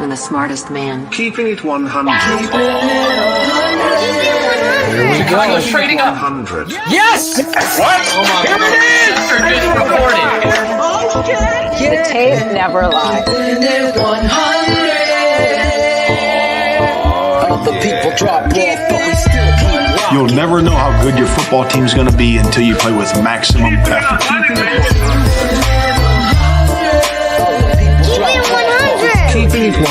and the smartest man. Keeping it 100. Here we go. Trading up. 100. Yes! What? Oh my God. Here it is. The tape never lies. The people drop off, but we still keep rocking. You'll never know how good your football team's going to be until you play with maximum effort. Keeping it 100.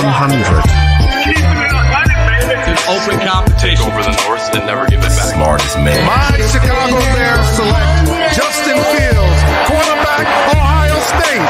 Open competition over the North and never give it back. Smartest man. My Chicago Bears select Justin Fields, quarterback, Ohio State.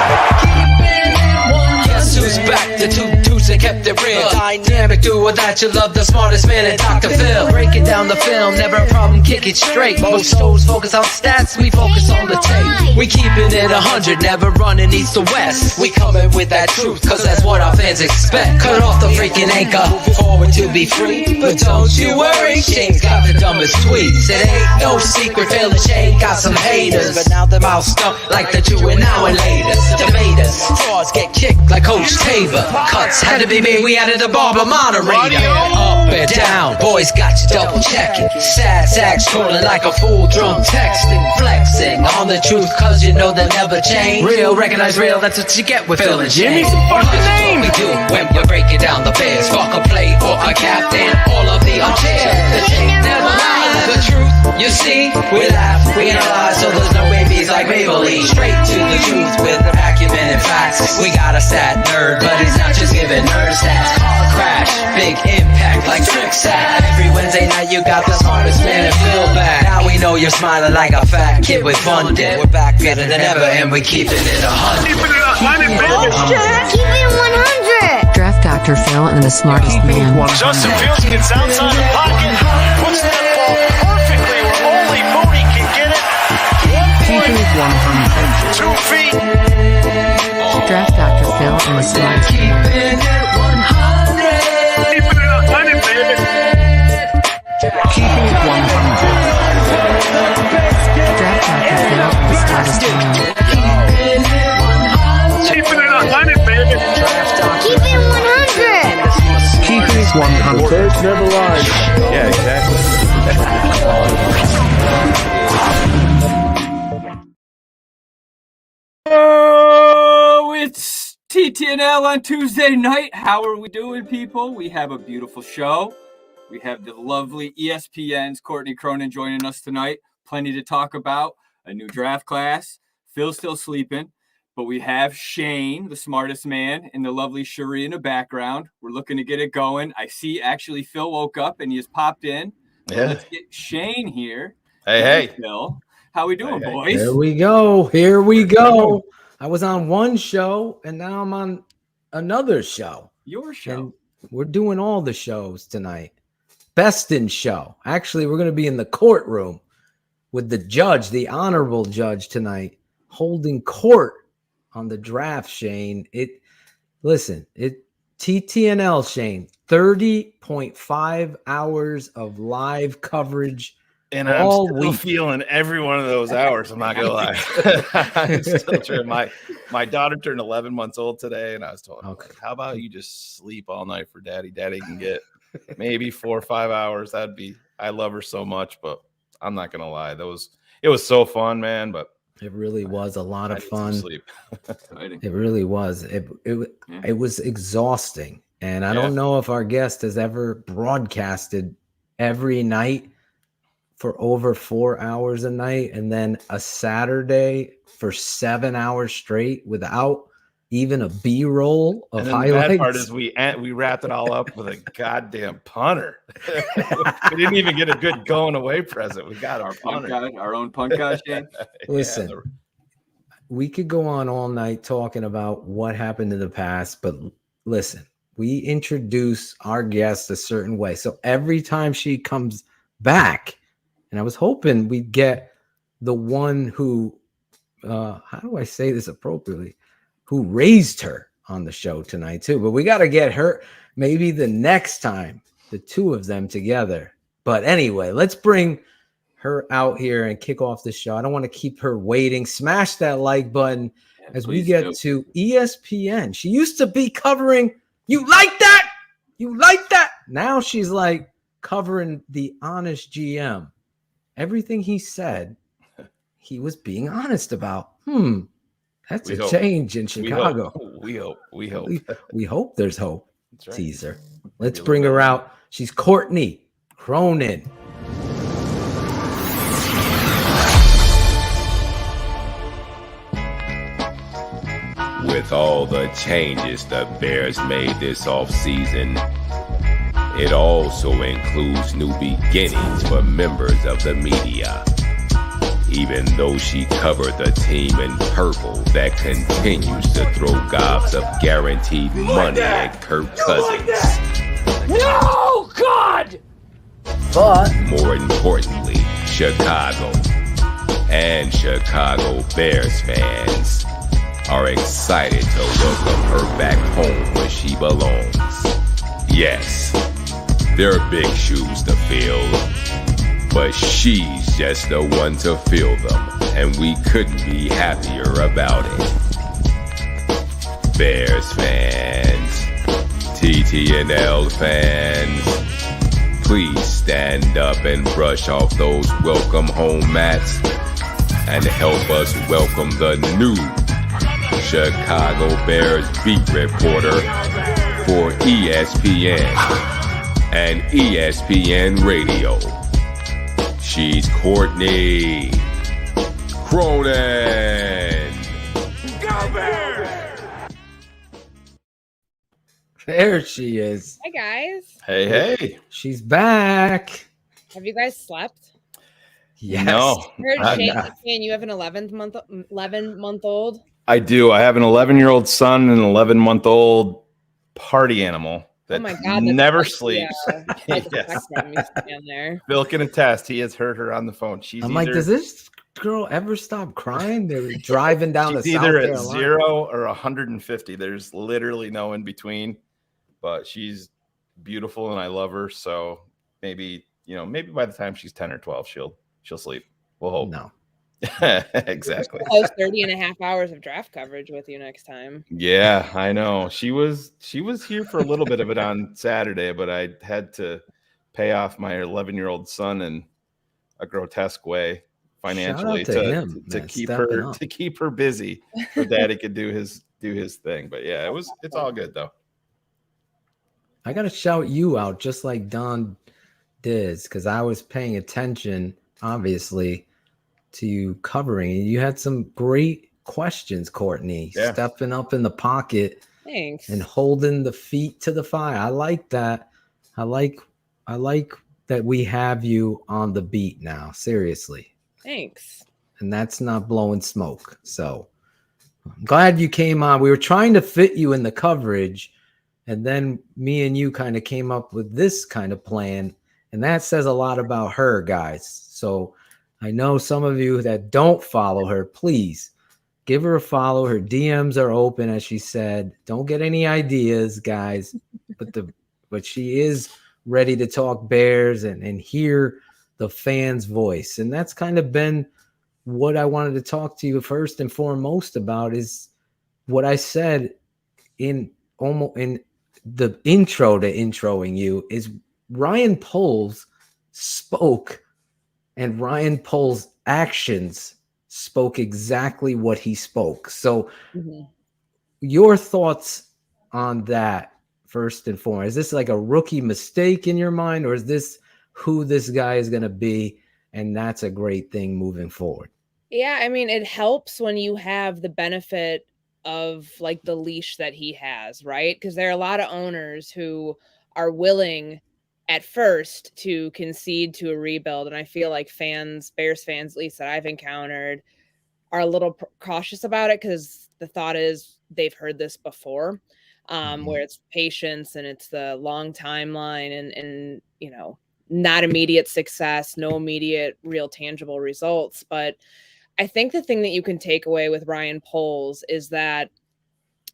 Guess who's back? The two dudes that kept it real. Dynamic duo that you love, the smartest man in Dr. Phil. Breaking down the film, never a problem, kick it straight. Most shows focus on stats, we focus on the tape. We keeping it 100, never running east to west. We coming with that truth, cause that's what our fans expect. Cut off the freaking anchor, forward to be free. But don't you worry, Shayne's got the dumbest tweets. It ain't no secret, Phil and Shayne got some haters. But now they're mouth stuck like the Jew an hour later. Debaters, frauds get kicked like Coach Tabor. Cuts had to be made, we added a barber moderator. Up and down, boys got you double checking. Sad sack scrolling like a fool drunk texting. Flexing on the truth cause you know they never change. Real, recognize real, that's what you get with Phil and Shayne. What we do when we're breaking down the Bears. Fuck a play or a captain, all of the unfair. The tape never lies, the truth, you see. We laugh, we analyze, so there's no babies like Maybelline. Straight to the truth with acumen and facts. We got a stat nerd, but he's not just giving nerd stats. Car crash, big impact like trick sack. Every Wednesday night you got the smartest man and Phil back. Now we know you're smiling like a fat kid with fun dip. We're back better than ever and we keeping it 100. Keep it 100. Draft Dr. Phil and the smartest man. Justin Fields gets outside the pocket, puts that ball perfectly where only Mooney can get it. Keeping it 100. 2 feet. Draft Dr. Phil and the smartest man. Keeping it 100. Draft Dr. Phil and the smartest man. Keeping it 100, baby. Keep it 100. Keeping it 100. Birds never lie. Yeah, exactly. Oh, it's TTNL on Tuesday night. How are we doing, people? We have a beautiful show. We have the lovely ESPN's Courtney Cronin joining us tonight. Plenty to talk about. A new draft class. Phil's still sleeping. But we have Shayne, the smartest man, and the lovely Cherie in the background. We're looking to get it going. I see actually Phil woke up and he has popped in. Yeah. Let's get Shayne here. Hey. Phil. How we doing, boys? Here we go. Here we go. I was on one show and now I'm on another show. Your show. And we're doing all the shows tonight. Best in show. Actually, we're going to be in the courtroom with the judge, the honorable judge tonight, holding court on the draft, Shayne. TTNL, Shayne, 30.5 hours of live coverage. And I'm still feeling every one of those hours. I'm not gonna lie. I'm still trying. My daughter turned 11 months old today, and I was told, okay, how about you just sleep all night for daddy? Daddy can get maybe 4 or 5 hours. I love her so much, but I'm not gonna lie. It was so fun, man. But it really was a lot of fun. Sleep. It really was. It was exhausting, and I don't know if our guest has ever broadcasted every night for over 4 hours a night, and then a Saturday for 7 hours straight without even a B-roll of highlights. The bad part is we wrapped it all up with a goddamn punter. We didn't even get a good going away present. We got our punter. Our own punt guy. Listen, we could go on all night talking about what happened in the past, but listen, we introduce our guest a certain way. So every time she comes back, and I was hoping we'd get the one who, how do I say this appropriately, who raised her on the show tonight too. But we got to get her maybe the next time, the two of them together. But anyway, let's bring her out here and kick off the show. I don't want to keep her waiting. Smash that like button as we get to ESPN. She used to be covering You like that? You like that? Now she's like covering the honest GM. Everything he said, he was being honest about. That's a change in Chicago. We hope. We hope there's hope. That's right. Teaser. Let's bring her out. She's Courtney Cronin. With all the changes the Bears made this offseason, it also includes new beginnings for members of the media. Even though she covered the team in purple that continues to throw gobs of guaranteed money at Kirk Cousins. No, God! But more importantly, Chicago and Chicago Bears fans are excited to welcome her back home where she belongs. Yes, they're big shoes to fill, but she's just the one to fill them, and we couldn't be happier about it. Bears fans, TTNL fans, please stand up and brush off those welcome home mats and help us welcome the new Chicago Bears beat reporter for ESPN and ESPN Radio. She's Courtney Cronin. Go Bears! there she is. Hi guys. Hey. She's back. Have you guys slept? Yes. No. I heard Shayne, you have an 11-month-old. I do. I have an 11-year-old son and an 11-month-old party animal that never sleeps. Yes. Bill can attest. He has heard her on the phone. I'm like, does this girl ever stop crying? They were driving down the South either at Carolina. 0 or 150. There's literally no in between. But she's beautiful and I love her. So maybe by the time she's 10 or 12, she'll sleep. We'll hope. No. Exactly. Close 30.5 hours of draft coverage with you next time. Yeah, I know. She was here for a little bit of it on Saturday, but I had to pay off my 11-year-old son in a grotesque way financially to keep her busy so Daddy could do his thing. But yeah, it's all good though. I gotta shout you out just like Don did, because I was paying attention, obviously, to you covering. You had some great questions, Courtney. Yeah. Stepping up in the pocket. Thanks. And holding the feet to the fire. I like that. I like that we have you on the beat now. Seriously. Thanks. And that's not blowing smoke. So I'm glad you came on. We were trying to fit you in the coverage, and then me and you kind of came up with this kind of plan, and that says a lot about her, guys. So I know some of you that don't follow her, please give her a follow. Her DMs are open, as she said. Don't get any ideas, guys. But she is ready to talk Bears and hear the fans' voice. And that's kind of been what I wanted to talk to you first and foremost about, is what I said in the intro to introing you, is Ryan Poles spoke, and Ryan Poles' actions spoke exactly what he spoke. So your thoughts on that first and foremost. Is this like a rookie mistake in your mind, or is this who this guy is going to be, and that's a great thing moving forward? Yeah, I mean, it helps when you have the benefit of like the leash that he has, right? Because there are a lot of owners who are willing at first to concede to a rebuild. And I feel like Bears fans, at least that I've encountered, are a little cautious about it because the thought is they've heard this before, where it's patience and it's the long timeline and not immediate success, no immediate real tangible results. But I think the thing that you can take away with Ryan Poles is that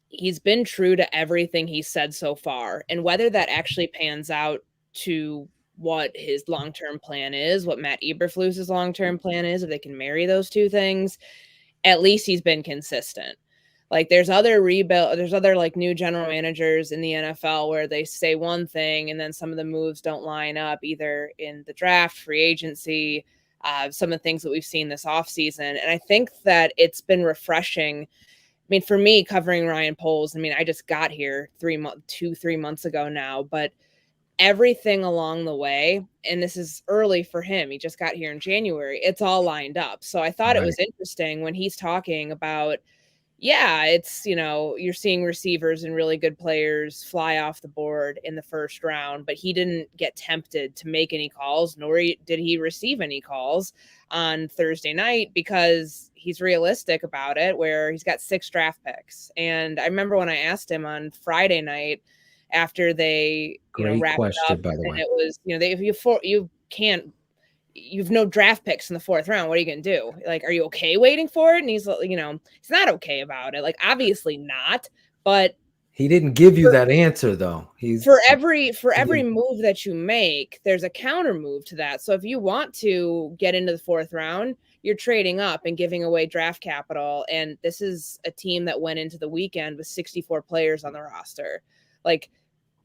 he's been true to everything he said so far. And whether that actually pans out to what his long-term plan is, what Matt Eberflus's long-term plan is, if they can marry those two things, at least he's been consistent. Like there's other like new general managers in the NFL where they say one thing and then some of the moves don't line up either in the draft, free agency, some of the things that we've seen this offseason. And I think that it's been refreshing. I mean, for me, covering Ryan Poles, I mean, I just got here 3 months ago now, but everything along the way, and this is early for him, he just got here in January, it's all lined up. So I thought it was interesting when he's talking about, yeah, it's, you're seeing receivers and really good players fly off the board in the first round, but he didn't get tempted to make any calls, nor did he receive any calls on Thursday night because he's realistic about it, where he's got 6 draft picks. And I remember when I asked him on Friday night after they, wrapped up, by the way. It was, you've no draft picks in the 4th round. What are you going to do? Like, are you okay waiting for it? And he's, he's not okay about it. Like, obviously not, but he didn't give you that answer though. For every move that you make, there's a counter move to that. So if you want to get into the 4th round, you're trading up and giving away draft capital. And this is a team that went into the weekend with 64 players on the roster. Like,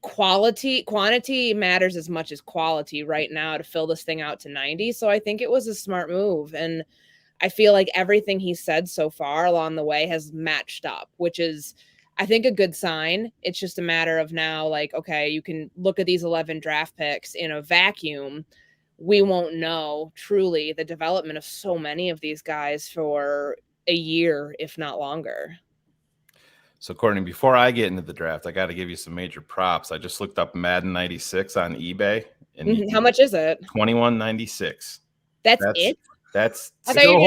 quantity matters as much as quality right now to fill this thing out to 90. So I think it was a smart move. And I feel like everything he said so far along the way has matched up, which is, I think, a good sign. It's just a matter of now, like, okay, you can look at these 11 draft picks in a vacuum. We won't know truly the development of so many of these guys for a year, if not longer. So, Courtney, before I get into the draft, I got to give you some major props. I just looked up Madden 96 on eBay. And how much is it? $21.96. That's it? That's still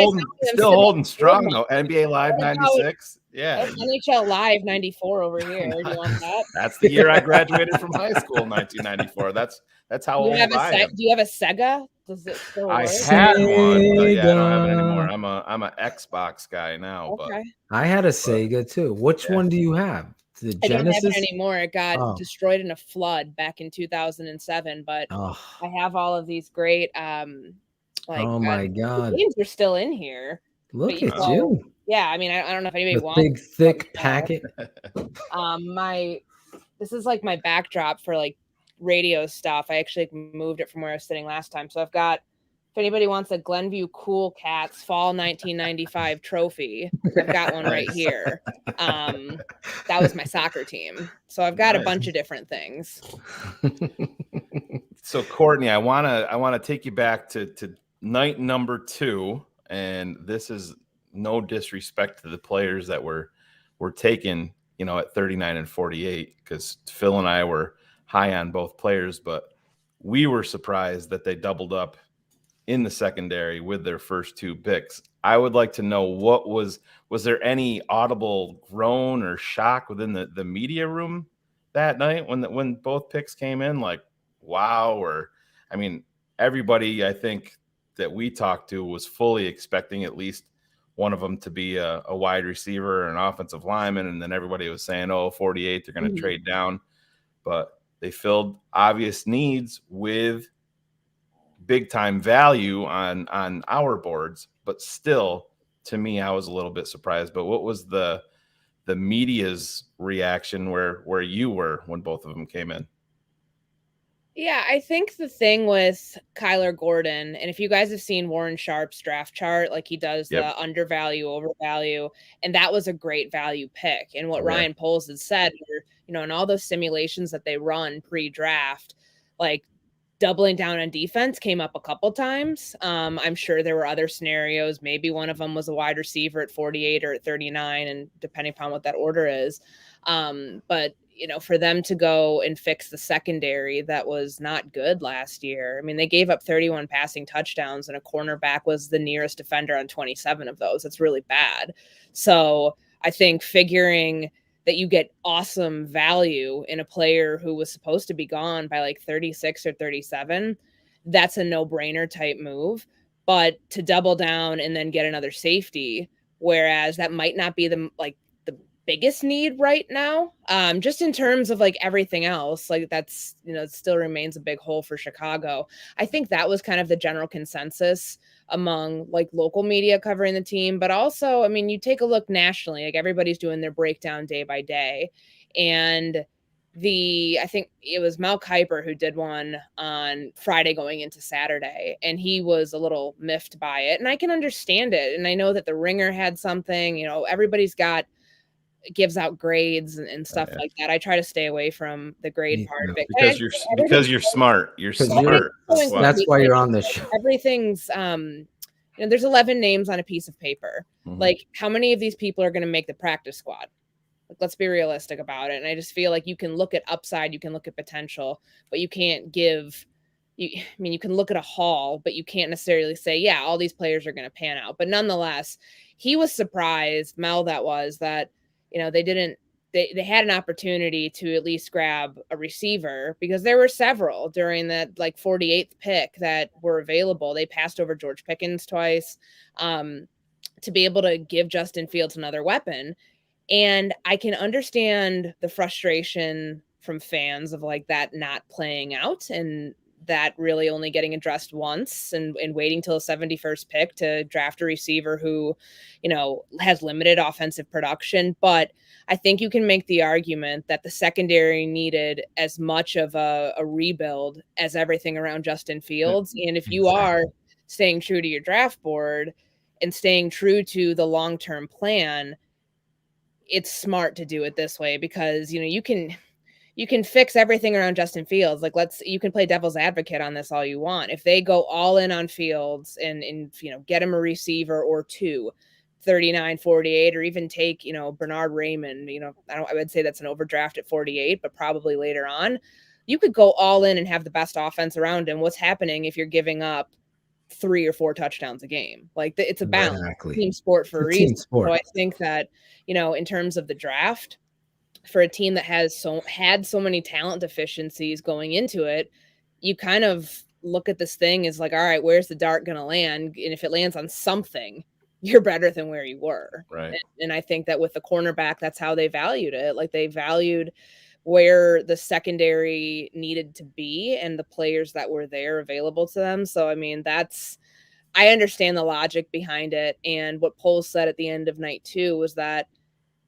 holding strong, though. NBA Live 96. Yeah. NHL Live 94 over here. Do you want that? That's the year I graduated from high school in 1994. That's how old I am. Do you have a Sega? Does it still work? I had one, but yeah, I don't have it anymore. I'm an Xbox guy now. Okay. But I had a Sega too. Which one do you have? The Genesis? I don't have it anymore. It got destroyed in a flood back in 2007. But I have all of these great oh my god, the games are still in here. Look at you. Yeah, I mean, I don't know if anybody wants big thick packet. This is like my backdrop for like radio stuff. I actually moved it from where I was sitting last time. So I've got, if anybody wants a Glenview Cool Cats Fall 1995 trophy, I've got one right here. That was my soccer team. So I've got a bunch of different things. So Courtney, I wanna take you back to night number 2, and this is no disrespect to the players that were taken, at 39 and 48, because Phil and I were high on both players, but we were surprised that they doubled up in the secondary with their first 2 picks. I would like to know, was there any audible groan or shock within the media room that night when both picks came in? Like, wow, or I mean, everybody I think that we talked to was fully expecting at least one of them to be a wide receiver or an offensive lineman, and then everybody was saying, 48, they're going to trade down. But they filled obvious needs with big-time value on our boards. But still, to me, I was a little bit surprised. But what was the media's reaction where you were when both of them came in? Yeah, I think the thing with Kyler Gordon, and if you guys have seen Warren Sharp's draft chart, like he does the undervalue, overvalue, and that was a great value pick. And what Ryan Poles had said, in all those simulations that they run pre-draft, like doubling down on defense came up a couple times. I'm sure there were other scenarios. Maybe one of them was a wide receiver at 48 or at 39, and depending upon what that order is. But for them to go and fix the secondary that was not good last year. I mean, they gave up 31 passing touchdowns and a cornerback was the nearest defender on 27 of those. That's really bad. So I think figuring that you get awesome value in a player who was supposed to be gone by like 36 or 37, that's a no-brainer type move. But to double down and then get another safety, whereas that might not be the biggest need right now. Just in terms of like everything else, like that's, it still remains a big hole for Chicago. I think that was kind of the general consensus among like local media covering the team, but also, I mean, you take a look nationally, like everybody's doing their breakdown day by day. And I think it was Mel Kiper who did one on Friday going into Saturday, and he was a little miffed by it. And I can understand it. And I know that the Ringer had something, everybody's gives out grades and stuff like that. I try to stay away from the grade part of it. Because you're smart. You're smart. That's why you're on this show. Everything's there's 11 names on a piece of paper. Like, how many of these people are going to make the practice squad? Let's be realistic about it. And I just feel like you can look at upside, you can look at potential, but you can't you can look at a haul, but you can't necessarily say, yeah, all these players are going to pan out. But nonetheless, he was surprised, Mel, that they had an opportunity to at least grab a receiver, because there were several during that like 48th pick that were available. They passed over George Pickens twice to be able to give Justin Fields another weapon. And I can understand the frustration from fans of like that not playing out, and that really only getting addressed once, and waiting till the 71st pick to draft a receiver who, has limited offensive production. But I think you can make the argument that the secondary needed as much of a rebuild as everything around Justin Fields. And if you are staying true to your draft board and staying true to the long-term plan, it's smart to do it this way, because you can fix everything around Justin Fields. Like, you can play devil's advocate on this all you want. If they go all in on Fields and get him a receiver or two, 39, 48, or even take Bernard Raymond, I would say that's an overdraft at 48, but probably later on, you could go all in and have the best offense around him. What's happening if you're giving up 3 or 4 touchdowns a game? Like, it's a balance. Team sport for a reason. So I think that in terms of the draft, for a team that had so many talent deficiencies going into it, you kind of look at this thing as like, all right, where's the dart going to land? And if it lands on something, you're better than where you were. Right. And I think that with the cornerback, that's how they valued it. Like, they valued where the secondary needed to be and the players that were there available to them. So, I mean, I understand the logic behind it. And what Poles said at the end of night 2 was that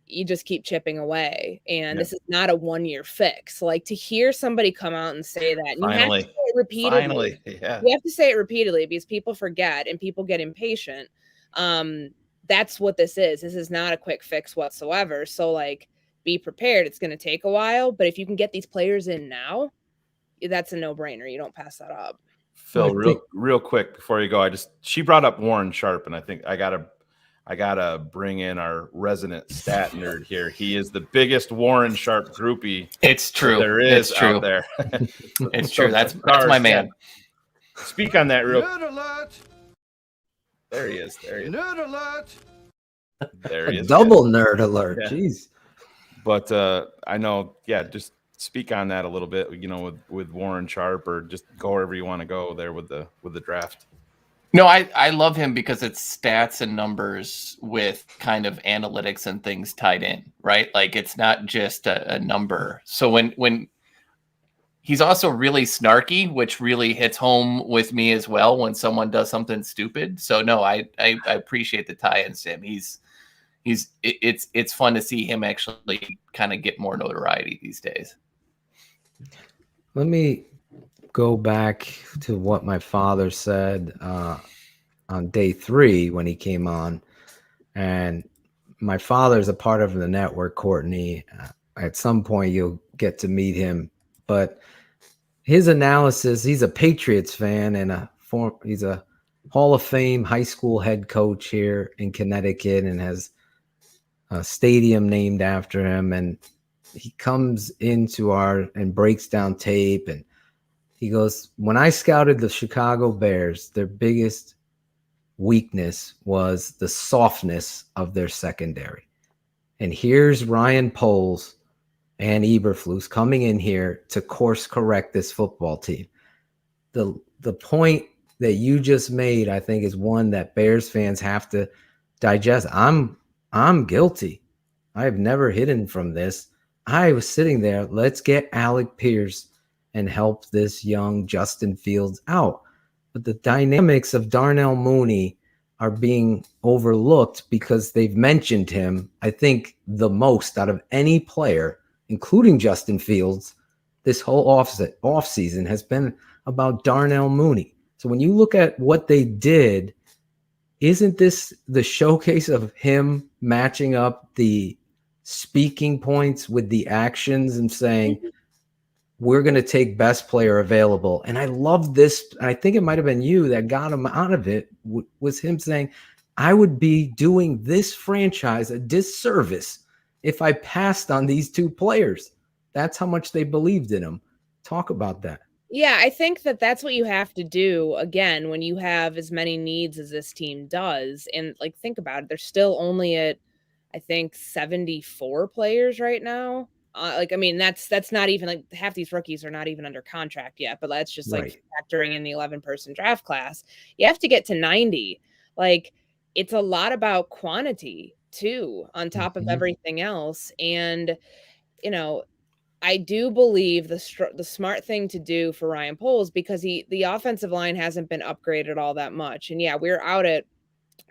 you just keep chipping away, and this is not a 1-year fix. Like, to hear somebody come out and say that, and you have to say it repeatedly. You have to say it repeatedly, because people forget and people get impatient. That's what this is. This is not a quick fix whatsoever. So, like, be prepared. It's going to take a while, but if you can get these players in now, that's a no-brainer. You don't pass that up. Phil, real quick before you go, she brought up Warren Sharp, and I think I gotta bring in our resident stat nerd here. He is the biggest Warren Sharp groupie. It's true. There is out there. It's true. That's my man. Speak on that real. Nerd alert! There he is. Nerd alert! There he is. Double nerd alert. Yeah. Jeez. But I know, just speak on that a little bit, with Warren Sharp, or just go wherever you want to go there with the draft. No, I love him because it's stats and numbers with kind of analytics and things tied in, right? Like, it's not just a number. So when he's also really snarky, which really hits home with me as well when someone does something stupid. So no, I appreciate the tie-ins to him. It's fun to see him actually kind of get more notoriety these days. Let me go back to what my father said on day 3 when he came on. And my father's a part of the network, Courtney. At some point, you'll get to meet him. But his analysis, he's a Patriots fan, and he's a Hall of Fame high school head coach here in Connecticut, and has a stadium named after him. And he comes into and breaks down tape, and he goes, when I scouted the Chicago Bears, their biggest weakness was the softness of their secondary. And here's Ryan Poles and Eberflus coming in here to course correct this football team. The point that you just made, I think, is one that Bears fans have to digest. I'm guilty. I have never hidden from this. I was sitting there. Let's get Alec Pierce and help this young Justin Fields out. But the dynamics of Darnell Mooney are being overlooked because they've mentioned him, I think, the most out of any player, including Justin Fields. This whole offseason has been about Darnell Mooney. So when you look at what they did, isn't this the showcase of him matching up the speaking points with the actions and saying, we're going to take best player available? And I love this. I think it might have been you that got him out of it, was him saying, I would be doing this franchise a disservice if I passed on these two players. That's how much they believed in him. Talk about that. Yeah, I think that that's what you have to do, again, when you have as many needs as this team does. And like, think about it. They're still only at, I think, 74 players right now. I mean, that's not even, like, half these rookies are not even under contract yet, but that's just like factoring in the 11-person draft class. You have to get to 90. Like, it's a lot about quantity too, on top of everything else. And, you know, I do believe the smart thing to do for Ryan Poles, because the offensive line hasn't been upgraded all that much. And yeah, we're out at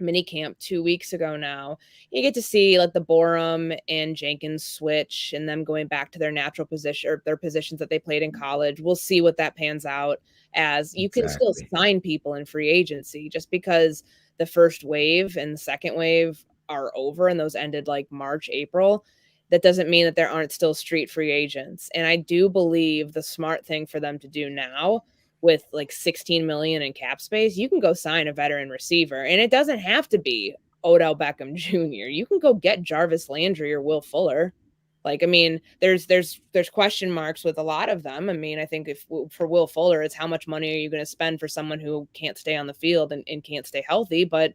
minicamp 2 weeks ago now. You get to see like the Borum and Jenkins switch and them going back to their natural position, or their positions that they played in college. We'll see what that pans out as. You can still sign people in free agency, just because the first wave and the second wave are over and those ended like March, April. That doesn't mean that there aren't still street free agents. And I do believe the smart thing for them to do now, with like 16 million in cap space, you can go sign a veteran receiver. And it doesn't have to be Odell Beckham Jr. You can go get Jarvis Landry or Will Fuller. Like, I mean, there's question marks with a lot of them. I mean, I think if for Will Fuller, it's how much money are you going to spend for someone who can't stay on the field and can't stay healthy. But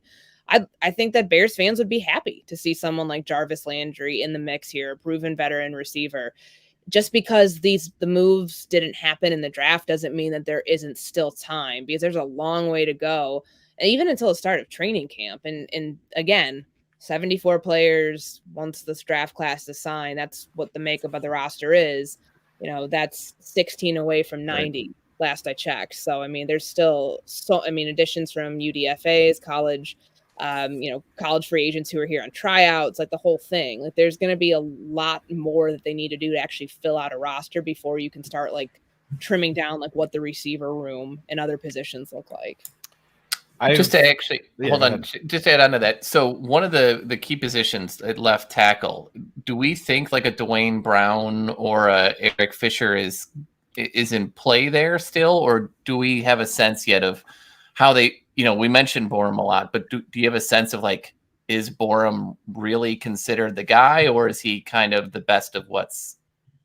I think that Bears fans would be happy to see someone like Jarvis Landry in the mix here, proven veteran receiver. Just because the moves didn't happen in the draft doesn't mean that there isn't still time, because there's a long way to go, and even until the start of training camp. And again, 74 players once this draft class is signed. That's what the makeup of the roster is. You know, that's 16 away from 90 last I checked. So I mean, there's still additions from UDFAs, college. College free agents who are here on tryouts, like the whole thing. Like, there's going to be a lot more that they need to do to actually fill out a roster before you can start like trimming down like what the receiver room and other positions look like. Just to add on to that. So one of the key positions at left tackle, do we think like a Dwayne Brown or a Eric Fisher is in play there still, or do we have a sense yet of how they? We mentioned Borum a lot, but do you have a sense of like, is Borum really considered the guy, or is he kind of the best of what's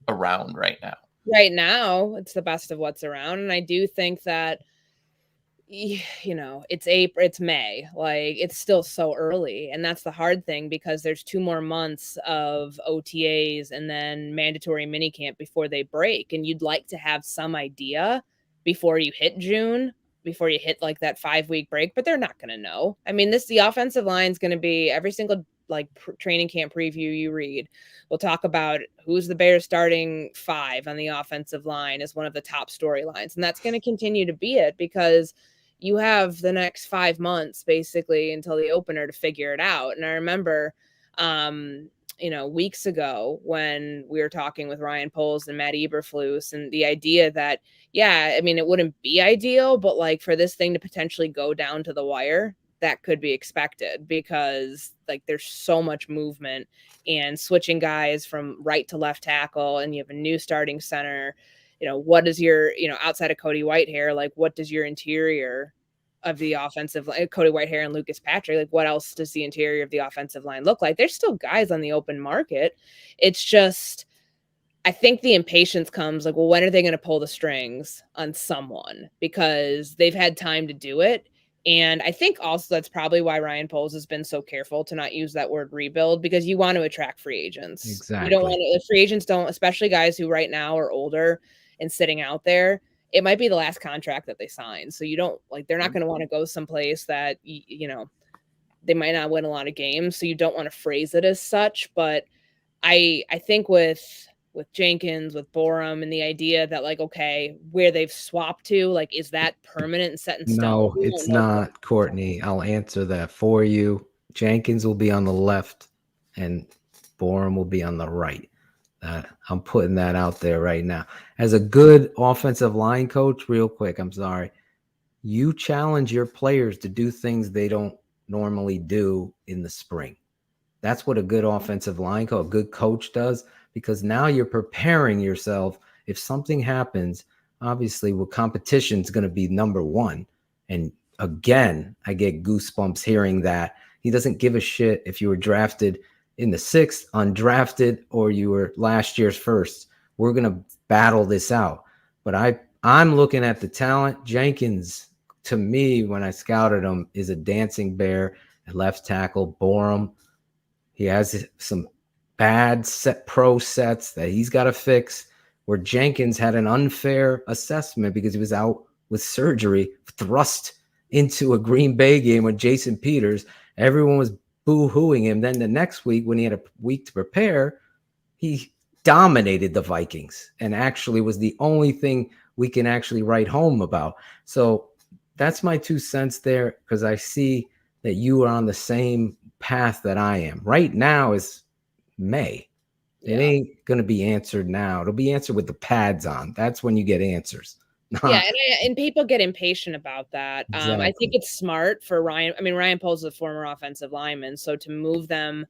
around right now? Right now, it's the best of what's around. And I do think that, it's April, it's May, like it's still so early. And that's the hard thing, because there's 2 more months of OTAs and then mandatory minicamp before they break. And you'd like to have some idea before you hit June, before you hit like that 5-week break, but they're not going to know. I mean, the offensive line is going to be every single training camp preview you read. We'll talk about who's the Bears starting 5 on the offensive line as one of the top storylines. And that's going to continue to be it, because you have the next 5 months basically until the opener to figure it out. And I remember, weeks ago when we were talking with Ryan Poles and Matt Eberflus, and the idea that, it wouldn't be ideal, but like for this thing to potentially go down to the wire, that could be expected, because like there's so much movement and switching guys from right to left tackle, and you have a new starting center. What is your, outside of Cody Whitehair, like what does your interior of the offensive line, Cody Whitehair and Lucas Patrick, like what else does the interior of the offensive line look like? There's still guys on the open market. It's just, I think the impatience comes like, well, when are they going to pull the strings on someone? Because they've had time to do it. And I think also that's probably why Ryan Poles has been so careful to not use that word rebuild, because you want to attract free agents. Exactly. You don't want to, free agents don't, especially guys who right now are older and sitting out there. It might be the last contract that they sign. So you don't they're not going to want to go someplace that, they might not win a lot of games. So you don't want to phrase it as such, but I think with Jenkins, with Borum, and the idea that like, okay, where they've swapped to, like, is that permanent and set in stone? No, it's not, Courtney. I'll answer that for you. Jenkins will be on the left and Borum will be on the right. I'm putting that out there right now. As a good offensive line coach, real quick, I'm sorry, you challenge your players to do things they don't normally do in the spring. That's what a good offensive line coach, a good coach does, because now you're preparing yourself. If something happens, obviously, well, competition is going to be number one. And again, I get goosebumps hearing that. He doesn't give a shit if you were drafted in the 6th, undrafted, or you were last year's first. We're going to battle this out. But I'm looking at the talent. Jenkins, to me, when I scouted him, is a dancing bear at left tackle. Borum, he has some bad pro sets that he's got to fix, where Jenkins had an unfair assessment because he was out with surgery, thrust into a Green Bay game with Jason Peters. Everyone was boo-hooing him. Then the next week, when he had a week to prepare, he dominated the Vikings and actually was the only thing we can actually write home about. So that's my 2 cents there, because I see that you are on the same path that I am. Right now is May. It ain't going to be answered now. It'll be answered with the pads on. That's when you get answers. Yeah, and people get impatient about that. Exactly. I think it's smart for Ryan. I mean, Ryan Poles is a former offensive lineman, so to move them,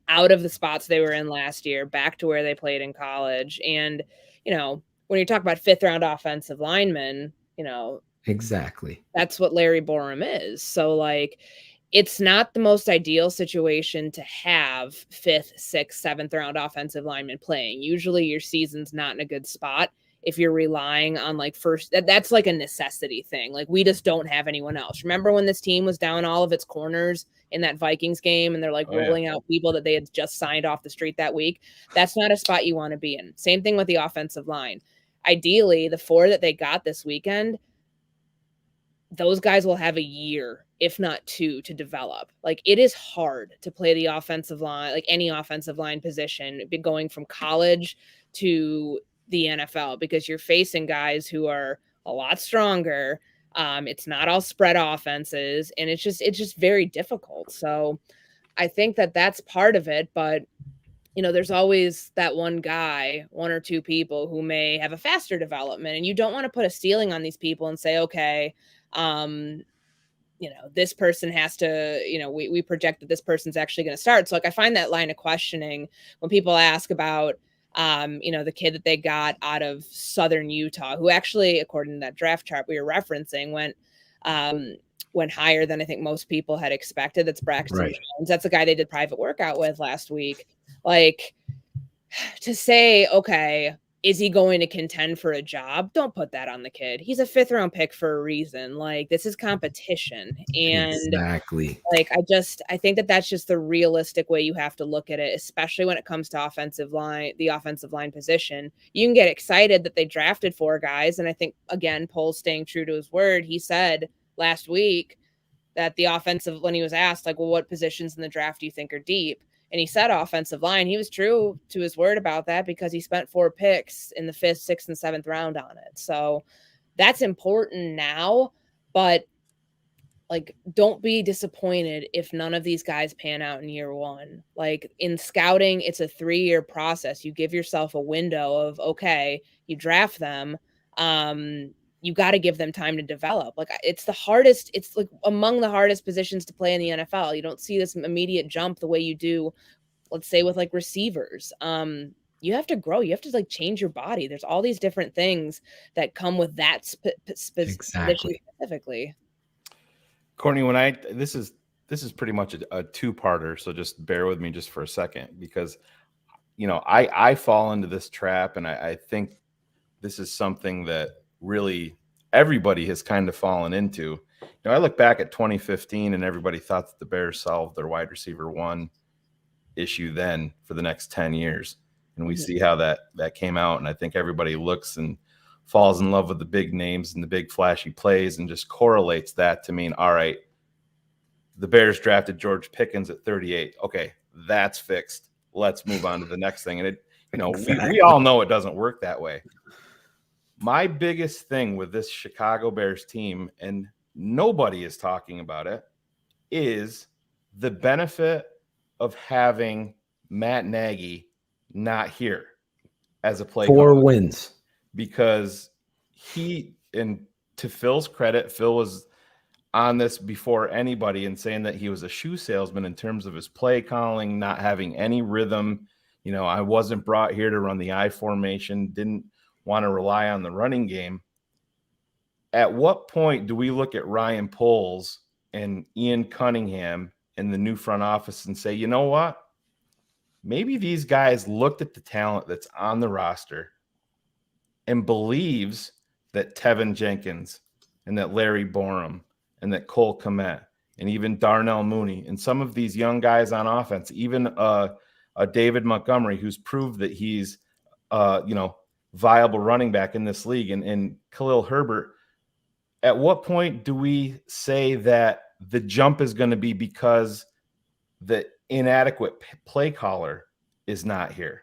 out of the spots they were in last year, back to where they played in college, and when you talk about 5th-round offensive linemen, exactly, that's what Larry Borum is. So like, it's not the most ideal situation to have 5th, 6th, 7th-round offensive linemen playing. Usually, your season's not in a good spot if you're relying on like first. That's like a necessity thing. Like, we just don't have anyone else. Remember when this team was down all of its corners in that Vikings game, and they're like rolling out people that they had just signed off the street that week? That's not a spot you want to be in. Same thing with the offensive line. Ideally, the 4 that they got this weekend, those guys will have a year, if not 2, to develop. Like, it is hard to play the offensive line, like any offensive line position, going from college to the NFL, because you're facing guys who are a lot stronger. It's not all spread offenses, and it's just very difficult. So I think that that's part of it, but there's always that one guy, 1 or 2 people who may have a faster development, and you don't want to put a ceiling on these people and say, okay, this person has to, we project that this person's actually going to start. So like, I find that line of questioning when people ask about, the kid that they got out of Southern Utah, who actually, according to that draft chart we were referencing, went higher than I think most people had expected. That's Braxton Jones. That's the guy they did private workout with last week. Like, to say, okay, is he going to contend for a job? Don't put that on the kid. He's a 5th-round pick for a reason. Like, this is competition. And exactly, like, I think that that's just the realistic way you have to look at it, especially when it comes to the offensive line position. You can get excited that they drafted 4 guys. And I think, again, Pole's staying true to his word. He said last week that when he was asked, like, well, what positions in the draft do you think are deep? And he said offensive line. He was true to his word about that, because he spent 4 picks in the 5th, 6th, and 7th round on it. So that's important now, but like, don't be disappointed if none of these guys pan out in year 1. Like, in scouting, it's a 3-year process. You give yourself a window of, okay, you draft them. You got to give them time to develop. Like, it's like among the hardest positions to play in the NFL. You don't see this immediate jump the way you do, let's say, with like receivers. You have to grow. You have to like change your body. There's all these different things that come with that position specifically. Courtney, this is pretty much a 2-parter. So just bear with me just for a second, because, I fall into this trap, and I think this is something that really everybody has kind of fallen into. I look back at 2015, and everybody thought that the Bears solved their wide receiver 1 issue then for the next 10 years. And we see how that came out. And I think everybody looks and falls in love with the big names and the big flashy plays and just correlates that to mean, all right, the Bears drafted George Pickens at 38. Okay, that's fixed. let's move on to the next thing. And it, we all know it doesn't work that way. My biggest thing with this Chicago Bears team, and nobody is talking about it, is the benefit of having Matt Nagy not here as a play 4 caller. wins. Because and to Phil's credit, Phil was on this before anybody and saying that he was a shoe salesman in terms of his play calling, not having any rhythm. I wasn't brought here to run the I formation, didn't want to rely on the running game. At what point do we look at Ryan Poles and Ian Cunningham in the new front office and say, you know what? Maybe these guys looked at the talent that's on the roster and believes that Tevin Jenkins and that Larry Borum and that Cole Kmet and even Darnell Mooney and some of these young guys on offense, even a David Montgomery, who's proved that he's, viable running back in this league, and Khalil Herbert. At what point do we say that the jump is going to be because the inadequate play caller is not here?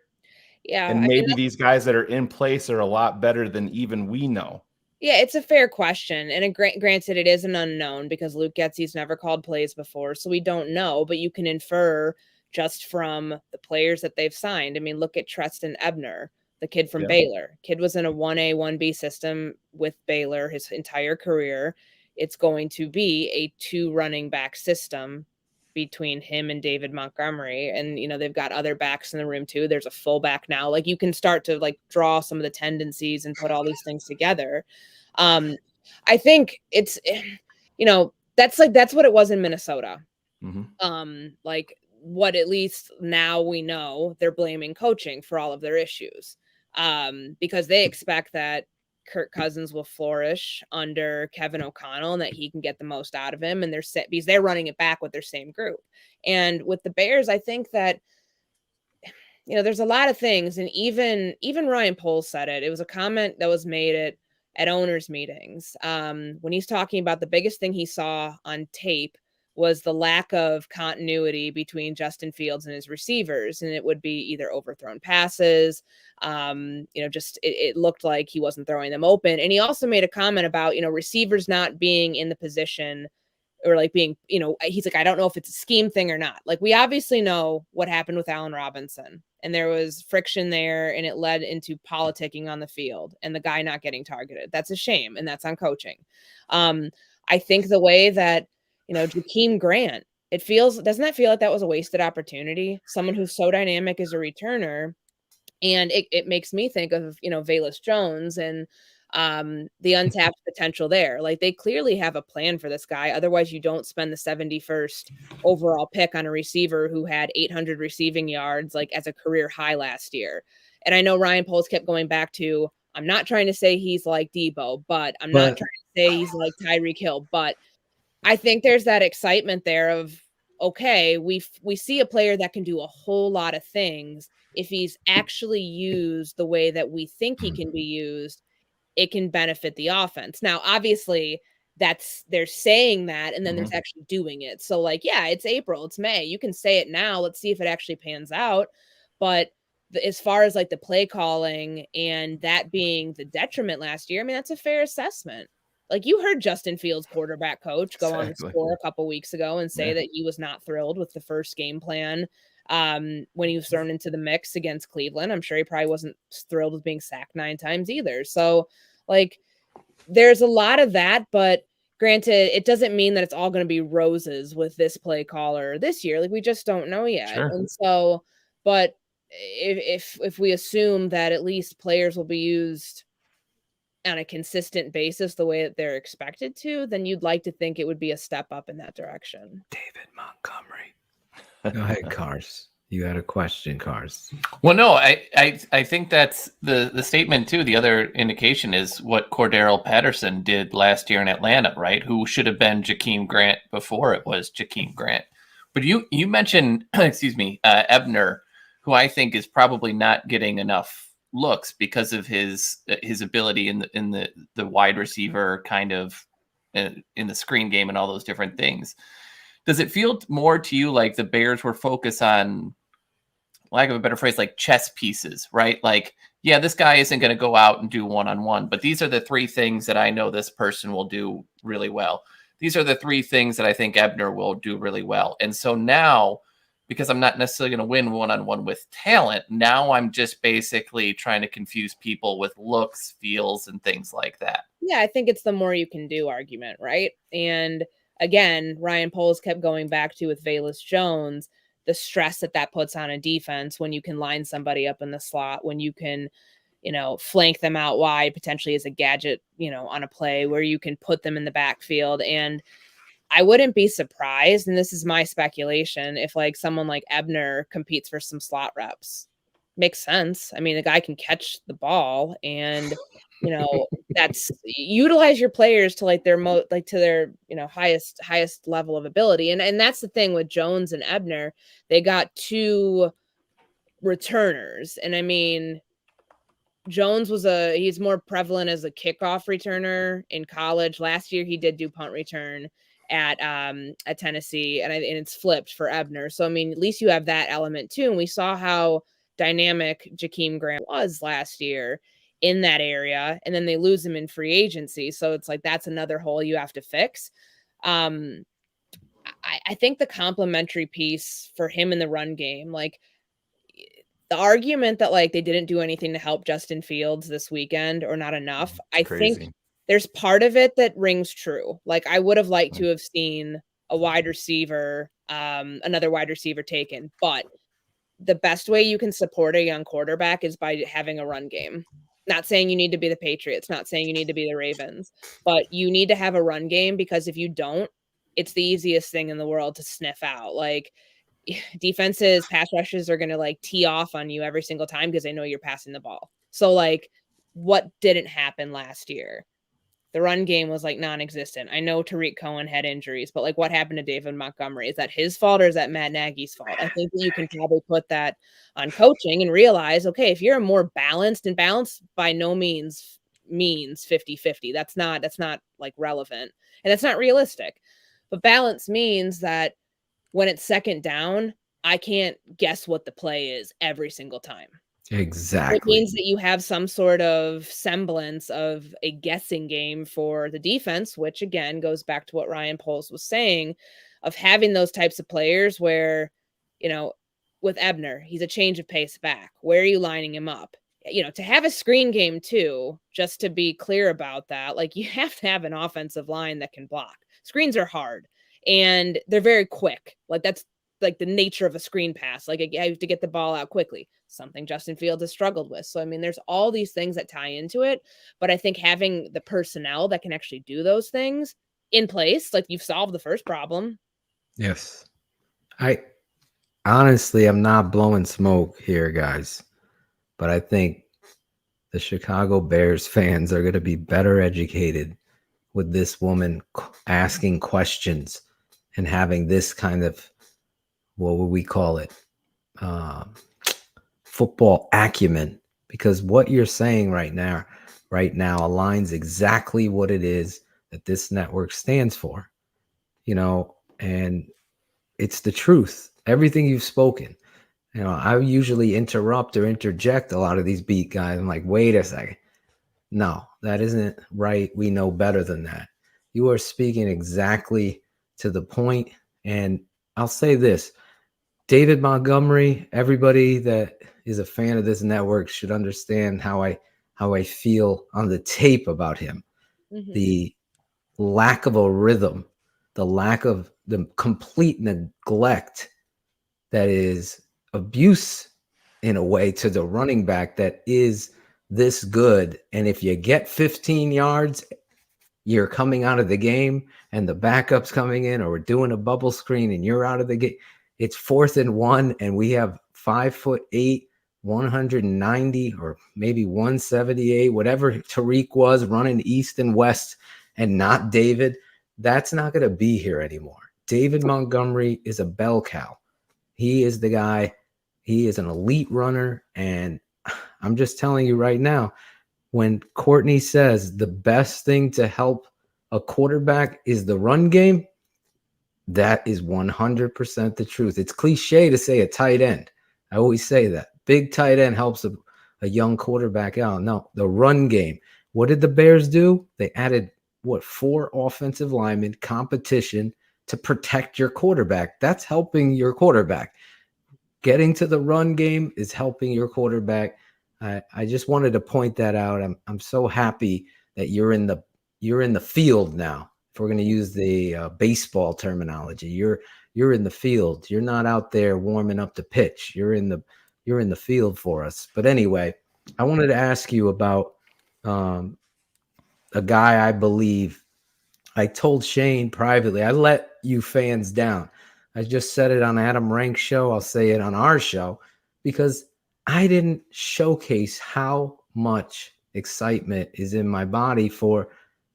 Yeah. And maybe these guys that are in place are a lot better than even we know. Yeah, it's a fair question. And granted, it is an unknown because Luke Getsy's never called plays before, so we don't know, but you can infer just from the players that they've signed. I mean, look at Treston Ebner, the kid from Baylor. Kid was in a 1A, 1B system with Baylor his entire career. It's going to be a 2 running back system between him and David Montgomery. And, they've got other backs in the room too. There's a fullback now. Like, you can start to draw some of the tendencies and put all these things together. I think it's, that's what it was in Minnesota. Mm-hmm. What at least now we know, they're blaming coaching for all of their issues. Because they expect that Kirk Cousins will flourish under Kevin O'Connell and that he can get the most out of him. And they're running it back with their same group. And with the Bears, I think that, there's a lot of things. And even Ryan Poles said it. It was a comment that was made at owners meetings. When he's talking about the biggest thing he saw on tape was the lack of continuity between Justin Fields and his receivers. And it would be either overthrown passes. It looked like he wasn't throwing them open. And he also made a comment about, receivers not being in the position or being, he's like, I don't know if it's a scheme thing or not. We obviously know what happened with Allen Robinson, and there was friction there, and it led into politicking on the field and the guy not getting targeted. That's a shame. And that's on coaching. I think the way that, Jakeem Grant, doesn't that feel like that was a wasted opportunity? Someone who's so dynamic as a returner. And it makes me think of, Velus Jones and the untapped potential there. They clearly have a plan for this guy. Otherwise, you don't spend the 71st overall pick on a receiver who had 800 receiving yards, as a career high last year. And I know Ryan Poles kept going back to, I'm not trying to say he's like Debo, but I'm not trying to say he's like Tyreek Hill. But I think there's that excitement there of, okay, we see a player that can do a whole lot of things. If he's actually used the way that we think he can be used, it can benefit the offense. Now, obviously, they're saying that, and then there's actually doing it. So, it's April, it's May. You can say it now. Let's see if it actually pans out. But as far as the play calling and that being the detriment last year, I mean, that's a fair assessment. You heard Justin Fields, quarterback coach, go on the score a couple weeks ago and say that he was not thrilled with the first game plan when he was thrown into the mix against Cleveland. I'm sure he probably wasn't thrilled with being sacked 9 times either. So, there's a lot of that, but granted, it doesn't mean that it's all going to be roses with this play caller this year. We just don't know yet. Sure. And so, but if we assume that at least players will be used on a consistent basis the way that they're expected to, then you'd like to think it would be a step up in that direction. David Montgomery. Go ahead, Cars. You had a question, Cars. Well, no, I think that's the statement too. The other indication is what Cordero Patterson did last year in Atlanta, right? Who should have been Jakeem Grant before it was Jakeem Grant. But you mentioned, Ebner, who I think is probably not getting enough looks because of his ability in the wide receiver kind of in the screen game and all those different things. Does it feel more to you like the Bears were focused on lack of a better phrase, like chess pieces, right? Like, yeah, this guy isn't going to go out and do one-on-one, but these are the 3 things that I know this person will do really well. These are the 3 things that I think Ebner will do really well. And so now, because I'm not necessarily going to win one-on-one with talent, now I'm just basically trying to confuse people with looks, feels, and things like that. Yeah, I think it's the more you can do argument, right? And again, Ryan Poles kept going back to with Velus Jones, the stress that puts on a defense when you can line somebody up in the slot, when you can, flank them out wide, potentially as a gadget, on a play where you can put them in the backfield. And I wouldn't be surprised, and this is my speculation, if like someone like Ebner competes for some slot reps. Makes sense. I mean, the guy can catch the ball, and that's utilize your players to like their to their highest level of ability. And that's the thing with Jones and Ebner. They got 2 returners, and I mean, Jones he's more prevalent as a kickoff returner in college. Last year he did do punt return at Tennessee, and it's flipped for Ebner. So I mean, at least you have that element too. And we saw how dynamic Jaquan Brisker was last year in that area, and then they lose him in free agency. So it's like that's another hole you have to fix. I think the complementary piece for him in the run game, like the argument that like they didn't do anything to help Justin Fields this weekend or not enough, I think there's part of it that rings true. Like I would have liked to have seen a wide receiver, another wide receiver taken, but the best way you can support a young quarterback is by having a run game. Not saying you need to be the Patriots, not saying you need to be the Ravens, but you need to have a run game, because if you don't, it's the easiest thing in the world to sniff out. Like defenses, pass rushes are going to like tee off on you every single time because they know you're passing the ball. So like what didn't happen last year? The run game was like non-existent. I know Tariq Cohen had injuries, but like what happened to David Montgomery? Is that his fault or is that Matt Nagy's fault? I think that you can probably put that on coaching and realize, okay, if you're more balanced, and balanced by no means means 50-50. That's not like relevant, and that's not realistic. But balance means that when it's second down, I can't guess what the play is every single time. Exactly. It means that you have some sort of semblance of a guessing game for the defense, which again goes back to what Ryan Poles was saying, of having those types of players where, with Ebner, he's a change of pace back. Where are you lining him up? To have a screen game too, just to be clear about that, like you have to have an offensive line that can block. Screens are hard and they're very quick. Like that's like the nature of a screen pass. Like I have to get the ball out quickly, something Justin Fields has struggled with. So, I mean, there's all these things that tie into it, but I think having the personnel that can actually do those things in place, like you've solved the first problem. Yes. I'm not blowing smoke here, guys, but I think the Chicago Bears fans are going to be better educated with this woman asking questions and having this kind of, what would we call it? Football acumen, because what you're saying right now aligns exactly what it is that this network stands for, and it's the truth. Everything you've spoken, I usually interrupt or interject a lot of these beat guys. I'm like, wait a second. No, that isn't right. We know better than that. You are speaking exactly to the point. And I'll say this, David Montgomery, everybody that is a fan of this network should understand how I feel on the tape about him. Mm-hmm. The lack of a rhythm, the lack of the complete neglect that is abuse in a way to the running back that is this good. And if you get 15 yards, you're coming out of the game and the backup's coming in, or we're doing a bubble screen and you're out of the game. It's 4th and 1, and we have 5'8", 190 or maybe 178, whatever Tariq was running east and west, and not David. That's not going to be here anymore. David Montgomery is a bell cow. He is the guy. He is an elite runner. And I'm just telling you right now, when Courtney says the best thing to help a quarterback is the run game, that is 100% the truth. It's cliche to say a tight end. I always say that. Big tight end helps a young quarterback out. No, the run game. What did the Bears do? They added, 4 offensive linemen, competition to protect your quarterback. That's helping your quarterback. Getting to the run game is helping your quarterback. I just wanted to point that out. I'm so happy that you're in the field now. If we're going to use the baseball terminology, you're in the field. You're not out there warming up the pitch. You're in the field for us. But anyway, I wanted to ask you about a guy I believe. I told Shayne privately, I let you fans down. I just said it on Adam Rank's show. I'll say it on our show because I didn't showcase how much excitement is in my body for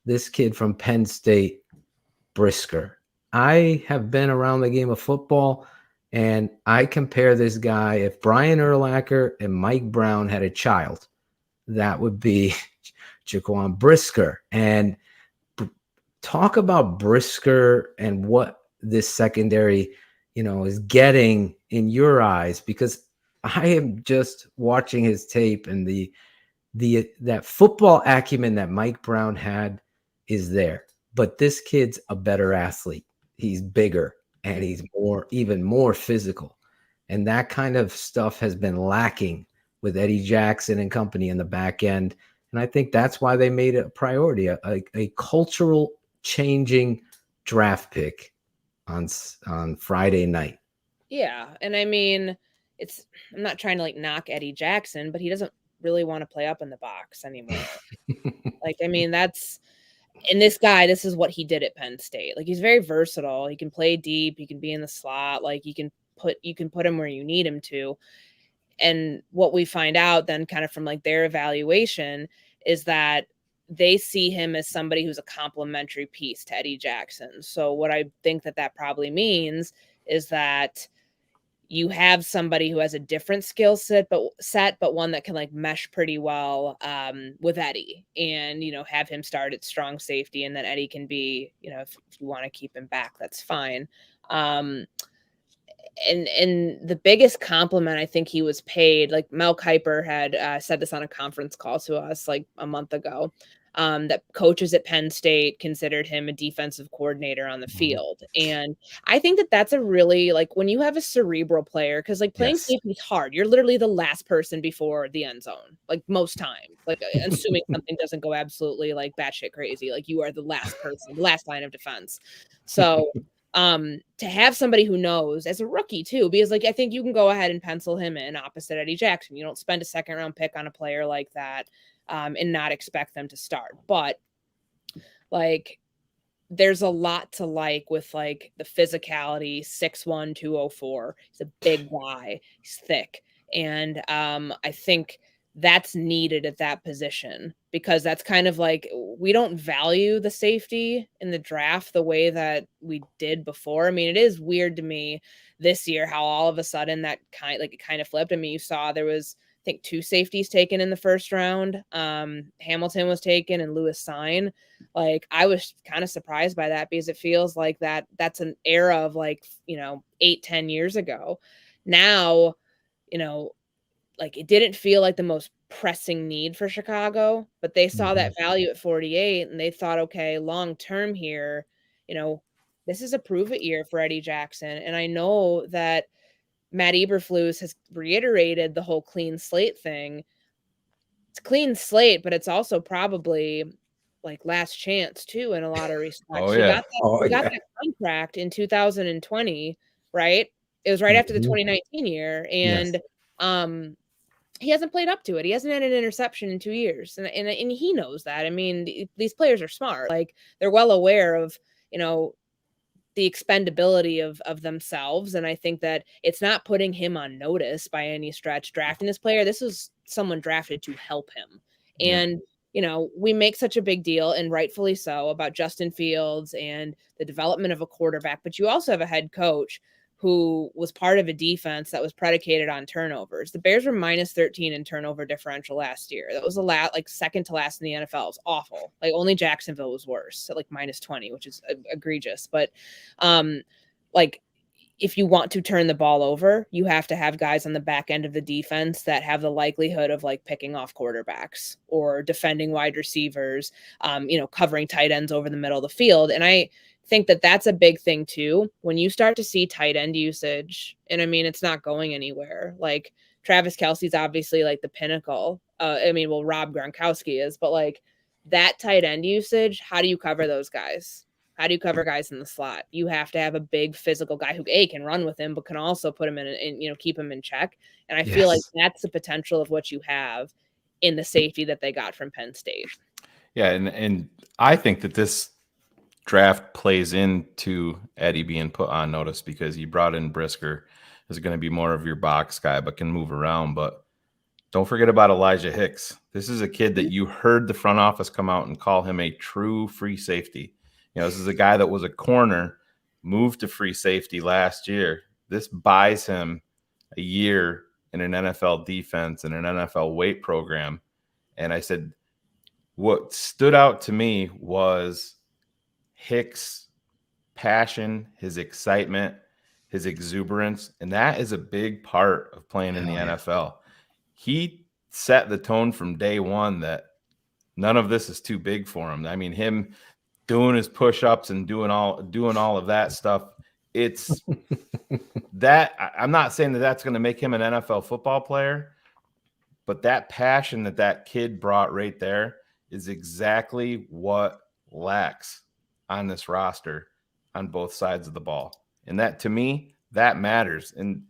this kid from Penn State, Brisker. I have been around the game of football, and I compare this guy. If Brian Urlacher and Mike Brown had a child, that would be Jaquan Brisker. And talk about Brisker and what this secondary, is getting in your eyes, because I am just watching his tape, and that football acumen that Mike Brown had is there. But this kid's a better athlete. He's bigger and he's even more physical. And that kind of stuff has been lacking with Eddie Jackson and company in the back end. And I think that's why they made it a priority, a cultural changing draft pick on Friday night. Yeah. And I mean, I'm not trying to knock Eddie Jackson, but he doesn't really want to play up in the box anymore. And this guy, this is what he did at Penn State. He's very versatile. He can play deep. He can be in the slot. You can put him where you need him to. And what we find out then kind of from their evaluation is that they see him as somebody who's a complementary piece to Eddie Jackson. So what I think that probably means is that you have somebody who has a different skill set, but one that can mesh pretty well with Eddie, and have him start at strong safety, and then Eddie can be, if you want to keep him back, that's fine. And the biggest compliment I think he was paid, Mel Kiper had said this on a conference call to us a month ago, that coaches at Penn State considered him a defensive coordinator on the field. And I think that's a really, when you have a cerebral player, because playing safety is hard. You're literally the last person before the end zone, most times, assuming something doesn't go absolutely batshit crazy. You are the last person, the last line of defense. So to have somebody who knows, as a rookie too, because I think you can go ahead and pencil him in opposite Eddie Jackson. You don't spend a second round pick on a player like that and not expect them to start. But there's a lot to with the physicality. 6'1", 204. He's a big guy. He's thick. And I think that's needed at that position, because that's kind of we don't value the safety in the draft the way that we did before. I mean, it is weird to me this year how all of a sudden that it kind of flipped. I mean, you saw there was, I think, 2 safeties taken in the first round. Hamilton was taken and Lewis Sign. I was kind of surprised by that, because it feels like that's an era of 8-10 years ago. Now, it didn't feel like the most pressing need for Chicago, but they saw that value at 48 and they thought, okay, long term here, this is a prove it year for Eddie Jackson. And I know that Matt Eberflus has reiterated the whole clean slate thing. It's clean slate, but it's also probably last chance too in a lot of respects. He got that contract in 2020, right? It was right after the 2019 year, and he hasn't played up to it. He hasn't had an interception in 2 years, and he knows that. I mean, these players are smart. They're well aware of the expendability of themselves. And I think that it's not putting him on notice by any stretch drafting this player. This is someone drafted to help him. And, we make such a big deal, and rightfully so, about Justin Fields and the development of a quarterback. But you also have a head coach who was part of a defense that was predicated on turnovers. The Bears were -13 in turnover differential last year. That was second to last in the NFL. It was awful. Only Jacksonville was worse at -20, which is egregious. But if you want to turn the ball over, you have to have guys on the back end of the defense that have the likelihood of like picking off quarterbacks or defending wide receivers, covering tight ends over the middle of the field. And I think that that's a big thing too. When you start to see tight end usage, and I mean, it's not going anywhere. Like Travis Kelce's obviously like the pinnacle. Rob Gronkowski is, but like that tight end usage, how do you cover those guys? How do you cover guys in the slot? You have to have a big physical guy who can run with him, but can also put him in keep him in check. And I feel like that's the potential of what you have in the safety that they got from Penn State. Yeah, and I think that this draft plays into Eddie being put on notice because he brought in Brisker, is going to be more of your box guy, but can move around. But don't forget about Elijah Hicks. This is a kid that you heard the front office come out and call him a true free safety. This is a guy that was a corner, moved to free safety last year. This buys him a year in an NFL defense and an NFL weight program. And I said, what stood out to me was Hicks' passion, his excitement, his exuberance. And that is a big part of playing in the NFL. He set the tone from day one that none of this is too big for him. I mean, him doing his push-ups and doing all of that stuff. It's that I'm not saying that that's going to make him an NFL football player, but that passion that kid brought right there is exactly what lacks on this roster on both sides of the ball. And that, to me, that matters. And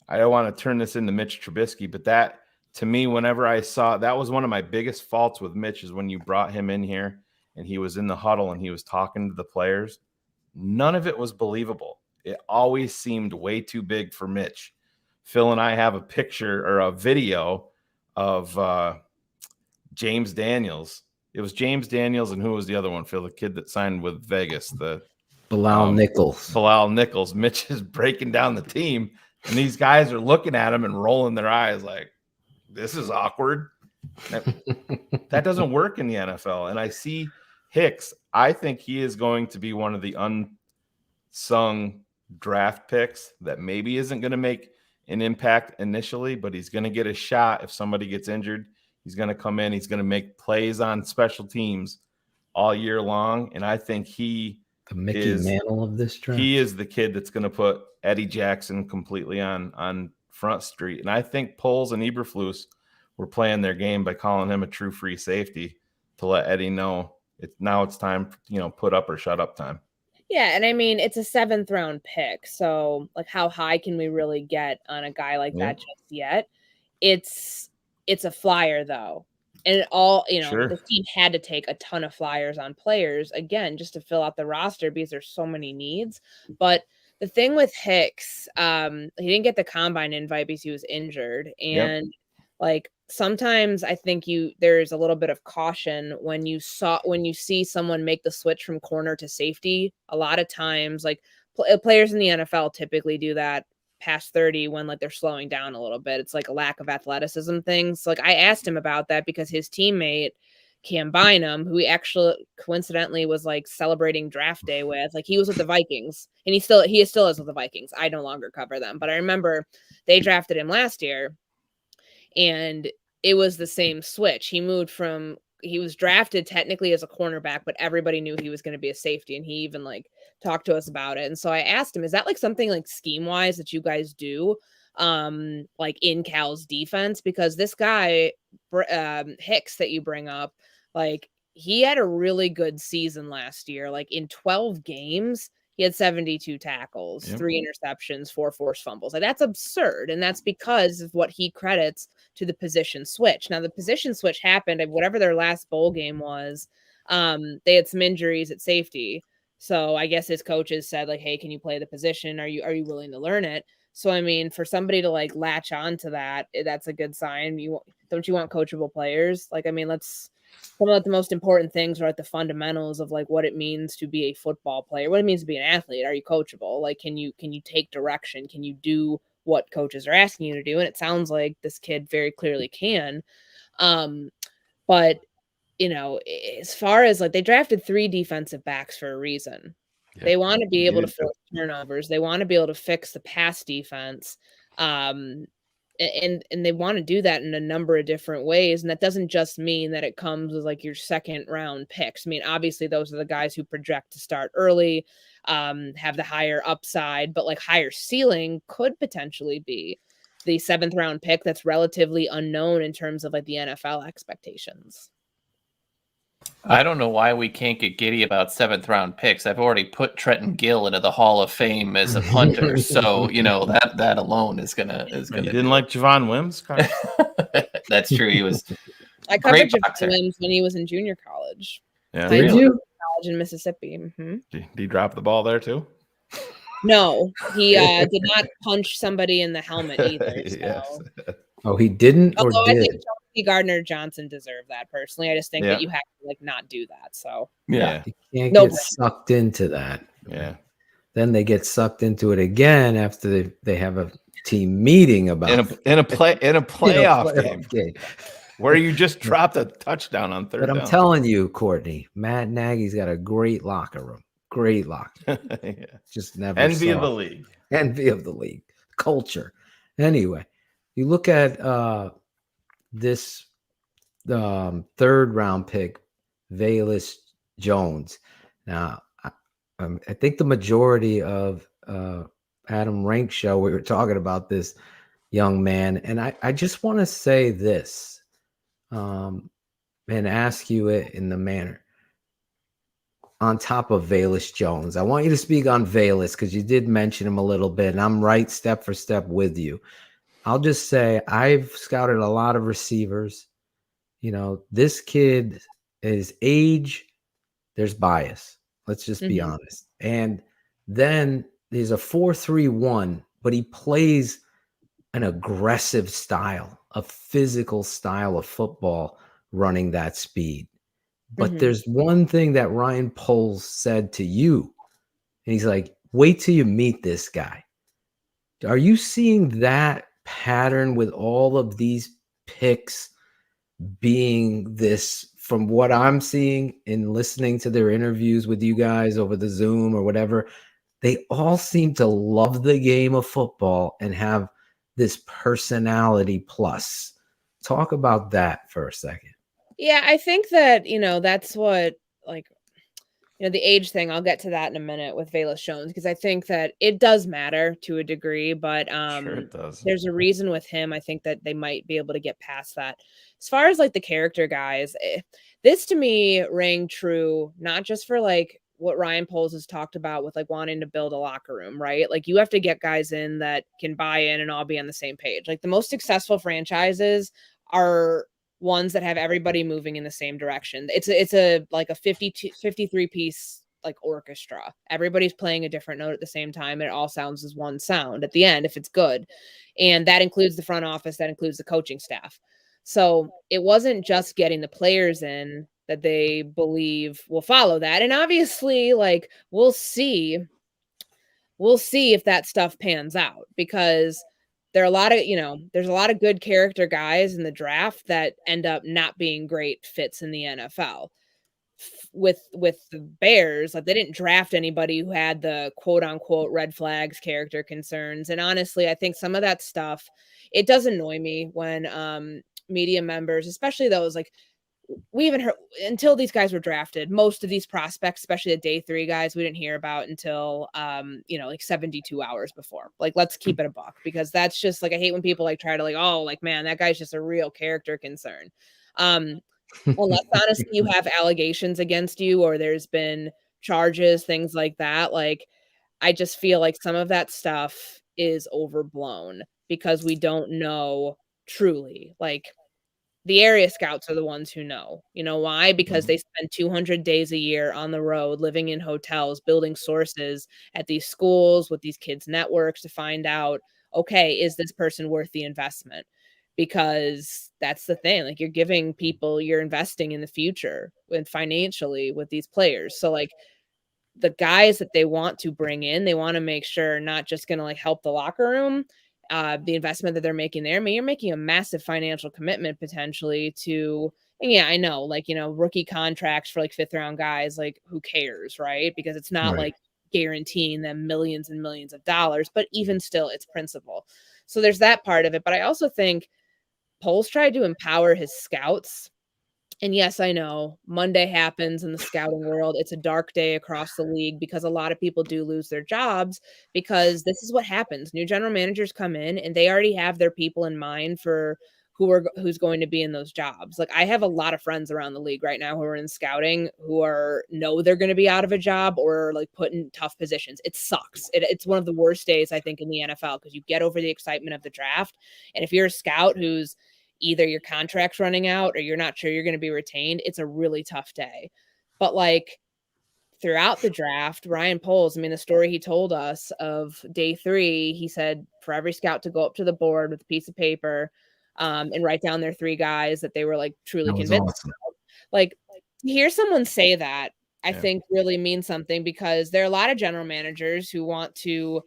I don't want to turn this into Mitch Trubisky, but that, to me, whenever I saw, that was one of my biggest faults with Mitch is when you brought him in here and he was in the huddle and he was talking to the players. None of it was believable. It always seemed way too big for Mitch. Phil and I have a picture or a video of James Daniels. It was James Daniels, and who was the other one, Phil? The kid that signed with Vegas. Bilal Nichols. Bilal Nichols. Mitch is breaking down the team, and these guys are looking at him and rolling their eyes like, this is awkward. That doesn't work in the NFL. And I see Hicks. I think he is going to be one of the unsung draft picks that maybe isn't going to make an impact initially, but he's going to get a shot if somebody gets injured. He's going to come in. He's going to make plays on special teams all year long. And I think the Mickey Mantle of this draft. He is the kid that's going to put Eddie Jackson completely on Front Street. And I think Poles and Eberflus were playing their game by calling him a true free safety to let Eddie know it's time, put up or shut up time. Yeah, and I mean, it's a 7th round pick. So like how high can we really get on a guy like that just yet? It's a flyer though. And the team had to take a ton of flyers on players, again, just to fill out the roster because there's so many needs. But the thing with Hicks, he didn't get the combine invite because he was injured. And like sometimes I think there's a little bit of caution when you see someone make the switch from corner to safety. A lot of times, like players in the NFL typically do that past 30 when like they're slowing down a little bit. It's like a lack of athleticism things. So, like I asked him about that because his teammate Cam Bynum, who he actually coincidentally was like celebrating draft day with, like he was with the Vikings and he still is with the Vikings. I no longer cover them, but I remember they drafted him last year and it was the same switch. He was drafted technically as a cornerback, but everybody knew he was going to be a safety. And he even like talked to us about it. And so I asked him, is that like something like scheme wise that you guys do like in Cal's defense? Because this guy, Hicks that you bring up, like he had a really good season last year. Like in 12 games, he had 72 tackles, 3 interceptions, 4 forced fumbles. Like that's absurd. And that's because of what he credits to the position switch. Now the position switch happened at whatever their last bowl game was. They had some injuries at safety. So I guess his coaches said like, hey, can you play the position? Are you willing to learn it? So, I mean, for somebody to like latch on to that, that's a good sign. Don't you want coachable players? Like, I mean, some of the most important things are like the fundamentals of like what it means to be a football player, what it means to be an athlete. Are you coachable? Like, can you take direction? Can you do what coaches are asking you to do? And it sounds like this kid very clearly can. But as far as like they drafted 3 defensive backs for a reason. They want to be able to force turnovers. They want to be able to fix the pass defense. And they want to do that in a number of different ways. And that doesn't just mean that it comes with like your second round picks. I mean, obviously those are the guys who project to start early, have the higher upside, but like higher ceiling could potentially be the 7th round pick that's relatively unknown in terms of like the NFL expectations. I don't know why we can't get giddy about 7th round picks. I've already put Trenton Gill into the Hall of Fame as a punter, so you know that alone is gonna. You didn't like Javon Wims? That's true. He was. I covered Javon Wims when he was in junior college. Yeah, did you? College in Mississippi. Mm-hmm. Did he drop the ball there too? No, he did not punch somebody in the helmet either. So. Yes. Oh, he didn't, Although or did? I think Chelsea Gardner-Johnson deserved that personally. I just think that you have to like not do that. So you can't get sucked into that. Yeah. Then they get sucked into it again after they have a team meeting about in a playoff game where you just dropped a touchdown on third. But I'm down. telling you, Courtney, Matt Nagy's got a great locker room. Great locker. Just never envy saw of the it. league. Envy of the league. Culture. Anyway, you look at this 3rd round pick, Velus Jones. Now, I think the majority of Adam Rank show, we were talking about this young man. And I just want to say this and ask you it in the manner. On top of Velus Jones, I want you to speak on Velus because you did mention him a little bit, and I'm right step for step with you. I'll just say I've scouted a lot of receivers. You know, this kid, his age, there's bias. Let's just be honest. And then there's a 4-3-1, but he plays an aggressive style, a physical style of football running that speed. But there's one thing that Ryan Poles said to you, and he's like, wait till you meet this guy. Are you seeing that pattern with all of these picks being this, from what I'm seeing in listening to their interviews with you guys over the Zoom or whatever? They all seem to love the game of football and have this personality plus. Talk about that for a second. Yeah, I think that, that's what, the age thing, I'll get to that in a minute with Velus Jones, because I think that it does matter to a degree, but sure it does. There's a reason with him. I think that they might be able to get past that. As far as the character guys, this to me rang true, not just for what Ryan Poles has talked about with wanting to build a locker room, right? You have to get guys in that can buy in and all be on the same page. The most successful franchises are ones that have everybody moving in the same direction. It's a 53 piece orchestra. Everybody's playing a different note at the same time. And it all sounds as one sound at the end, if it's good. And that includes the front office, that includes the coaching staff. So it wasn't just getting the players in that they believe will follow that. And obviously we'll see if that stuff pans out, because there are a lot of, there's a lot of good character guys in the draft that end up not being great fits in the NFL. With the Bears, they didn't draft anybody who had the quote unquote red flags, character concerns. And honestly, I think some of that stuff, it does annoy me when media members, especially those we even heard until these guys were drafted, most of these prospects, especially the day 3 guys, we didn't hear about until 72 hours before. Let's keep it a buck, because that's just I hate when people try to man, that guy's just a real character concern. Unless honestly you have allegations against you, or there's been charges, things like that. I just feel some of that stuff is overblown, because we don't know truly. The area scouts are the ones who know. You know why? Because they spend 200 days a year on the road, living in hotels, building sources at these schools with these kids' networks to find out, okay, is this person worth the investment? Because that's the thing. You're giving people, you're investing in the future and financially with these players. So the guys that they want to bring in, they want to make sure not just going to help the locker room, the investment that they're making there. I mean, you're making a massive financial commitment potentially to, and yeah, I know, rookie contracts for 5th round guys, who cares, right? Because it's not Right. guaranteeing them millions and millions of dollars, but even still, it's principle. So there's that part of it. But I also think Poles tried to empower his scouts. And yes, I know Monday happens in the scouting world. It's a dark day across the league because a lot of people do lose their jobs because this is what happens. New general managers come in and they already have their people in mind for who's going to be in those jobs. Like I have a lot of friends around the league right now who are in scouting who know they're going to be out of a job or like put in tough positions. It sucks. It's one of the worst days I think in the NFL because you get over the excitement of the draft. And if you're a scout who's either your contract's running out or you're not sure you're going to be retained, it's a really tough day. But like throughout the draft, Ryan Poles, I mean, the story he told us of day 3, he said for every scout to go up to the board with a piece of paper and write down their 3 guys that they were like truly convinced. Awesome. Like to hear someone say that, I think really means something because there are a lot of general managers who want to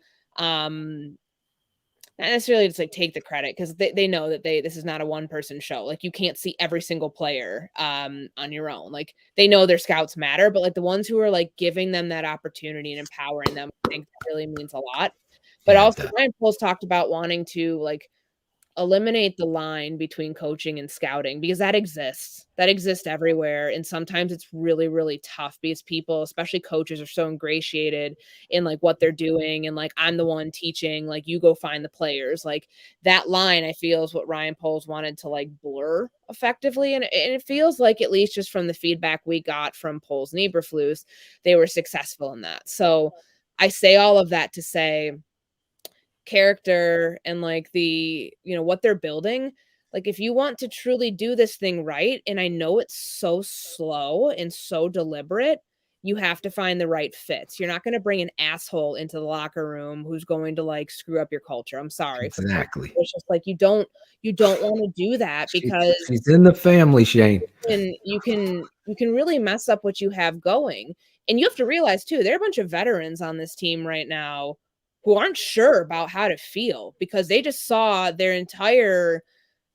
not necessarily just like take the credit because they know that this is not a one-person show. Like you can't see every single player on your own. Like they know their scouts matter, but like the ones who are like giving them that opportunity and empowering them, I think that really means a lot. But also Ryan Poles talked about wanting to like eliminate the line between coaching and scouting because that exists everywhere. And sometimes it's really, really tough because people, especially coaches, are so ingratiated in like what they're doing. And like, I'm the one teaching, like you go find the players. Like that line I feel is what Ryan Poles wanted to like blur effectively. And it feels like, at least just from the feedback we got from Poles and Eberflus, they were successful in that. So I say all of that to say character and like the, what they're building. Like if you want to truly do this thing right, and I know it's so slow and so deliberate, you have to find the right fits. You're not going to bring an asshole into the locker room who's going to like screw up your culture. I'm sorry. Exactly. It's just like you don't want to do that because she's in the family, Shayne. And you can really mess up what you have going. And you have to realize too, there are a bunch of veterans on this team right now who aren't sure about how to feel because they just saw their entire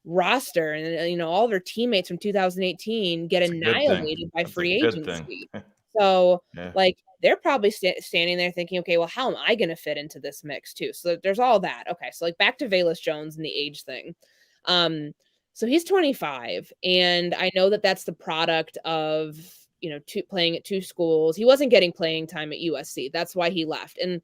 roster and all of their teammates from 2018 get annihilated by free agency. So like they're probably standing there thinking, okay, well, how am I going to fit into this mix too? So there's all that. Okay, so like back to Velus Jones and the age thing. So he's 25, and I know that that's the product of playing at 2 schools. He wasn't getting playing time at USC. That's why he left. And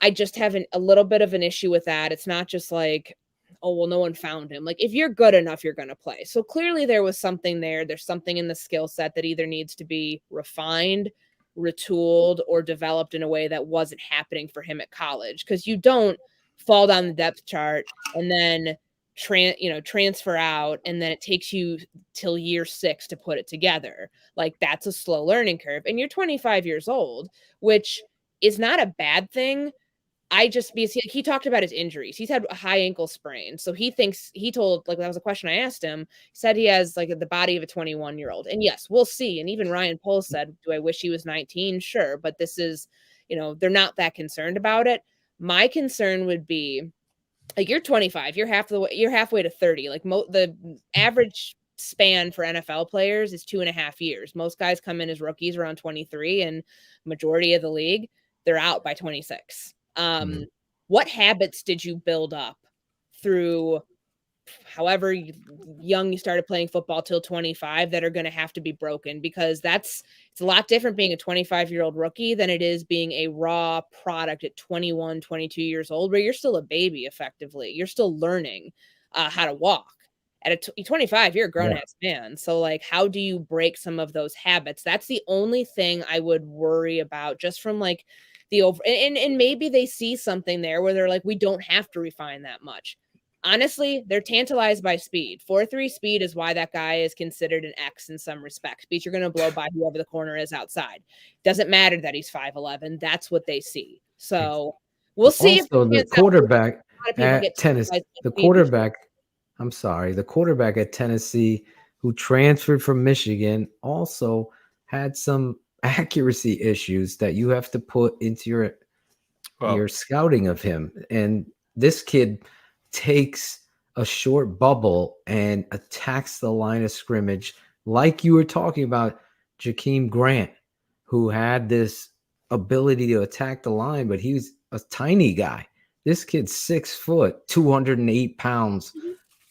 I just have a little bit of an issue with that. It's not just like, oh, well, no one found him. Like if you're good enough, you're going to play. So clearly there was something there. There's something in the skill set that either needs to be refined, retooled, or developed in a way that wasn't happening for him at college. Because you don't fall down the depth chart and then transfer out, and then it takes you till year 6 to put it together. Like that's a slow learning curve. And you're 25 years old, which is not a bad thing. Because he talked about his injuries. He's had a high ankle sprain. So that was a question I asked him. He said he has like the body of a 21-year-old. And yes, we'll see. And even Ryan Poles said, do I wish he was 19? Sure. But this is, they're not that concerned about it. My concern would be like, you're 25, you're halfway to 30. Like the average span for NFL players is 2.5 years. Most guys come in as rookies around 23, and majority of the league, they're out by 26. What habits did you build up through however young you started playing football till 25 that are going to have to be broken? Because it's a lot different being a 25-year-old rookie than it is being a raw product at 21, 22 years old, where you're still a baby effectively. You're still learning how to walk. At 25, you're a grown-ass man. So like, how do you break some of those habits? That's the only thing I would worry about, just from like and maybe they see something there where they're like, we don't have to refine that much. Honestly, they're tantalized by speed. 4.3 speed is why that guy is considered an X in some respects, because you're going to blow by whoever the corner is outside. Doesn't matter that he's 5'11". That's what they see. So we'll see. Also, the quarterback at Tennessee, the quarterback at Tennessee who transferred from Michigan also had some accuracy issues that you have to put into your scouting of him. And this kid takes a short bubble and attacks the line of scrimmage, like you were talking about Jakeem Grant, who had this ability to attack the line, but he was a tiny guy. This kid's 6 foot, 208 pounds,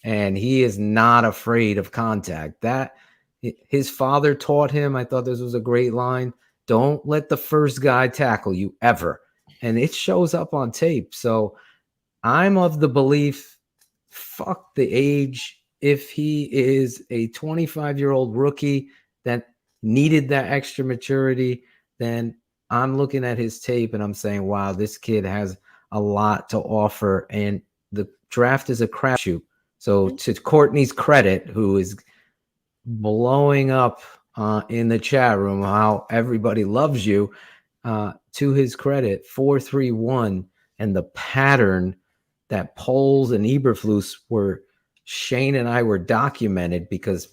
and he is not afraid of contact. That his father taught him. I thought this was a great line. Don't let the first guy tackle you ever. And it shows up on tape. So I'm of the belief, fuck the age. If he is a 25-year-old rookie that needed that extra maturity, then I'm looking at his tape and I'm saying, wow, this kid has a lot to offer. And the draft is a crapshoot. So to Courtney's credit, who is blowing up in the chat room how everybody loves you, to his credit, 4-3-1, and the pattern that Poles and Eberflus were, Shayne and I were documented because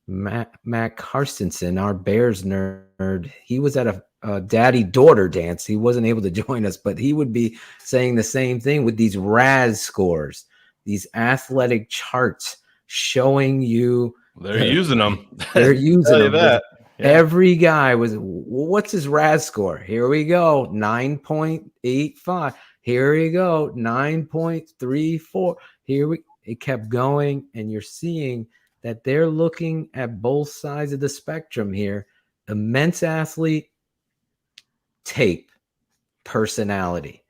Matt Carstensen, our Bears nerd, he was at a daddy-daughter dance. He wasn't able to join us, but he would be saying the same thing with these RAS scores, these athletic charts showing you. They're using them. They're using them. That. Yeah. Every guy was, what's his RAS score? Here we go, 9.85. Here we go, 9.34. It kept going, and you're seeing that they're looking at both sides of the spectrum here. Immense athlete, tape, personality.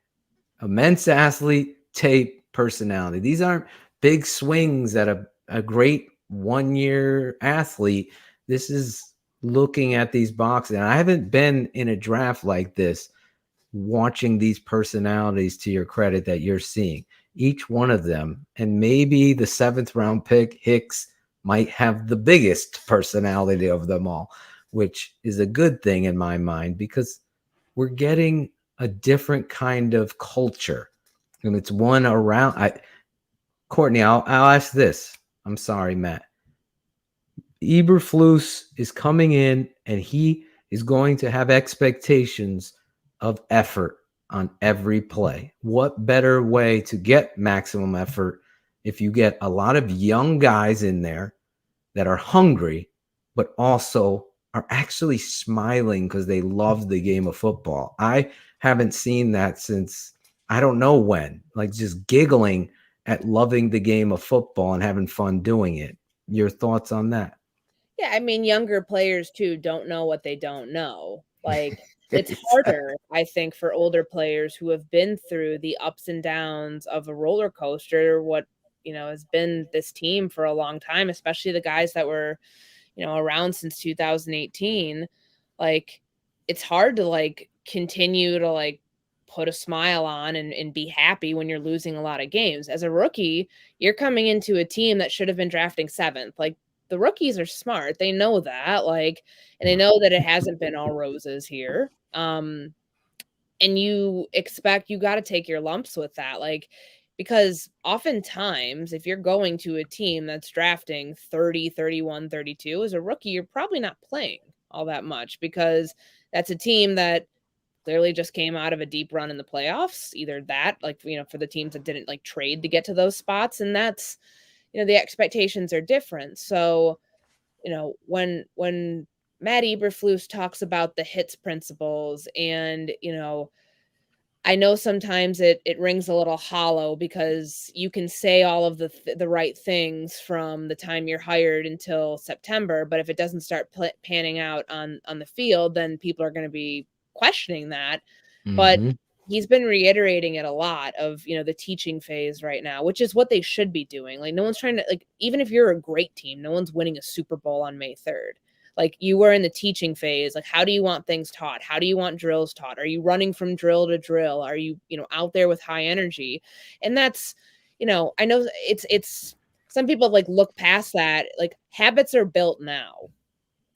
Immense athlete, tape, personality. These aren't big swings at a great one-year athlete. This is looking at these boxes. And I haven't been in a draft like this, watching these personalities, to your credit, that you're seeing. Each one of them, and maybe the 7th round pick, Hicks, might have the biggest personality of them all, which is a good thing in my mind, because we're getting a different kind of culture. And it's one around. Courtney, I'll ask this. I'm sorry, Matt. Eberflus is coming in, and he is going to have expectations of effort on every play. What better way to get maximum effort if you get a lot of young guys in there that are hungry, but also are actually smiling because they love the game of football? I haven't seen that since I don't know when, like just giggling at loving the game of football and having fun doing it. Your thoughts on that? Yeah, I mean, younger players too don't know what they don't know. Like, it's harder, I think, for older players who have been through the ups and downs of a roller coaster, what, has been this team for a long time, especially the guys that were, around since 2018. Like, it's hard to continue to put a smile on and be happy when you're losing a lot of games. As a rookie, you're coming into a team that should have been drafting 7th. Like, the rookies are smart. They know that, and they know that it hasn't been all roses here. And you got to take your lumps with that. Because oftentimes if you're going to a team that's drafting 30, 31, 32 as a rookie, you're probably not playing all that much, because that's a team that clearly just came out of a deep run in the playoffs, either that, for the teams that didn't trade to get to those spots. And that's, the expectations are different. So, when Matt Eberflus talks about the hits principles, and, I know sometimes it rings a little hollow, because you can say all of the right things from the time you're hired until September, but if it doesn't start panning out on the field, then people are going to be questioning that. Mm-hmm. But he's been reiterating it a lot of, the teaching phase right now, which is what they should be doing. No one's trying to, even if you're a great team, no one's winning a Super Bowl on May 3rd. You were in the teaching phase. How do you want things taught? How do you want drills taught? Are you running from drill to drill? Are you, out there with high energy? And that's, I know it's some people look past that. Habits are built now.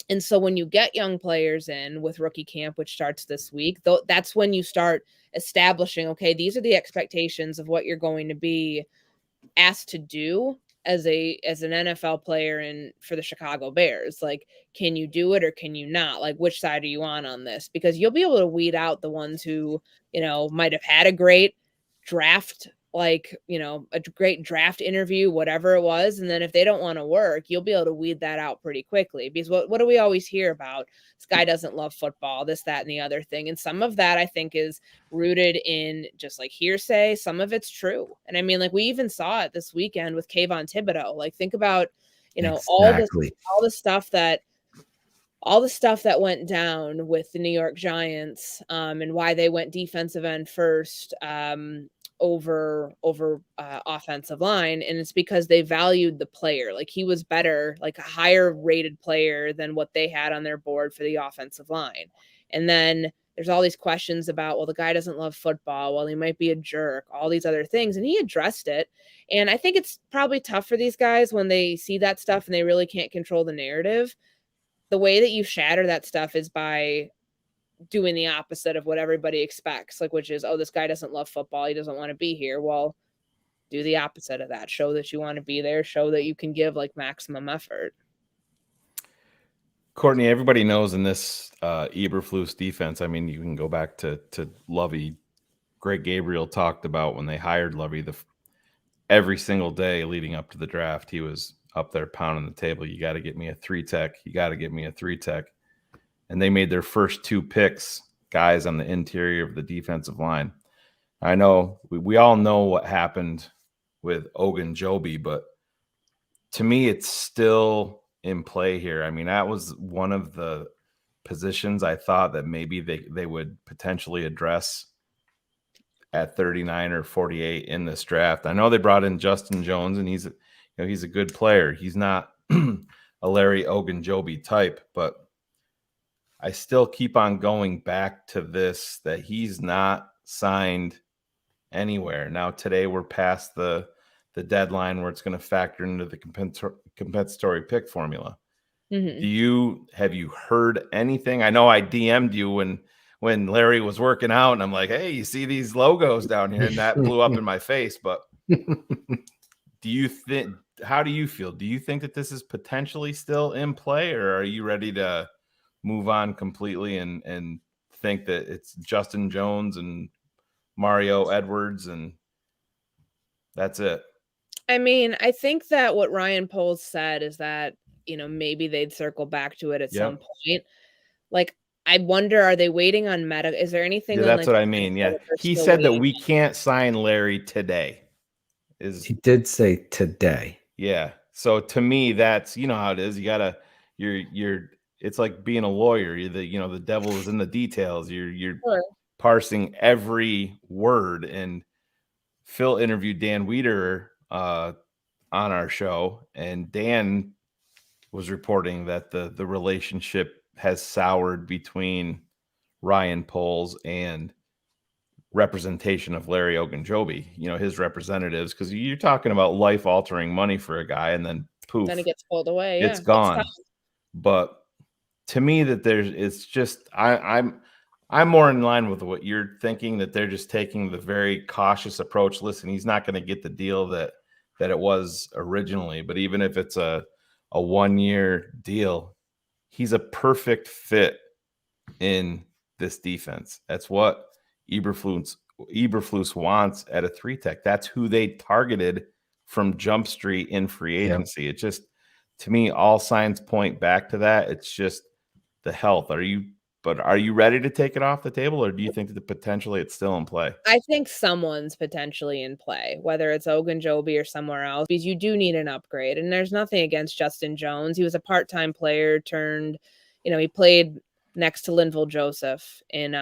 And so when you get young players in with rookie camp, which starts this week, that's when you start establishing, okay, these are the expectations of what you're going to be asked to do as an NFL player and for the Chicago Bears. Can you do it or can you not? Which side are you on this? Because you'll be able to weed out the ones who, might have had a great draft like, you know, a great draft interview, whatever it was. And then if they don't want to work, you'll be able to weed that out pretty quickly. Because what do we always hear about? This guy doesn't love football, this, that, and the other thing. And some of that I think is rooted in just like hearsay. Some of it's true. And I mean, like we even saw it this weekend with Kayvon Thibodeau. Like think about, you know, all the stuff that went down with the New York Giants and why they went defensive end first over offensive line. And it's because they valued the player. Like he was better, like a higher rated player than what they had on their board for the offensive line. And then there's all these questions about, well, the guy doesn't love football. Well, he might be a jerk, all these other things. And he addressed it. And I think it's probably tough for these guys when they see that stuff and they really can't control the narrative. The way that you shatter that stuff is by doing the opposite of what everybody expects, like, which is, oh, this guy doesn't love football. He doesn't want to be here. Well, do the opposite of that. Show that you want to be there. Show that you can give like maximum effort. Courtney, everybody knows in this Eberflus defense, I mean, you can go back to Lovey. Greg Gabriel talked about when they hired Lovey, every single day leading up to the draft, he was up there pounding the table. You got to get me a 3-tech. You got to get me a 3-tech. And they made their first 2 picks, guys on the interior of the defensive line. I know we all know what happened with Ogunjobi, but to me, it's still in play here. I mean, that was one of the positions I thought that maybe they would potentially address at 39 or 48 in this draft. I know they brought in Justin Jones, and he's a good player. He's not a Larry Ogunjobi type, but I still keep on going back to this, that he's not signed anywhere. Now, today we're past the deadline where it's going to factor into the compensatory pick formula. Mm-hmm. Have you heard anything? I know I DM'd you when Larry was working out, and I'm like, hey, you see these logos down here? And that blew up in my face. But how do you feel? Do you think that this is potentially still in play, or are you ready to move on completely and think that it's Justin Jones and Mario Edwards and that's it? I mean, I think that what Ryan Poles said is that, you know, maybe they'd circle back to it at some point. Like, I wonder, are they waiting on medical? Is there anything? Yeah, that's what I mean. Yeah. He said that we can't sign Larry today. He did say today. Yeah. So to me, that's, you know how it is. You gotta, it's like being a lawyer. The devil is in the details. You're parsing every word. And Phil interviewed Dan Wiederer on our show, and Dan was reporting that the relationship has soured between Ryan Poles and representation of Larry Ogunjobi, his representatives, because you're talking about life-altering money for a guy, and then poof, then it gets pulled away. It's gone. But to me, it's just I'm more in line with what you're thinking, that they're just taking the very cautious approach. Listen, he's not going to get the deal that it was originally, but even if it's a 1-year deal, he's a perfect fit in this defense. That's what Eberflus wants at a 3-tech. That's who they targeted from Jump Street in free agency. It just, to me, all signs point back to that. It's just the health. Are you ready to take it off the table, or do you think that potentially it's still in play? I think someone's potentially in play, whether it's Ogunjobi or somewhere else, because you do need an upgrade. And there's nothing against Justin Jones. He was a part-time player turned, he played next to Linval Joseph in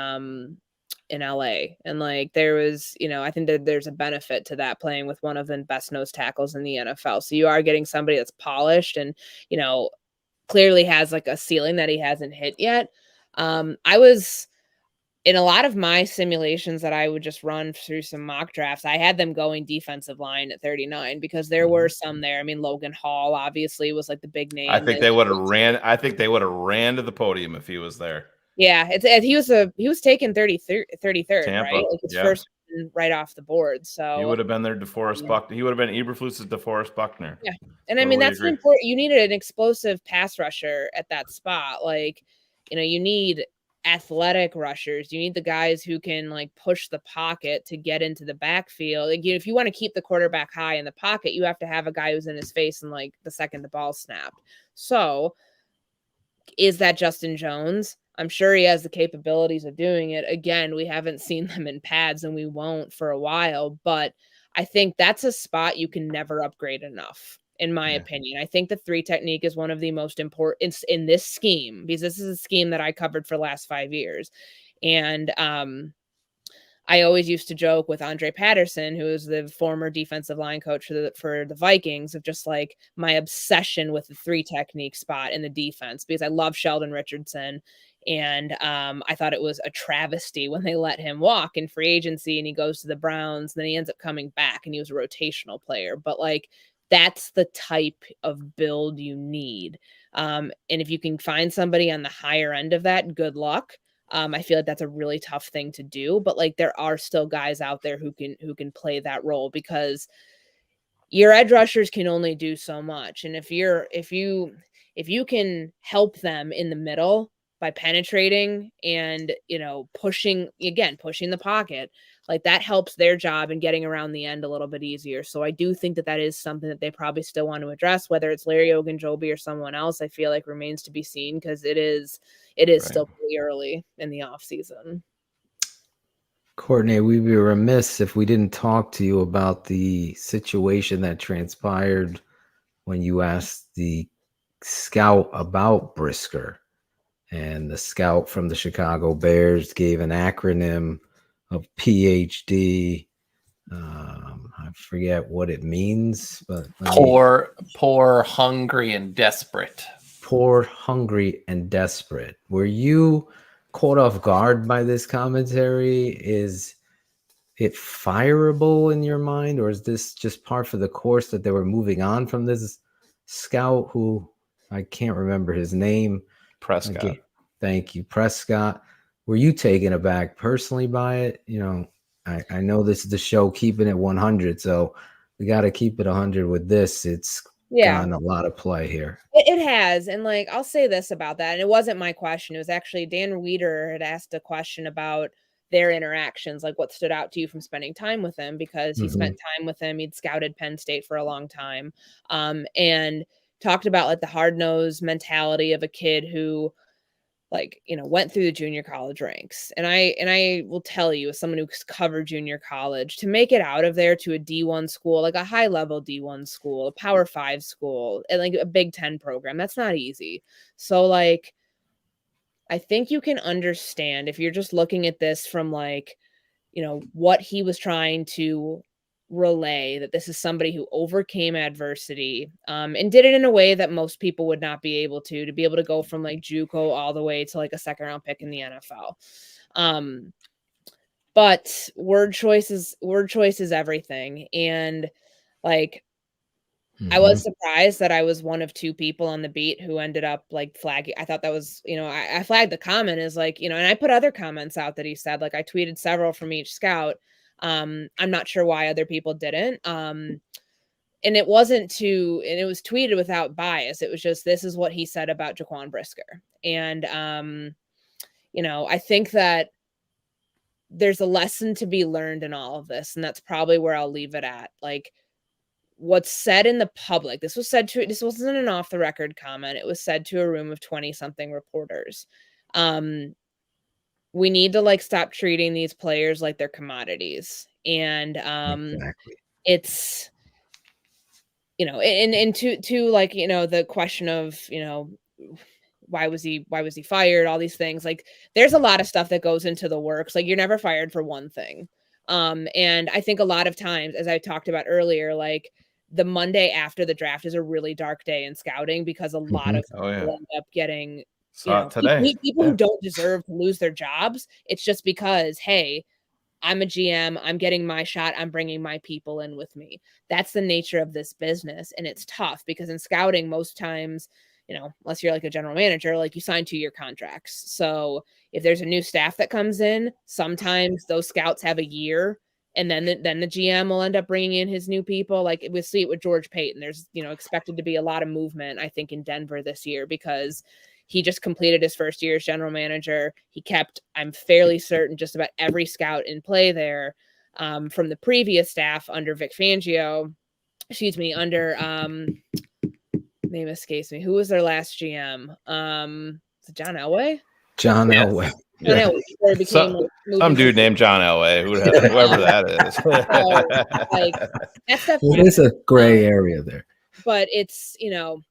LA. And like, there was, I think that there's a benefit to that, playing with one of the best nose tackles in the NFL. So you are getting somebody that's polished and, clearly has like a ceiling that he hasn't hit yet. I was in a lot of my simulations that I would just run through some mock drafts. I had them going defensive line at 39 because there were some there. I mean, Logan Hall obviously was like the big name. I think they would have ran. I think they would have ran to the podium if he was there. Yeah, he was taken 33rd, Tampa, right? Like his first right off the board. So he would have been their DeForest Buckner. He would have been Eberflus's DeForest Buckner. Yeah, and I mean, that's important. You needed an explosive pass rusher at that spot. Like, you need athletic rushers. You need the guys who can like push the pocket to get into the backfield. Like, if you want to keep the quarterback high in the pocket, you have to have a guy who's in his face and like the second the ball snapped. So is that Justin Jones? I'm sure he has the capabilities of doing it. Again, we haven't seen them in pads and we won't for a while, but I think that's a spot you can never upgrade enough, in my opinion. I think the 3 technique is one of the most important in this scheme, because this is a scheme that I covered for the last 5 years. And I always used to joke with Andre Patterson, who is the former defensive line coach for the Vikings, of just like my obsession with the 3 technique spot in the defense, because I love Sheldon Richardson. And I thought it was a travesty when they let him walk in free agency and he goes to the Browns, and then he ends up coming back and he was a rotational player. But like, that's the type of build you need. And if you can find somebody on the higher end of that, good luck. I feel like that's a really tough thing to do, but like, there are still guys out there who can play that role, because your edge rushers can only do so much. And if you can help them in the middle by penetrating and, pushing the pocket, like that helps their job and getting around the end a little bit easier. So I do think that is something that they probably still want to address, whether it's Larry Ogunjobi or someone else. I feel like remains to be seen, because it is still pretty early in the off season. Courtney, we'd be remiss if we didn't talk to you about the situation that transpired when you asked the scout about Brisker. And the scout from the Chicago Bears gave an acronym of PhD. I forget what it means, but poor, hungry, and desperate. Poor, hungry, and desperate. Were you caught off guard by this commentary? Is it fireable in your mind, or is this just par for the course that they were moving on from this scout who I can't remember his name? Prescott. Again, thank you, Prescott. Were you taken aback personally by it? I know this is the show Keeping It 100, so we got to keep it 100 with this. It's gotten a lot of play here. It has. And like, I'll say this about that. And it wasn't my question. It was actually Dan Weeder had asked a question about their interactions, like what stood out to you from spending time with him, because he spent time with him. He'd scouted Penn State for a long time. And talked about like the hard-nosed mentality of a kid who went through the junior college ranks. And I will tell you, as someone who's covered junior college, to make it out of there to a D1 school, like a high level D1 school, a Power 5 school, and like a Big Ten program, that's not easy. So like, I think you can understand if you're just looking at this from like, what he was trying to relay, that this is somebody who overcame adversity and did it in a way that most people would not be able to be able to go from like JUCO all the way to like a 2nd round pick in the NFL. But word choice is everything. And like, I was surprised that I was one of 2 people on the beat who ended up like flagging. I thought that was, I flagged the comment as like, and I put other comments out that he said, like I tweeted several from each scout. I'm not sure why other people didn't. And it was tweeted without bias. It was just, this is what he said about Jaquan Brisker. And, I think that there's a lesson to be learned in all of this. And that's probably where I'll leave it at. Like, what's said in the public, this wasn't an off the record comment. It was said to a room of 20 something reporters. We need to like stop treating these players like they're commodities. And exactly. It's, and to like, the question of, why was he fired? All these things, like there's a lot of stuff that goes into the works. Like you're never fired for one thing. And I think a lot of times, as I talked about earlier, like the Monday after the draft is a really dark day in scouting, because a lot of people end up getting people who don't deserve to lose their jobs. It's just because, hey, I'm a GM, I'm getting my shot, I'm bringing my people in with me. That's the nature of this business. And it's tough because in scouting, most times, unless you're like a general manager, like you sign 2-year contracts. So if there's a new staff that comes in, sometimes those scouts have a year, and then the GM will end up bringing in his new people. Like we see it with George Payton. There's, expected to be a lot of movement, I think, in Denver this year, because He just completed his first year as general manager. He kept, I'm fairly certain, just about every scout in play there from the previous staff under Vic Fangio. Excuse me, under name escapes me. Who was their last GM? Is it John Elway? John Elway. Yeah. Some dude named John Elway, whoever that is. So, like, that's It is a gray area there. But it's, you know,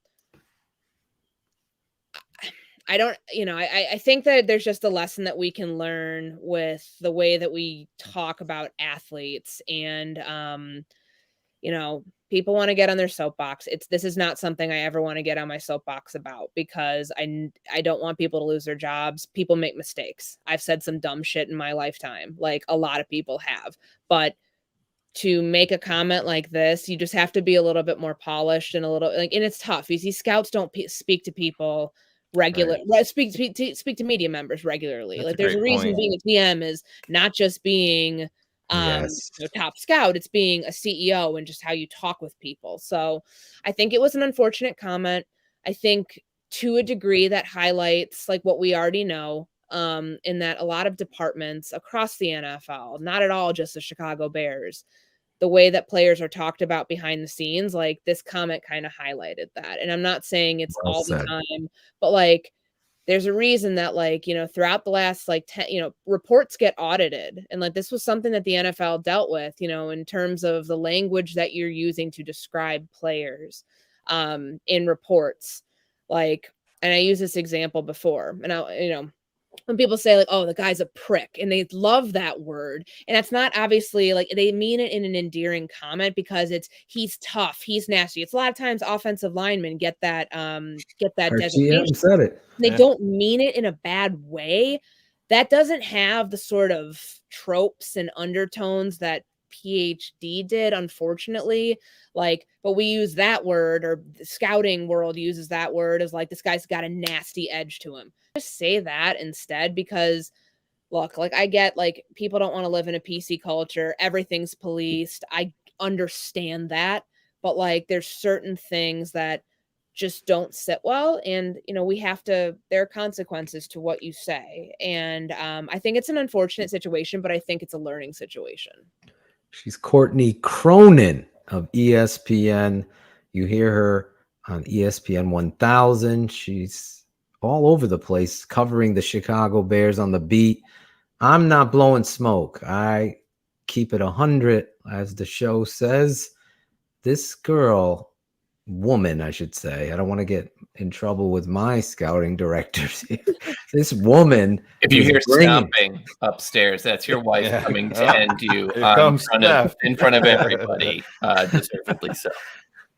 I don't, you know, I think that there's just a lesson that we can learn with the way that we talk about athletes. And, you know, people want to get on their soapbox. This is not something I ever want to get on my soapbox about, because I don't want people to lose their jobs. People make mistakes. I've said some dumb shit in my lifetime, like a lot of people have, but to make a comment like this, you just have to be a little bit more polished and a little like, and it's tough. You see, scouts don't speak to people speak to media members regularly. That's like there's a reason being a TM is not just being top scout, it's being a CEO and just how you talk with people. So I think it was an unfortunate comment. I think to a degree that highlights like what we already know, in that a lot of departments across the NFL, not at all just the Chicago Bears, the way that players are talked about behind the scenes, like this comment kind of highlighted that. And I'm not saying it's all the time, but like there's a reason that, like, you know, throughout the last like 10, you know, reports get audited. And like this was something that the NFL dealt with, you know, in terms of the language that you're using to describe players in reports. Like, and I used this example before, and you know, when people say like, oh, the guy's a prick, and they love that word. And that's not obviously like they mean it in an endearing comment because he's tough, he's nasty. It's a lot of times offensive linemen get that designation. Said it. They don't mean it in a bad way. That doesn't have the sort of tropes and undertones that PhD did, unfortunately. Like, but we use that word, or the scouting world uses that word as like, this guy's got a nasty edge to him. Just say that instead, because look, like I get like people don't want to live in a PC culture, everything's policed. I understand that, but like there's certain things that just don't sit well, and you know, there are consequences to what you say. And I think it's an unfortunate situation, but I think it's a learning situation. She's Courtney Cronin of ESPN. You hear her on ESPN 1000. She's all over the place covering the Chicago Bears on the beat. I'm not blowing smoke. I keep it 100, as the show says. This woman, I should say, I don't want to get in trouble with my scouting directors here. This woman, if you hear stomping upstairs, that's your wife coming to end you in front of everybody, deservedly so.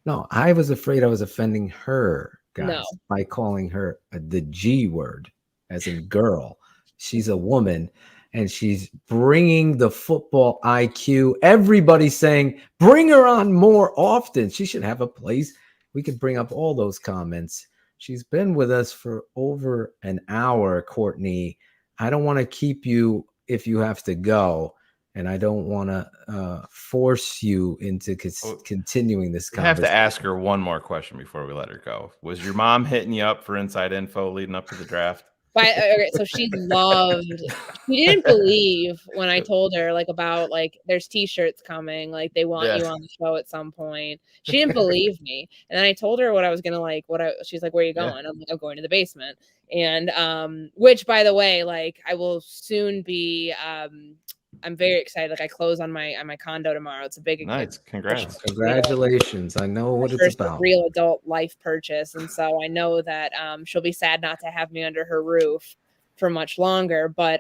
No, I was afraid I was offending her, guys, by calling her the G word, as in girl. She's a woman, and she's bringing the football IQ. Everybody's saying, bring her on more often. She should have a place. We could bring up all those comments. She's been with us for over an hour, Courtney. I don't want to keep you if you have to go, and I don't want to force you into continuing this conversation. I have to ask her one more question before we let her go. Was your mom hitting you up for inside info leading up to the draft? Okay, so she didn't believe when I told her like about like there's t-shirts coming, like they want you on the show at some point. She didn't believe me. And then I told her what I was gonna like, she's like, where are you going? I'm like, I'm going to the basement. And which, by the way, like I will soon be I'm very excited. Like I close on my condo tomorrow. It's a big nice. Congratulations. I know what it's about. Real adult life purchase. And so I know that she'll be sad not to have me under her roof for much longer. But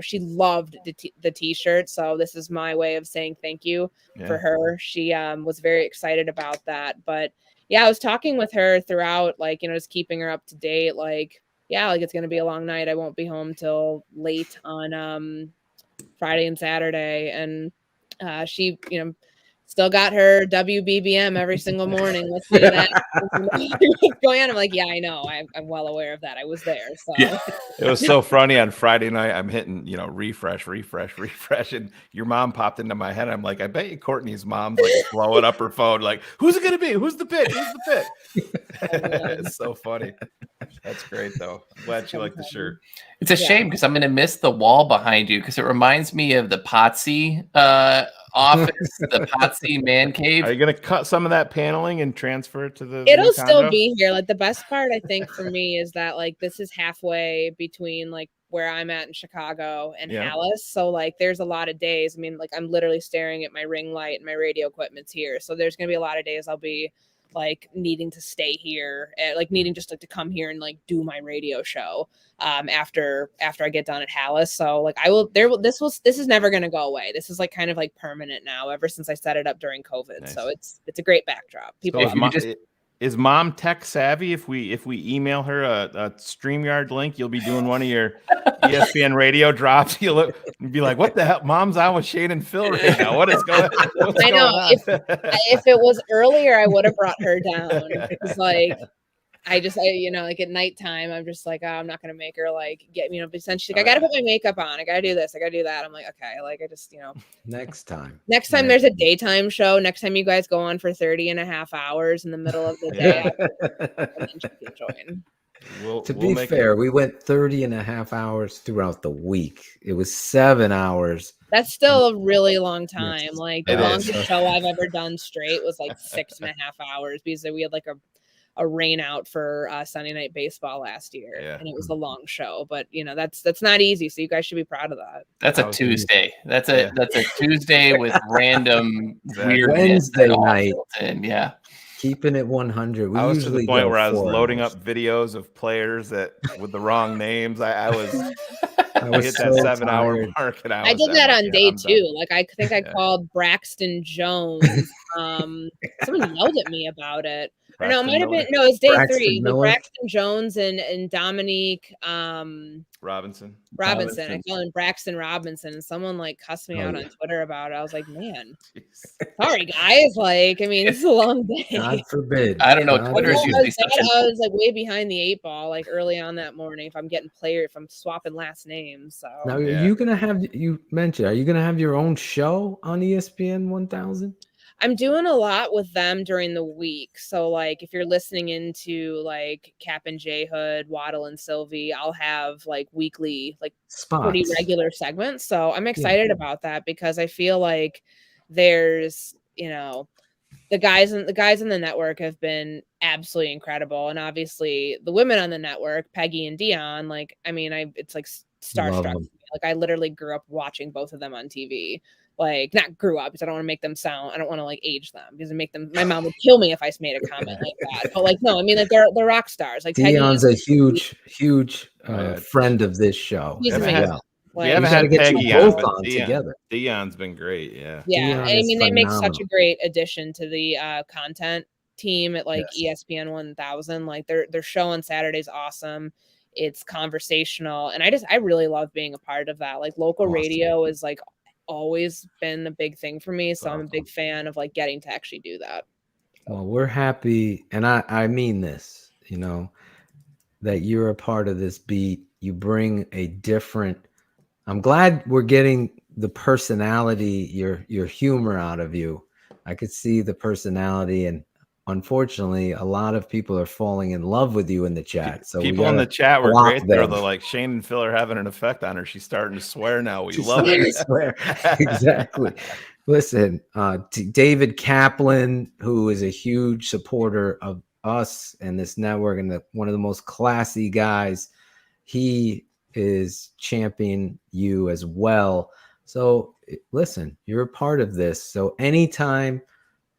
she loved the t-shirt. So this is my way of saying thank you for her. She was very excited about that. But yeah, I was talking with her throughout, like, just keeping her up to date. Like, yeah, like it's gonna be a long night. I won't be home till late on Friday and Saturday, and she still got her WBBM every single morning. Let's say that going on. I'm like, yeah, I know, I'm well aware of that. I was there. So it was so funny on Friday night. I'm hitting refresh, and your mom popped into my head. I'm like, I bet you Courtney's mom's like blowing up her phone, like, who's it gonna be? Who's the pick? It's so funny. That's great, though. I'm glad you like the shirt. It's a shame because I'm going to miss the wall behind you because it reminds me of the Potsy office, the Potsy man cave. Are you going to cut some of that paneling and transfer it to the It'll new still condo? be here. Like the best part, I think, for me is that like this is halfway between like where I'm at in Chicago and Dallas. So like there's a lot of days. I mean, like I'm literally staring at my ring light and my radio equipment's here. So there's gonna be a lot of days I'll be like needing to stay here, like needing just like to come here and like do my radio show after I get done at Hallis. So like this is never gonna go away. This is like kind of like permanent now ever since I set it up during COVID. Nice. So it's a great backdrop. People is mom tech savvy? If we email her a StreamYard link, you'll be doing one of your ESPN radio drops. You'll be like, "What the hell? Mom's on with Shayne and Phil right now. What is going? What's going on?" If it was earlier, I would have brought her down. It's like I like at nighttime, I'm just like, oh, I'm not gonna make her like get essentially like, I gotta put my makeup on, I gotta do this, I gotta do that. I'm like, okay, like I just next time there's a daytime show. Next time you guys go on for 30.5 hours in the middle of the day, and she can join. To be fair, we went 30.5 hours throughout the week. It was 7 hours. That's still a really long time. Like the longest show I've ever done straight was like 6.5 hours because we had like a rain out for Sunday Night Baseball last year, and it was a long show. But that's not easy. So you guys should be proud of that. That's a Tuesday. That's a Tuesday with random weird Wednesday night. And keeping it 100. I was to the point where I was loading up videos of players with the wrong names. I hit that 7 hour mark, and I did that on day 2. Like I think I called Braxton Jones. Someone yelled at me about it. No, it might have been it's day 3. With Braxton Jones and Dominique Robinson. I call him Braxton Robinson, and someone like cussed me out on Twitter about it. I was like, man, sorry guys. Like, I mean, this is a long day. God forbid. I don't know. Twitter's usually I was like way behind the 8 ball, like early on that morning. If I'm swapping last names. So now, are you gonna have? You mentioned, are you gonna have your own show on ESPN 1000? I'm doing a lot with them during the week. So like if you're listening into like Cap and J Hood, Waddle and Sylvie, I'll have like weekly, like pretty regular segments. So I'm excited about that because I feel like there's, the guys in the network have been absolutely incredible. And obviously the women on the network, Peggy and Dion, like, I mean, it's like starstruck. Like I literally grew up watching both of them on TV. Like not grew up because I don't want to make them sound, I don't want to like age them because it make them, my mom would kill me if I made a comment like that. But like, no, I mean like they're rock stars. Like Dion's a huge friend of this show. He's amazing. We haven't had Peggy on together. Dion's been great. Yeah. I mean, they make such a great addition to the content team at like ESPN 1000. Like their show on Saturday is awesome. It's conversational, and I really love being a part of that. Like local radio is like always been a big thing for me, so I'm a big fan of like getting to actually do that. Well, we're happy, and I mean this, that you're a part of this beat. You bring a different, I'm glad we're getting the personality, your humor out of you. I could see the personality, and unfortunately a lot of people are falling in love with you in the chat. So people in the chat were great. They're like, Shayne and Phil are having an effect on her. She's starting to swear now. We love it. Swear. Exactly. Listen, David Kaplan, who is a huge supporter of us and this network and one of the most classy guys, he is championing you as well. So listen, you're a part of this. So anytime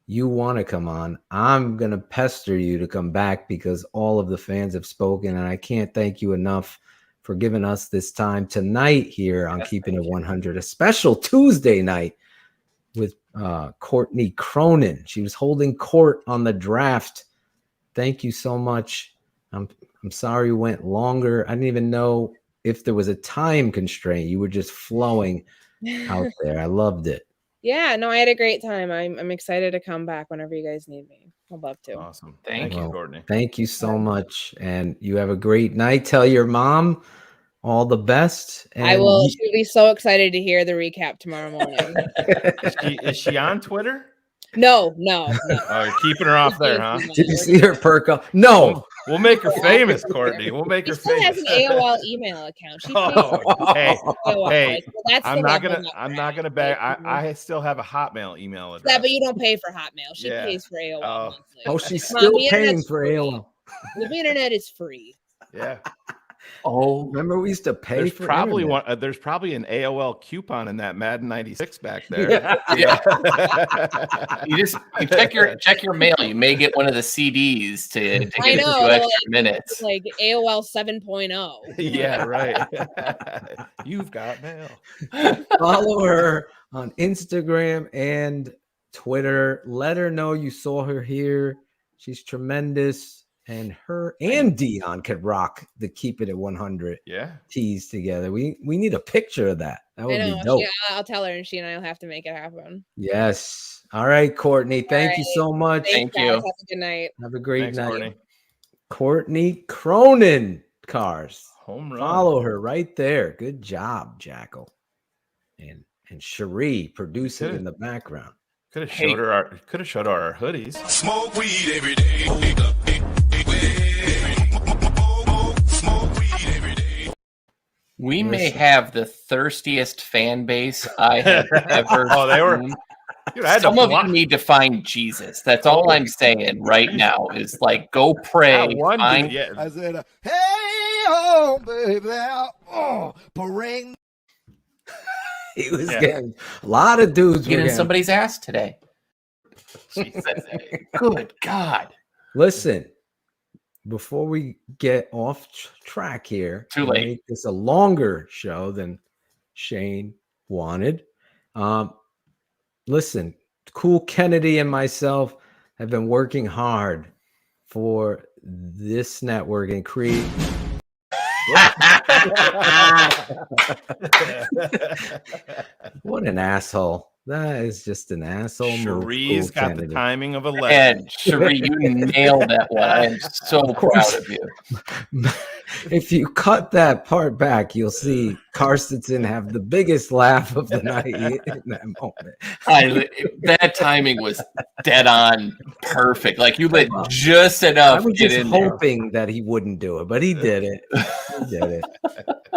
you want to come on, I'm going to pester you to come back because all of the fans have spoken, and I can't thank you enough for giving us this time tonight here on Keeping It 100, a special Tuesday night with Courtney Cronin. She was holding court on the draft. Thank you so much. I'm sorry you went longer. I didn't even know if there was a time constraint. You were just flowing out there. I loved it. Yeah, no, I had a great time. I'm excited to come back whenever you guys need me. I'd love to. Awesome. Thank you, Courtney. Thank you so much. And you have a great night. Tell your mom all the best. And I will. She'll be so excited to hear the recap tomorrow morning. Is she on Twitter? No. Oh, you're keeping her off there, huh? Did you see her perk up? No. We'll make her famous, Courtney. We'll make her She still has famous. an AOL email account. She pays Hey, AOL. hey, That's I'm the not level gonna beg. I still have a Hotmail email address. Yeah, but you don't pay for Hotmail. She Yeah. pays for AOL monthly. Oh, she's Come on, still the paying internet's for free. AOL. The internet is free. Yeah. Oh, remember we used to pay There's for probably internet. one. There's probably an AOL coupon in that Madden '96 back there. Yeah. you check your mail. You may get one of the CDs to get I a know, few extra like, minutes. Like AOL 7.0. Yeah, right. You've got mail. Follow her on Instagram and Twitter. Let her know you saw her here. She's tremendous. And her and Dion could rock the Keep It at 100 tees together. We need a picture of that. That would be dope. I'll tell her, and she and I will have to make it happen. Yes. All right, Courtney. Thank you so much. Thank you. Have a good night. Have a great night. Courtney. Courtney Cronin Cars. Home run. Follow her right there. Good job, Jackal. And Cherie producing in the background. Could have showed her our hoodies. Smoke weed every day. We may have the thirstiest fan base I have ever seen. Dude, I had Some to of you need to find Jesus. That's all I'm saying right now is like, go pray. Find... I said, hey, oh, baby, oh, parade. He was getting a lot of dudes. Getting somebody's ass today. Good God. Listen, before we get off track here, too late. Make this a longer show than Shayne wanted. Listen, Cool Kennedy and myself have been working hard for this network and create. What an asshole. That is just an asshole. Cherie's got Kennedy. the timing of a And legend. Cherie, you nailed that one. I am so proud of you. If you cut that part back, you'll see Carstensen have the biggest laugh of the night in that moment. That timing was dead on perfect. Like you let just enough I was get just in there. hoping that he wouldn't do it, but he did it. He did it.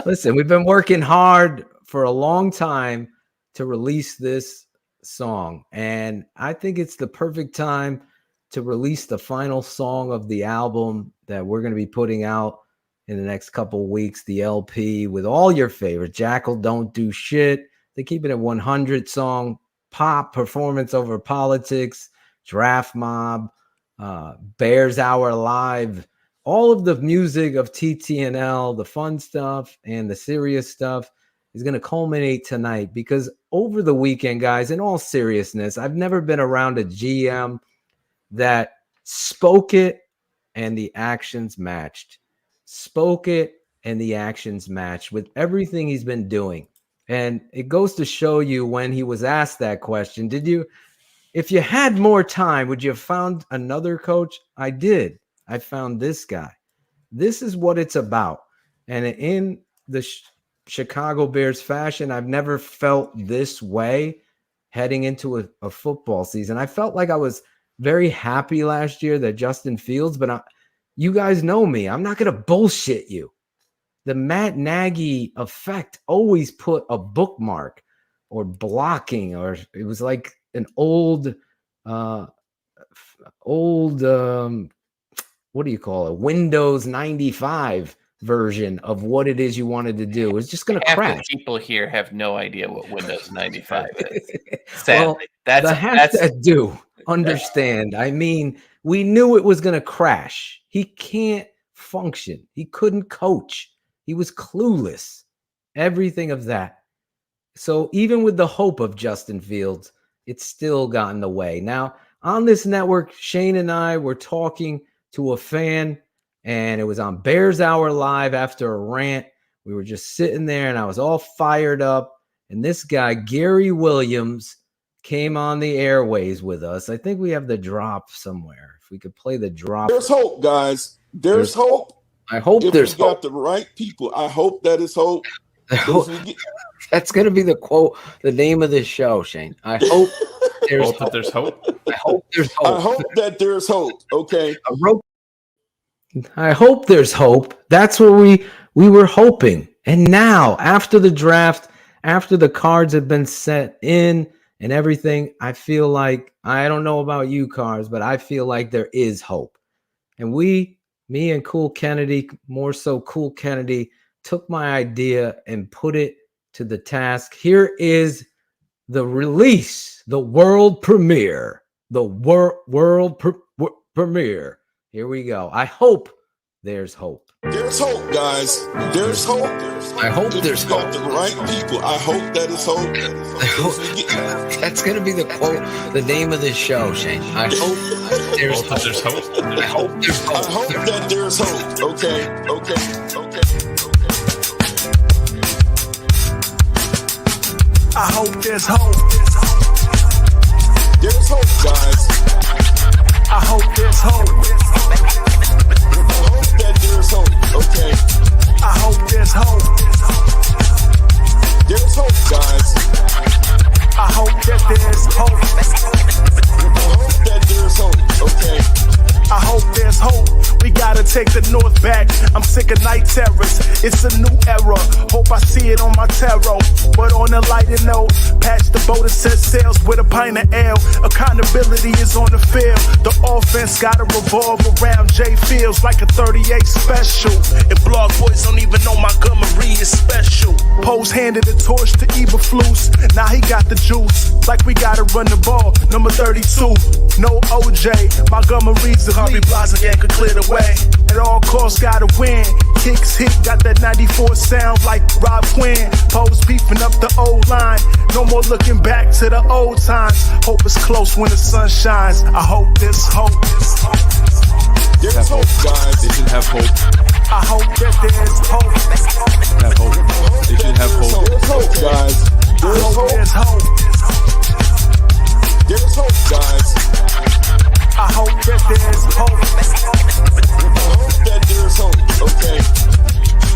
Listen, we've been working hard for a long time to release this song, and I think it's the perfect time to release the final song of the album that we're going to be putting out in the next couple of weeks, the LP with all your favorites. Jackal, Don't Do Shit, they keep it at 100 song, Pop, Performance Over Politics, Draft Mob, Bears Hour Live, all of the music of TTNL, the fun stuff and the serious stuff is going to culminate tonight, because over the weekend, guys, in all seriousness, I've never been around a GM that spoke it and the actions matched. Spoke it and the actions matched with everything he's been doing. And it goes to show you, when he was asked that question, if you had more time, would you have found another coach? I did. I found this guy. This is what it's about. And in the Chicago Bears fashion, I've never felt this way heading into a football season. I felt like I was very happy last year that Justin Fields, but you guys know me. I'm not going to bullshit you. The Matt Nagy effect always put a bookmark or blocking, or it was like an old, what do you call it? Windows 95 version of what it is you wanted to do. It's just going to crash. People here have no idea what Windows 95 is. Well, that's do understand. I mean, we knew it was going to crash. He can't function. He couldn't coach. He was clueless. Everything of that. So even with the hope of Justin Fields, it's still got in the way. Now, on this network, Shayne and I were talking to a fan, and it was on Bears Hour Live after a rant. We were just sitting there, and I was all fired up. And this guy, Gary Williams, came on the airways with us. I think we have the drop somewhere. If we could play the drop. There's hope, guys. There's hope. I hope if there's we got the right people. I hope that is hope. That's going to be the quote, the name of this show, Shayne. I hope There's hope. hope there's hope. I hope that there's hope. Okay. I hope there's hope. That's what we were hoping. And now, after the draft, after the cards have been set in and everything, I feel like, I don't know about you, Cars, but I feel like there is hope. And me and Cool Kennedy, more so Cool Kennedy, took my idea and put it to the task. Here is the release, the world premiere, premiere. Here we go. I hope there's hope. There's hope, guys. There's hope. I hope If there's you got hope. the right people. I hope that it's hope. That's going to be the quote, the name of this show, Shayne. I hope there's hope. There's hope. I hope there's I hope. hope that there's hope. Okay. I hope there's hope. There's hope, guys. I hope there's hope. I hope that there's hope. Okay. I hope there's hope. There's hope, guys. I hope that there's hope. I hope that there's hope. Okay. I hope there's hope. We gotta take the North back. I'm sick of night terrors. It's a new era. Hope I see it on my tarot. But on a lighter note, patch the boat and set sails with a pint of ale. Accountability is on the field. The offense gotta revolve around Jay Fields like a 38 special. If blog boys don't even know Montgomery is special. Pose handed the torch to Eberflus. Now he got the juice. Like we gotta run the ball. Number 32. No OJ. Montgomery's the Harvey Plaza gang could clear the way. At all costs, gotta win. Kicks hit, got that 94 sound like Rob Quinn. Pose beefing up the old line. No more looking back to the old times. Hope is close when the sun shines. I hope there's hope. There's hope, guys. They should have hope. I hope that there's hope. Have hope. They should have hope. There's hope, guys. I There's hope hope. there's hope. There's hope, guys. I hope that there's hope. I hope that there's hope. Okay.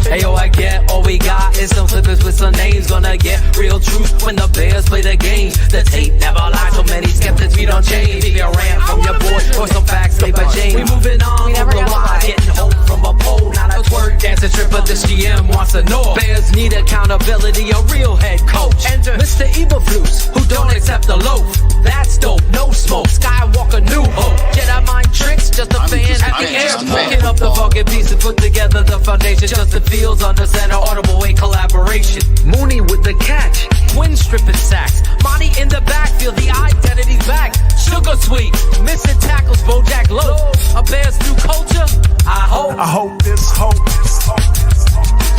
Hey yo, I get all we got is some clippers with some names. Gonna get real truth when the Bears play the game. The tape never lies, so many skeptics we don't change. Maybe a rant from your boy or some facts made by James. We moving on, we never got getting hope from a pole. Not a twerk dance, a trip, but this GM wants to know. Bears need accountability, a real head coach. Enter Mr. Eberflus, who don't accept the loaf. That's dope, no smoke. Skywalker, new hope. Jedi mind tricks, just a fan at the airport. Picking up the fucking pieces, put together the foundation. Justin Fields under center, audible way collaboration. Mooney with the catch, Quinn stripping sacks. Monty in the backfield, the identity's back. Sugar sweet, missing tackles, Bojack Low. A Bears new culture, I hope there's hope.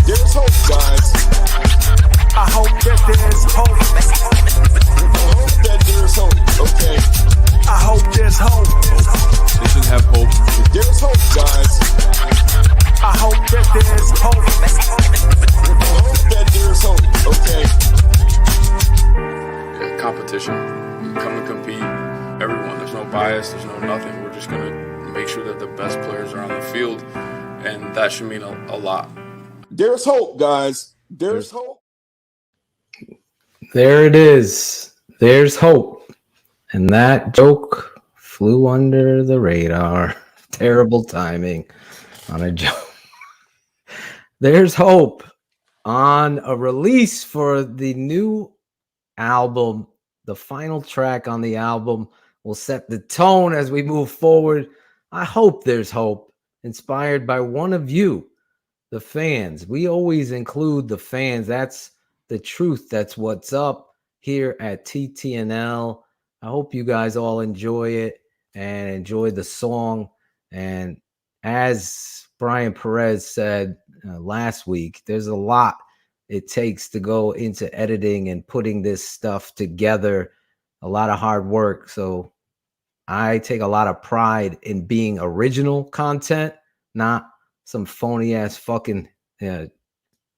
There's hope, guys. I hope that there's hope. I hope that there's hope. Okay. I hope there's hope. They should have hope. There's hope, guys. I hope that there's hope. I hope that there's hope. Okay. Yeah, competition. You come and compete. Everyone. There's no bias. There's no nothing. We're just gonna make sure that the best players are on the field, and that should mean a lot. There's hope, guys. There's hope. There it is. There's hope. And that joke flew under the radar. Terrible timing on a joke. There's hope on a release for the new album. The final track on the album will set the tone as we move forward. I hope there's hope. Inspired by one of you, the fans. We always include the fans. That's the truth. That's what's up here at TTNL. I hope you guys all enjoy it and enjoy the song. And as Brian Perez said last week, there's a lot it takes to go into editing and putting this stuff together. A lot of hard work. So I take a lot of pride in being original content, not some phony ass fucking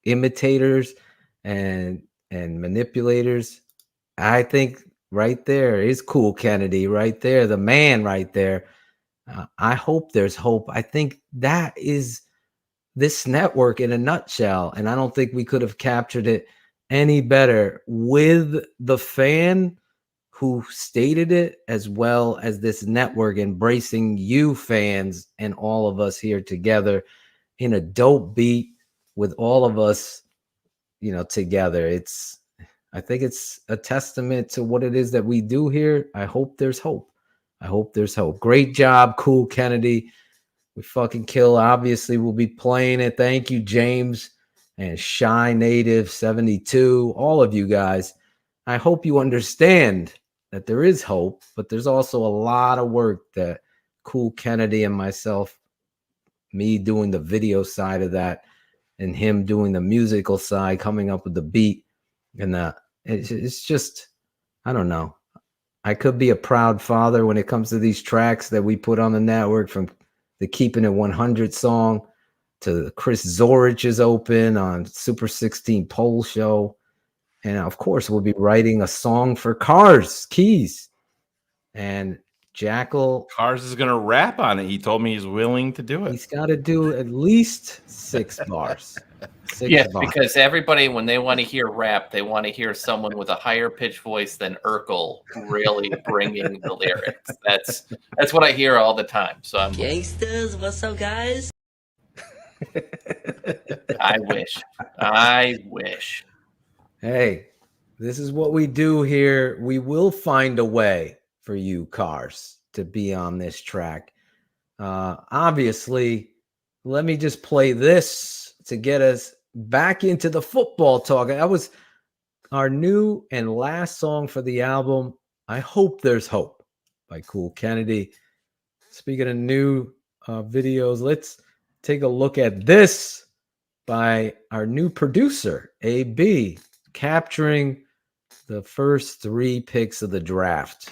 imitators and manipulators. I think right there is Cool Kennedy right there, the man right there. I hope there's hope. I think that is this network in a nutshell. And I don't think we could have captured it any better with the fan who stated it, as well as this network embracing you fans and all of us here together in a dope beat with all of us, together. I think it's a testament to what it is that we do here. I hope there's hope. Great job, Cool Kennedy. We fucking kill. Obviously, we'll be playing it. Thank you, James and Shy Native 72, all of you guys. I hope you understand that there is hope, but there's also a lot of work that Cool Kennedy and myself, me doing the video side of that, and him doing the musical side, coming up with the beat, and it's just, I don't know. I could be a proud father when it comes to these tracks that we put on the network, from the Keepin' It 100 song to Chris Zorich's Open on Super 16 Poll Show. And of course, we'll be writing a song for Keys. And Jackle. Cars is going to rap on it. He told me he's willing to do it. He's got to do at least 6 bars. Because everybody, when they want to hear rap, they want to hear someone with a higher pitched voice than Urkel really bringing the lyrics. That's what I hear all the time. So I'm gangsters. What's up, guys? I wish. Hey, this is what we do here. We will find a way for you, Cars, to be on this track. Obviously, let me just play this to get us back into the football talk. That was our new and last song for the album, I Hope There's Hope, by Cool Kennedy. Speaking of new videos, let's take a look at this by our new producer, AB, capturing the first 3 picks of the draft.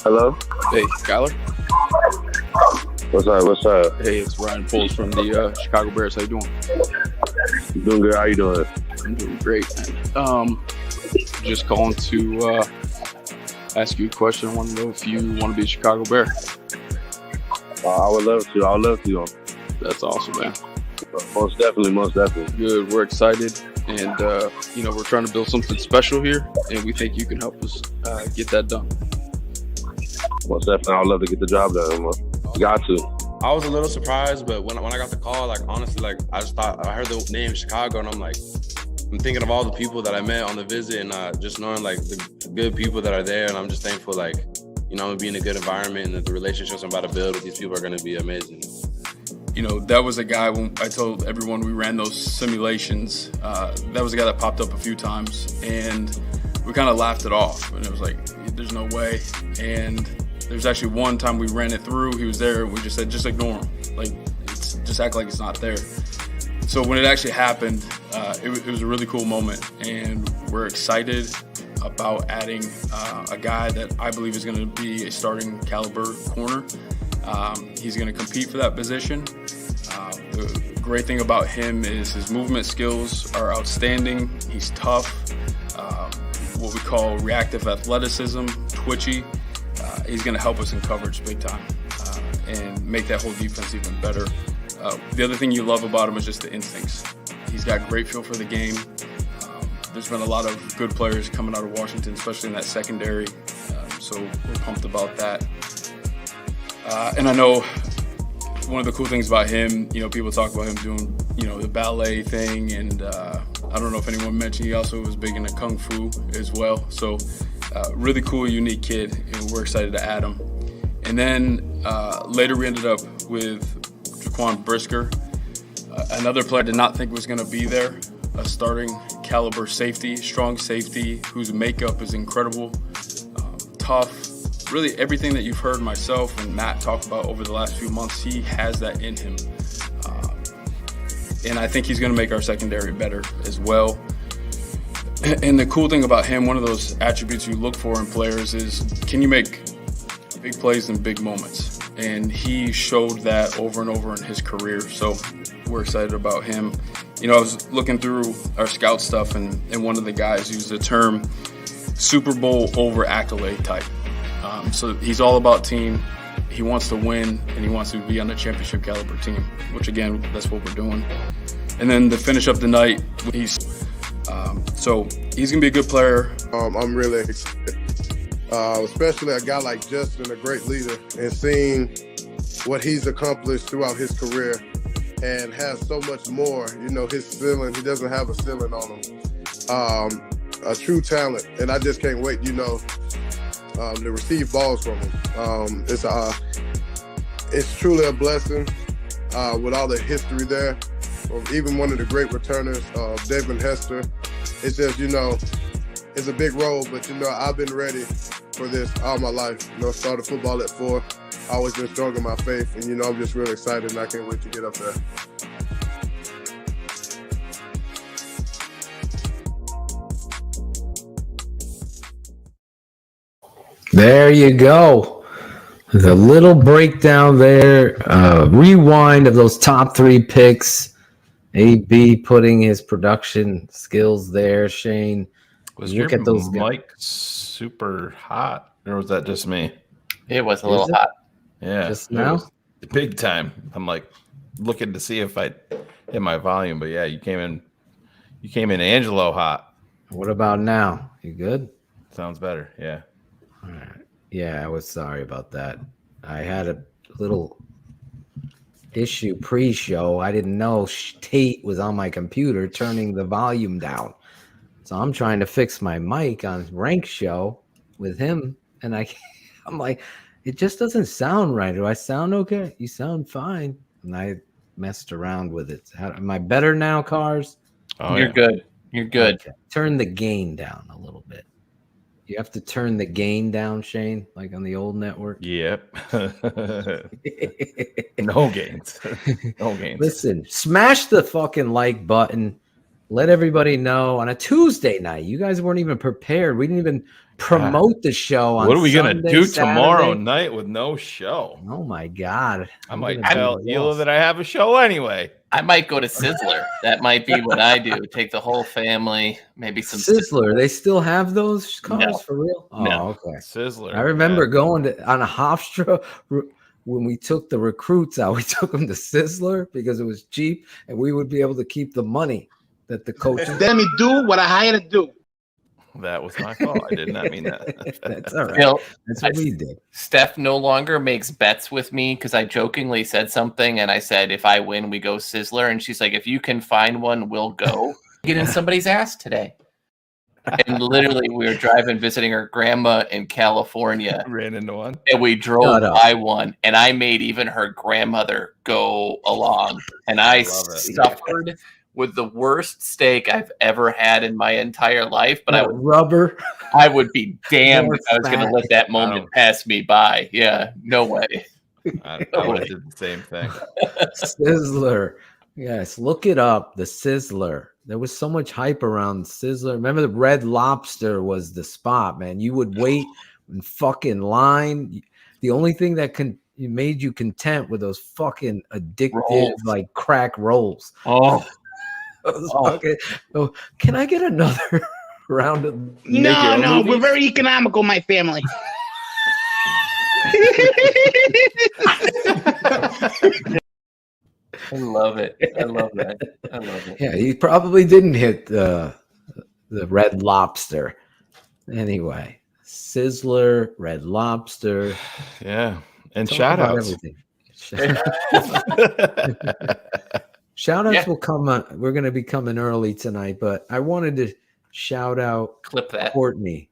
Hello? Hey, Skyler. What's up? Hey, it's Ryan Poles from the Chicago Bears. How you doing? I'm doing good. How you doing? I'm doing great, man. Just calling to ask you a question. I want to know if you want to be a Chicago Bear. I would love to. That's awesome, man. Most definitely. Good. We're excited, and we're trying to build something special here, and we think you can help us get that done. Most definitely. I would love to get the job done. Got to. I was a little surprised, but when I got the call, honestly, I just thought, I heard the name Chicago, and I'm thinking of all the people that I met on the visit, and just knowing the good people that are there, and I'm just thankful I'm gonna be in a good environment, and that the relationships I'm about to build with these people are gonna be amazing. That was a guy, when I told everyone we ran those simulations, that was a guy that popped up a few times, and we kind of laughed it off, and it was like, there's no way. And there's actually one time we ran it through, he was there, and we just said, just ignore him. Just act like it's not there. So when it actually happened, it was a really cool moment, and we're excited about adding a guy that I believe is going to be a starting caliber corner. He's going to compete for that position. The great thing about him is his movement skills are outstanding. He's tough, what we call reactive athleticism, twitchy. He's going to help us in coverage big time and make that whole defense even better. The other thing you love about him is just the instincts. He's got great feel for the game. There's been a lot of good players coming out of Washington, especially in that secondary. So we're pumped about that. And I know one of the cool things about him, people talk about him doing, the ballet thing. And I don't know if anyone mentioned, he also was big into Kung Fu as well. So really cool, unique kid, and we're excited to add him. And then later we ended up with Jaquan Brisker, another player I did not think was going to be there, a starting caliber safety, strong safety, whose makeup is incredible, tough. Really everything that you've heard myself and Matt talk about over the last few months, he has that in him. And I think he's going to make our secondary better as well. And the cool thing about him, one of those attributes you look for in players is, can you make big plays in big moments? And he showed that over and over in his career. So we're excited about him. I was looking through our scout stuff, and one of the guys used the term Super Bowl over accolade type. So he's all about team. he wants to win and he wants to be on the championship caliber team, which again, that's what we're doing. And then to finish up the night, so he's gonna be a good player. I'm really excited, especially a guy like Justin, a great leader, and seeing what he's accomplished throughout his career and has so much more. You know, his ceiling, he doesn't have a ceiling on him. A true talent, and I just can't wait, you know, to receive balls from him. It's truly a blessing with all the history there. Even one of the great returners, David Hester. It's just, you know, it's a big role, but, you know, I've been ready for this all my life. You know, started football at 4. Always been strong in my faith, and, you know, I'm just really excited, and I can't wait to get up there. There you go. The little breakdown there, rewind of those top 3 picks. AB putting his production skills there. Shayne, was look your at those mic super hot, or was that just me? It was a little hot. Yeah, just now, big time. I'm like looking to see if I hit my volume, but yeah, you came in Angelo hot. What about now? You good? Sounds better. Yeah. All right. Yeah, I was sorry about that. I had a little issue pre-show. I didn't know Tate was on my computer turning the volume down. So I'm trying to fix my mic on Rank Show with him, and I'm like, it just doesn't sound right. Do I sound okay? You sound fine. And I messed around with it. Am I better now, Cars? Oh, you're good. You're good. Okay. Turn the gain down a little bit. You have to turn the gain down, Shayne, like on the old network. Yep. No gains. No gains. Listen, smash the fucking like button. Let everybody know on a Tuesday night. You guys weren't even prepared. We didn't even promote the show on What are we going to do Saturday. tomorrow night with no show? Oh, my God. I might tell Hila that I have a show anyway. I might go to Sizzler. That might be what I do. Take the whole family, maybe some Sizzler. They still have those cars No. for real? Oh, No. okay. Sizzler. I remember going on a Hofstra when we took the recruits out. We took them to Sizzler because it was cheap, and we would be able to keep the money that the coaches. Let me do what I hired to do. That was my fault. I did not mean that. That's all right. Phil, That's what we did. Steph no longer makes bets with me because I jokingly said something and I said, if I win, we go Sizzler. And she's like, if you can find one, we'll go. Get in somebody's ass today. And literally, we were driving, visiting her grandma in California. Ran into one. And we drove by one. And I made even her grandmother go along. And I suffered with the worst steak I've ever had in my entire life. But I would be damned if I was going to let that moment pass me by. Yeah, no way. I would have did the same thing. Sizzler. Yes, look it up. The Sizzler. There was so much hype around Sizzler. Remember the Red Lobster was the spot, man. You would wait in fucking line. The only thing that made you content with those fucking addictive rolls. like crack rolls. Oh. Can I get another round of No, we're very economical, my family. I love it. I love that. I love it. Yeah, he probably didn't hit the Red Lobster. Anyway, Sizzler, Red Lobster. Yeah, and Talk shout about outs. everything. Shout outs will come on. We're going to be coming early tonight, but I wanted to shout out Courtney.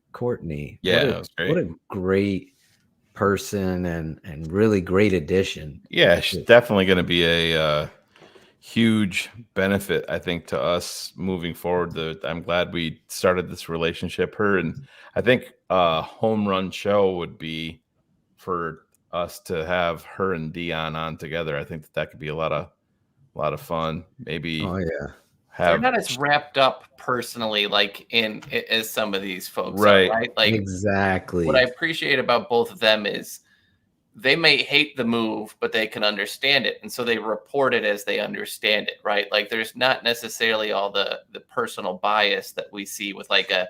Yeah, that was great. What a great person and really great addition. Yeah, she's definitely going to be a huge benefit, I think, to us moving forward. I'm glad we started this relationship. Her and I think a home run show would be for us to have her and Dion on together. I think that could be a lot of fun. Maybe. Oh yeah. They're not as wrapped up personally, like as some of these folks, right? Are, right? Like exactly. What I appreciate about both of them is they may hate the move, but they can understand it, and so they report it as they understand it, right? Like there's not necessarily all the personal bias that we see with like a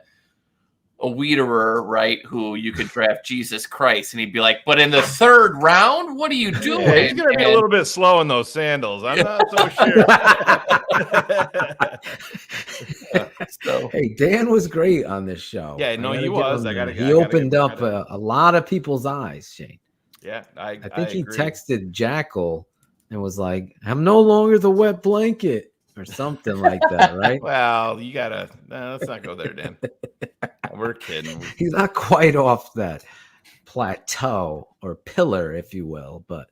a weederer, right? Who you could draft Jesus Christ, and he'd be like, "But in the third round, what are you doing?" Yeah, he's gonna be a little bit slow in those sandals. I'm not so sure. Hey, Dan was great on this show. Yeah, no, he was. He opened up a lot of people's eyes, Shane. Yeah, I think he texted Jackal and was like, "I'm no longer the wet blanket," or something like that, right? Well, you gotta. Let's not go there, Dan. We're kidding. He's not quite off that plateau or pillar, if you will. But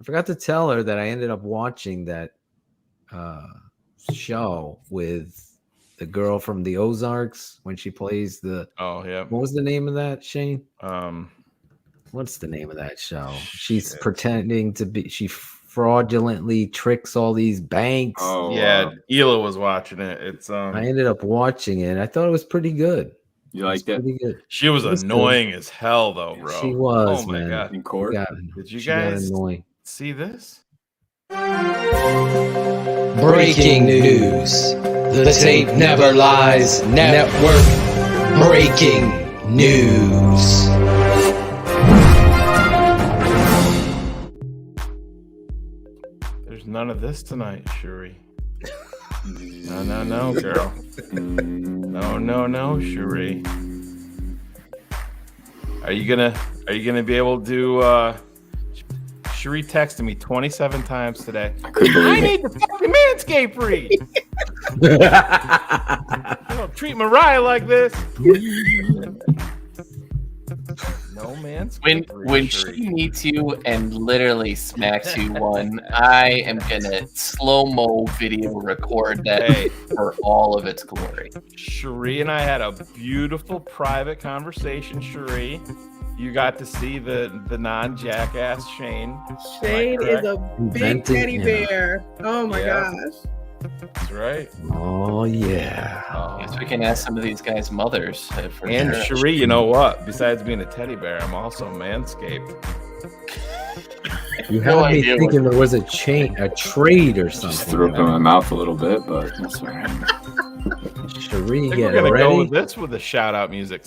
I forgot to tell her that I ended up watching that show with the girl from the Ozarks when she plays the. Oh yeah. What was the name of that, Shane? What's the name of that show? She's pretending to be. She fraudulently tricks all these banks. Oh yeah, Ela was watching it. It's I ended up watching it. I thought it was pretty good. You liked it? Pretty good. She was annoying as hell, though, bro. She was. Oh my man. god. In court. Did you She got guys annoying. see this? Breaking news. The Tape Never Lies Network. Breaking news. There's none of this tonight, Shuri. No, girl. No, Shuri. Are you gonna be able to? Shuri texted me 27 times today. I need the fucking Manscaped read. You don't treat Mariah like this. No Manscaped. When she meets you and literally smacks you one, I am gonna slow-mo video record that for all of its glory. Shuri and I had a beautiful private conversation. Shuri, you got to see the non-jackass Shayne. Shayne is a big teddy bear. Oh my gosh. That's right. Oh yeah. Yes, we can ask some of these guys' mothers. And Shuri, you know what? Besides being a teddy bear, I'm also Manscaped. You had me thinking there was a trade or something. Just threw up in my mouth a little bit, but that's all right. Shuri, I think get we're gonna ready. go with this with the shout out music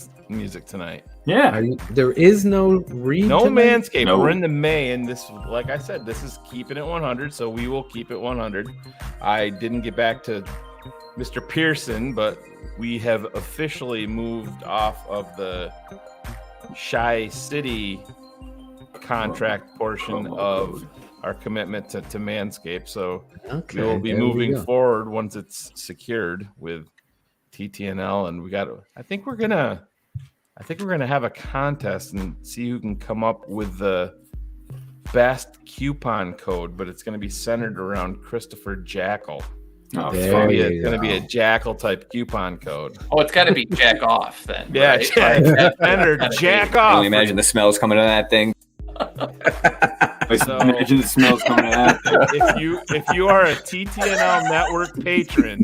tonight. Yeah. There is no read. No tonight? Manscaped. No. We're in the May, and this, like I said, this is keeping it 100, so we will keep it 100. I didn't get back to Mr. Pearson, but we have officially moved off of the Shy City contract portion of our commitment to Manscaped. So we will be moving forward once it's secured with TTNL, and I think we're gonna have a contest and see who can come up with the best coupon code, but it's going to be centered around Christopher Jackle. Oh, It's going to be a Jackle type coupon code. Oh, it's got to be jack off then. Yeah, right? centered jack I off. can only imagine the smells coming out of that thing. So, imagine the smells coming out of that thing. if you are a TTNL network patron,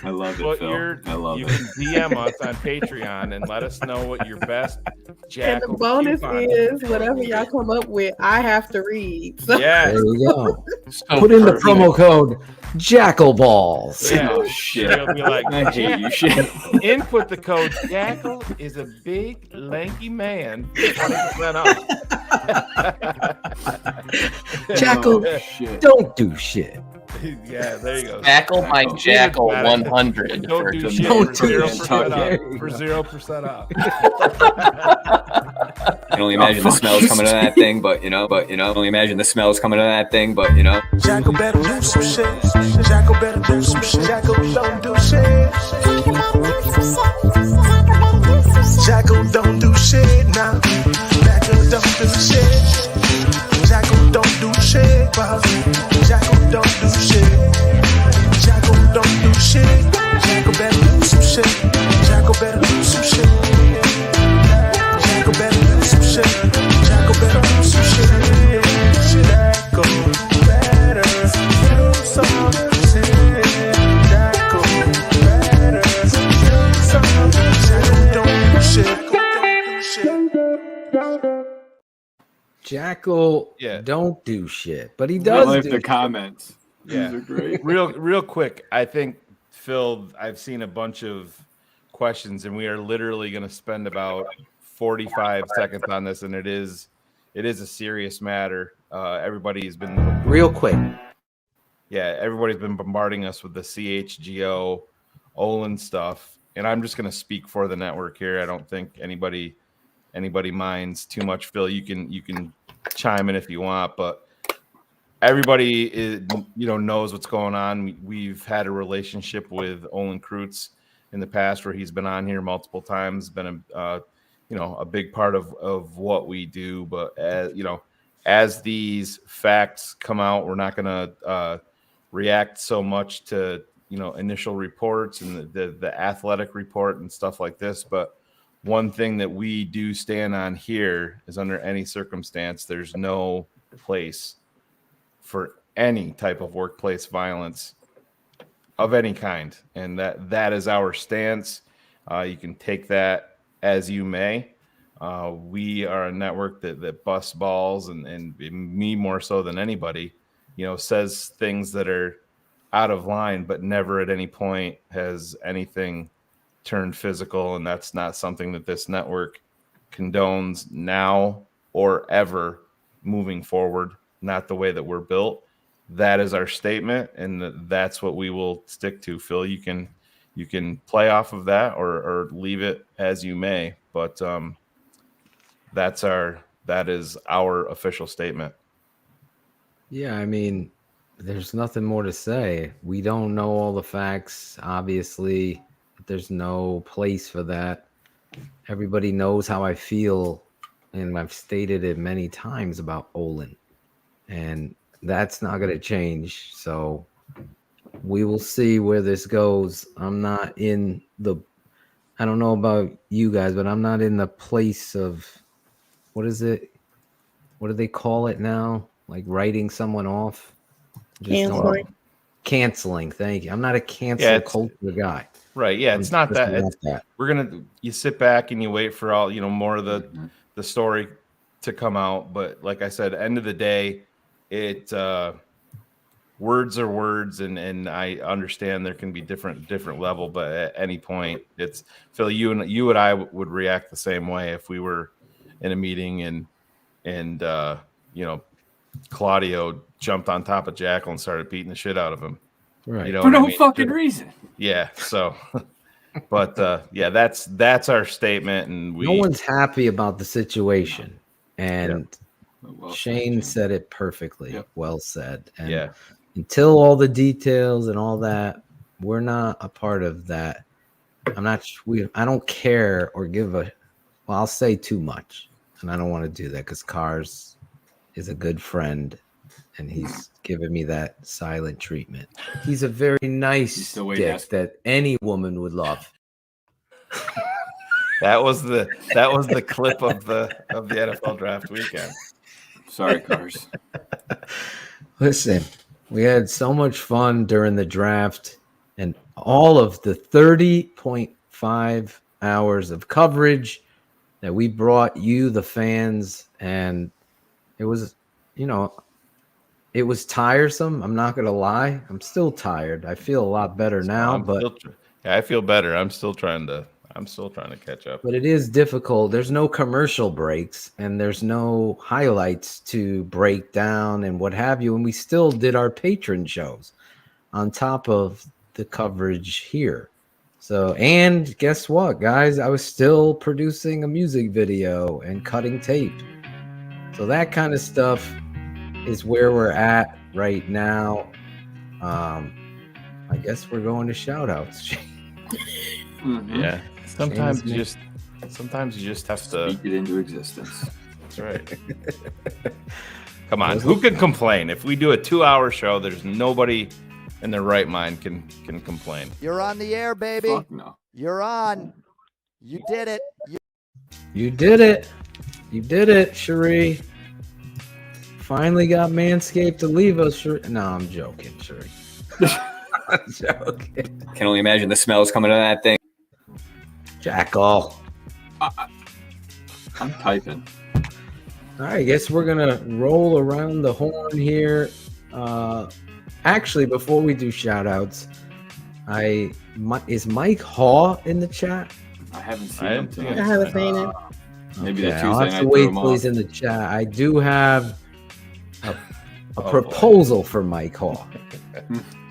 I love it, Phil. I love you it. can DM us on Patreon and let us know what your best Jackal And the bonus coupon is whatever y'all come up with, I have to read. So. Yeah. There you go. So Put in the perfect. promo code Jackal Balls. Yeah. Oh, shit. She'll be like, I hate you, shit. Input the code Jackal is a big, lanky man. 20% off. Jackal, Oh, shit. don't do shit. Yeah, there you go. Tackle my Jackal 100 Don't for do tomorrow. shit Don't for do 0% off. shit. For 0% off. I can only imagine the smells coming out of that thing, but only imagine the smells coming out of that thing, but Jackal better do some shit. Jackal better do some shit. Jackal don't do shit. Jackal don't do shit now. Jackal don't do shit. Jackal don't do shit. Jackal don't do shit. Jackal don't do shit. Jackal better do some shit. Jackal better do some shit. Jackal better do some shit. Jackal better do some shit. Jackal better do some shit. Jackal better do some shit. Jackal don't do shit. Jackal Yeah. don't do shit, but he I does like do the shit. comments. Yeah. These are great. Real quick, I think, Phil, I've seen a bunch of questions, and we are literally going to spend about 45 seconds on this, and it is a serious matter. Everybody's been real quick. Yeah, everybody's been bombarding us with the CHGO Olin stuff, and I'm just going to speak for the network here. I don't think anybody minds too much. Phil, you can chime in if you want, but everybody knows what's going on. We've had a relationship with Olin Kreutz in the past where he's been on here multiple times, been a big part of what we do. But as these facts come out, we're not going to react so much to initial reports and the athletic report and stuff like this. But one thing that we do stand on here is, under any circumstance, there's no place for any type of workplace violence of any kind, and that is our stance. You can take that as you may. We are a network that busts balls, and me more so than anybody, says things that are out of line, but never at any point has anything turned physical, and that's not something that this network condones now or ever moving forward. Not the way that we're built. That is our statement, and that's what we will stick to. Phil, you can play off of that or leave it as you may, but that is our official statement. Yeah, I mean, there's nothing more to say. We don't know all the facts, obviously. There's no place for that. Everybody knows how I feel, and I've stated it many times about Olin, and that's not going to change. So we will see where this goes. I don't know about you guys, but I'm not in the place of, what is it? What do they call it now? Like writing someone off? Canceling. Thank you. I'm not a cancel culture guy. Right. Yeah. It's not that. You sit back and you wait for all, more of the story to come out. But like I said, end of the day, words are words, and I understand there can be different level, but at any point, it's Phil, you and I would react the same way if we were in a meeting and Claudio jumped on top of Jackle and started beating the shit out of him. Right. For no fucking reason. Yeah. So, but that's our statement, and no one's happy about the situation, and Shayne said it perfectly. Yep. Well said. And until all the details and all that, we're not a part of that. I don't care or give I'll say too much, and I don't want to do that because Cars is a good friend, and he's given me that silent treatment. He's a very nice dick that any woman would love. That was the clip of the NFL draft weekend. Sorry, Cars. Listen, we had so much fun during the draft, and all of the 30.5 hours of coverage that we brought you, the fans, and it was, it was tiresome. I'm not going to lie. I'm still tired. I feel a lot better now, I feel better. I'm still trying to catch up. But it is difficult. There's no commercial breaks, and there's no highlights to break down and what have you. And we still did our patron shows on top of the coverage here. So, and guess what, guys? I was still producing a music video and cutting tape. So that kind of stuff is where we're at right now. I guess we're going to shout outs. Mm-hmm. Yeah. Sometimes you just have to speak it into existence. That's right. Come on, who can complain? If we do a 2-hour show, there's nobody in their right mind can complain. You're on the air, baby. Fuck no. You're on. You did it. You did it. You did it, Cherie. Finally got Manscaped to leave us. Cherie. No, I'm joking, Cherie. I'm joking. Can only imagine the smells coming out of that thing. Jackle. I'm typing. All right, I guess we're gonna roll around the horn here. Actually, before we do shout outs, Is Mike Haw in the chat? I haven't seen him. I haven't seen it. Maybe the Okay, Tuesday I'll have night to threw wait him till he's off. in the chat. I do have a proposal for Mike Haw.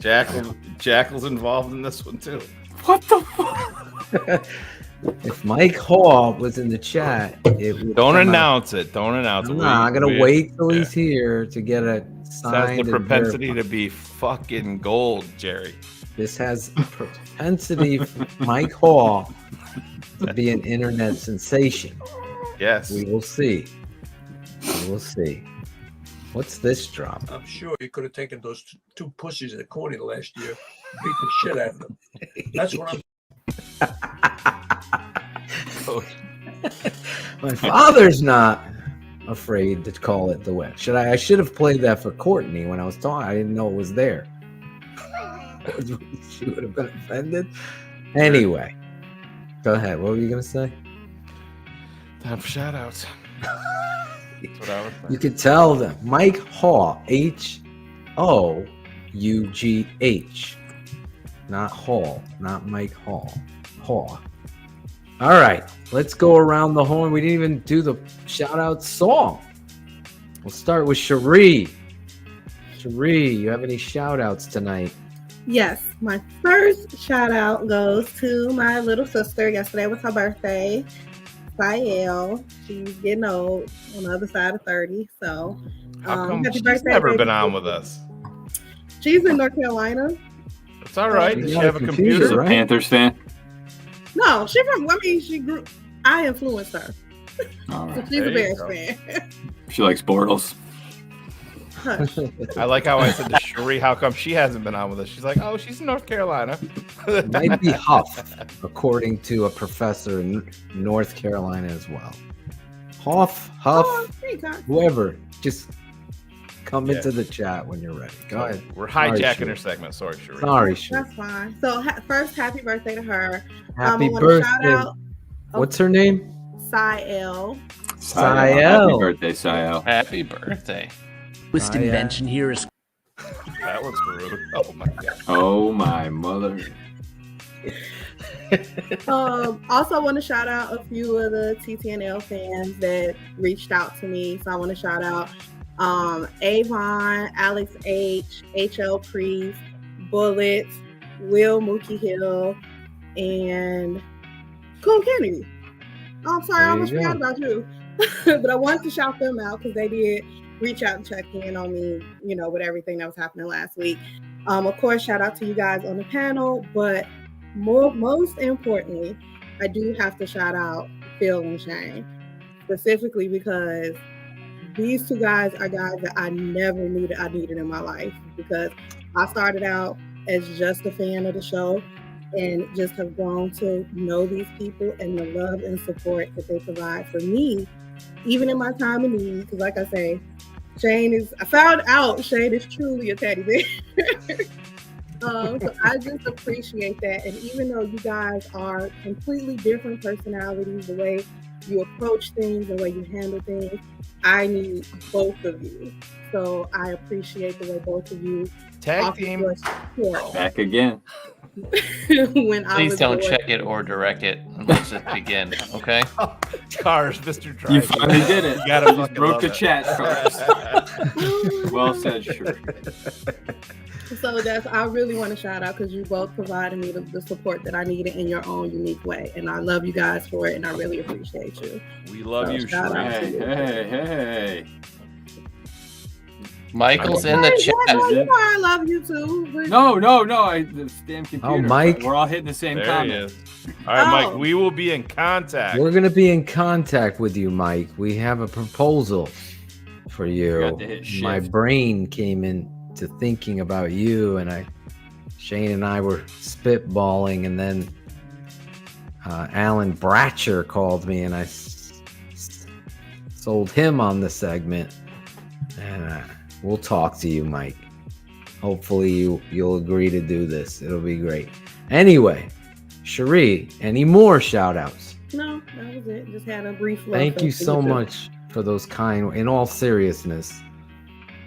Jackle's involved in this one too. What the fuck? If Mike Haw was in the chat, it would Don't come out. announce it. Don't announce it. Nah, I'm gonna wait till he's here to get a This signed. has the and propensity verified. to be fucking gold, Jerry. This has propensity for Mike Haw to be an internet sensation. Yes. We will see. We will see. What's this drop? I'm sure he could have taken those two pussies at Courtney last year, beat the shit out of them. That's what I'm. My father's not afraid to call it the way. I should have played that for Courtney when I was talking. I didn't know it was there. She would have been offended. Anyway, go ahead. What were you gonna say? Time for shout outs. That's what I was You could tell them. Mike Haw, H-O-U-G-H. Not Hall, not Mike Hall. Haw. All right, let's go around the horn. We didn't even do the shout out song. We'll start with Cherie. Cherie, you have any shout outs tonight? Yes, my first shout out goes to my little sister. Yesterday was her birthday, Sayel. She's getting old, on the other side of 30. So, How come happy she's birthday, never baby. been on with us? She's in North Carolina. It's all right. Does she have a She's computer? a Panthers fan. No, she from. I mean, she grew. I influenced her. All So right. she's a There you Bears fan. She likes Bortles. Hush. I like how I said to Cherie, how come she hasn't been on with us? She's like, oh, she's in North Carolina. It might be Huff, according to a professor in North Carolina as well. Huff, Oh, Huff, thank God. whoever, just come into the chat when you're ready. Go ahead. We're Sorry, hijacking Cherie. her segment. Sorry, Cherie. Sorry, Cherie. That's fine. So first, happy birthday to her. Happy I wanna birthday. Shout out What's her name? Sayel. Happy Sayel. birthday, Sayel. Happy birthday. Twist invention here is. That looks rude. Oh my god. Oh my mother. Also, want to shout out a few of the TTNL fans that reached out to me. So I want to shout out Avon, Alex H, HL Priest, Bullets, Will Mookie Hill, and Cool Kennedy. Oh, I'm sorry, I almost forgot about you. But I wanted to shout them out because they did reach out and check in on me, you know, with everything that was happening last week. Of course, shout out to you guys on the panel, but most importantly, I do have to shout out Phil and Shayne, specifically because these two guys are guys that I never knew that I needed in my life, because I started out as just a fan of the show and just have grown to know these people and the love and support that they provide for me, even in my time of need. Because like I say, I found out Shayne is truly a teddy bear. So I just appreciate that. And even though you guys are completely different personalities, the way you approach things, the way you handle things, I need both of you. So I appreciate the way both of you Tag team. Back again. When I Please was don't bored. check it or direct it. And let's just begin, okay? Cars, Mr. Drive. You finally did it. You gotta You fucking broke love the it. chat, Cars. Well said, sure. So I really want to shout out because you both provided me the support that I needed in your own unique way. And I love you guys for it, and I really appreciate you. We love you, shout out to Hey, you. hey. Michael's in the Hey, chat. Jackal, you know I love you too. but- No. This damn computer. Mike. We're all hitting the same There comment. he is. All right, Mike, Oh. we will be in contact. We're gonna be in contact with you, Mike. We have a proposal for you. Forgot to hit My shift. brain came into thinking about you, and Shayne and I were spitballing, and then Alan Bratcher called me, and I sold him on the segment. And we'll talk to you, Mike. Hopefully you'll agree to do this. It'll be great. Anyway, Cherie, any more shout outs? No, that was it. Just had a brief love Thank you fest for so too. much for those kind, in all seriousness,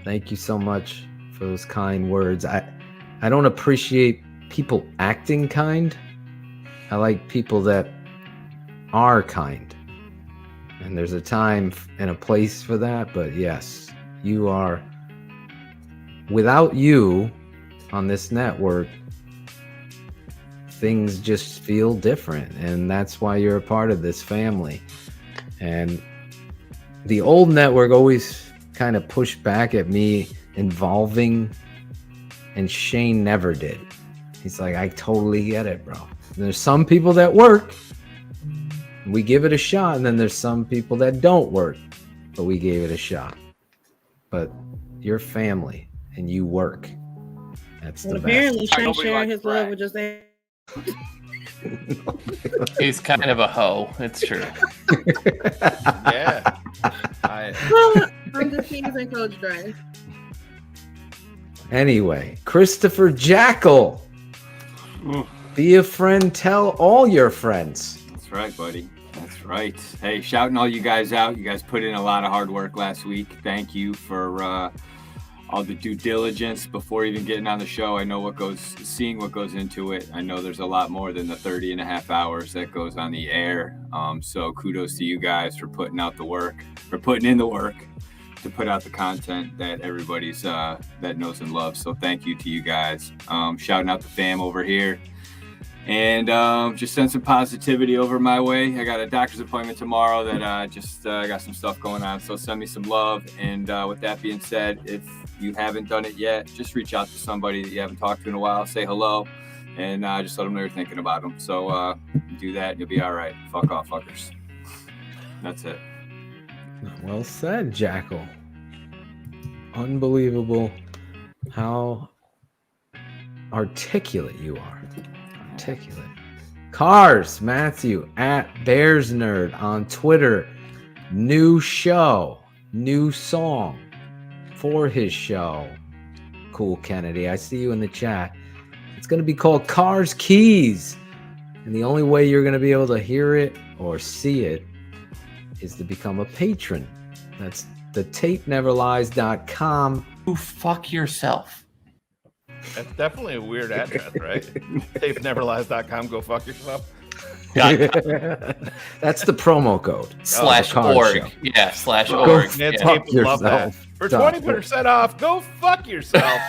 thank you so much for those kind words. I don't appreciate people acting kind. I like people that are kind. And there's a time and a place for that. But yes, you are. Without you on this network, things just feel different. And that's why you're a part of this family. And the old network always kind of pushed back at me involving, and Shayne never did. He's like, I totally get it, bro. And there's some people that work, we give it a shot, and then there's some people that don't work, but we gave it a shot. But you're family and you work. That's the apparently best. Shayne sharing his love with just He's kind of a hoe. It's true. Yeah. I'm just teasing Coach Dre. Anyway, Christopher Jackle. Be a friend, tell all your friends. That's right, buddy. That's right. Hey, shouting all you guys out. You guys put in a lot of hard work last week. Thank you for all the due diligence before even getting on the show. I know seeing what goes into it. I know there's a lot more than the 30 and a half hours that goes on the air. So kudos to you guys for putting in the work to put out the content that everybody's that knows and loves. So thank you to you guys. Shouting out the fam over here. And just send some positivity over my way. I got a doctor's appointment tomorrow that got some stuff going on. So send me some love. And with that being said, if you haven't done it yet, just reach out to somebody that you haven't talked to in a while. Say hello and just let them know you're thinking about them. So do that and you'll be all right. Fuck off, fuckers. That's it. Well said, Jackal. Unbelievable how articulate you are. Articulate. Cars, Matthew at Bears Nerd on Twitter. New show, new song for his show. Cool, Kennedy. I see you in the chat. It's going to be called Cars Keys. And the only way you're going to be able to hear it or see it is to become a patron. That's the tapeneverlies.com. Go fuck yourself. That's definitely a weird address, right? tapeneverlies.com. Go fuck yourself. That's the promo code. /org. Yeah, /org. Man, Yeah. Tape would love that. For 20% off, go fuck yourself.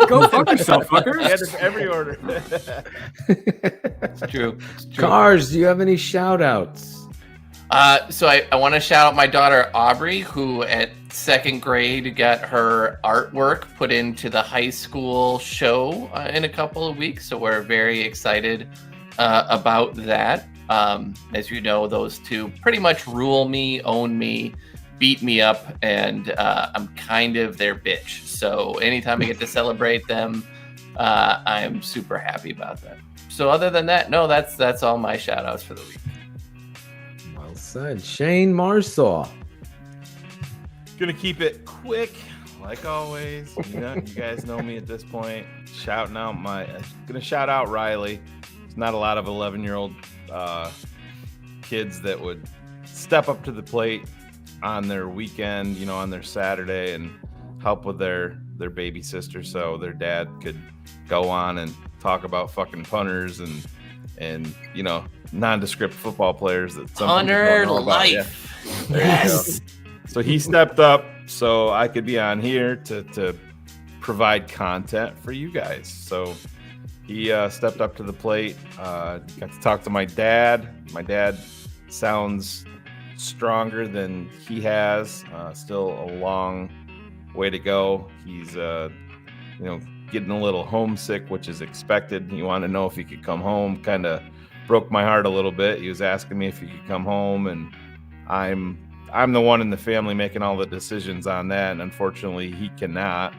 Go fuck yourself, fuckers. Yeah, just every order. It's true. Cars, do you have any shout outs? So I want to shout out my daughter Aubrey, who at second grade got her artwork put into the high school show in a couple of weeks. So we're very excited about that. As you know, those two pretty much rule me, own me, beat me up, and I'm kind of their bitch. So anytime I get to celebrate them, I'm super happy about that. So other than that, no, that's all my shout outs for the week. Well said. Shayne Marsaw. Gonna keep it quick, like always. You guys know me at this point. Shouting out gonna shout out Riley. There's not a lot of 11-year-old kids that would step up to the plate on their weekend, on their Saturday, and help with their baby sister, so their dad could go on and talk about fucking punters and nondescript football players that some Punter people don't know life. about. Yeah. There you go. So he stepped up so I could be on here to provide content for you guys. So he stepped up to the plate. Got to talk to my dad. My dad sounds stronger than he has. Still a long way to go. He's getting a little homesick, which is expected. He wanted to know if he could come home. Kind of broke my heart a little bit. He was asking me if he could come home, and I'm the one in the family making all the decisions on that, and unfortunately he cannot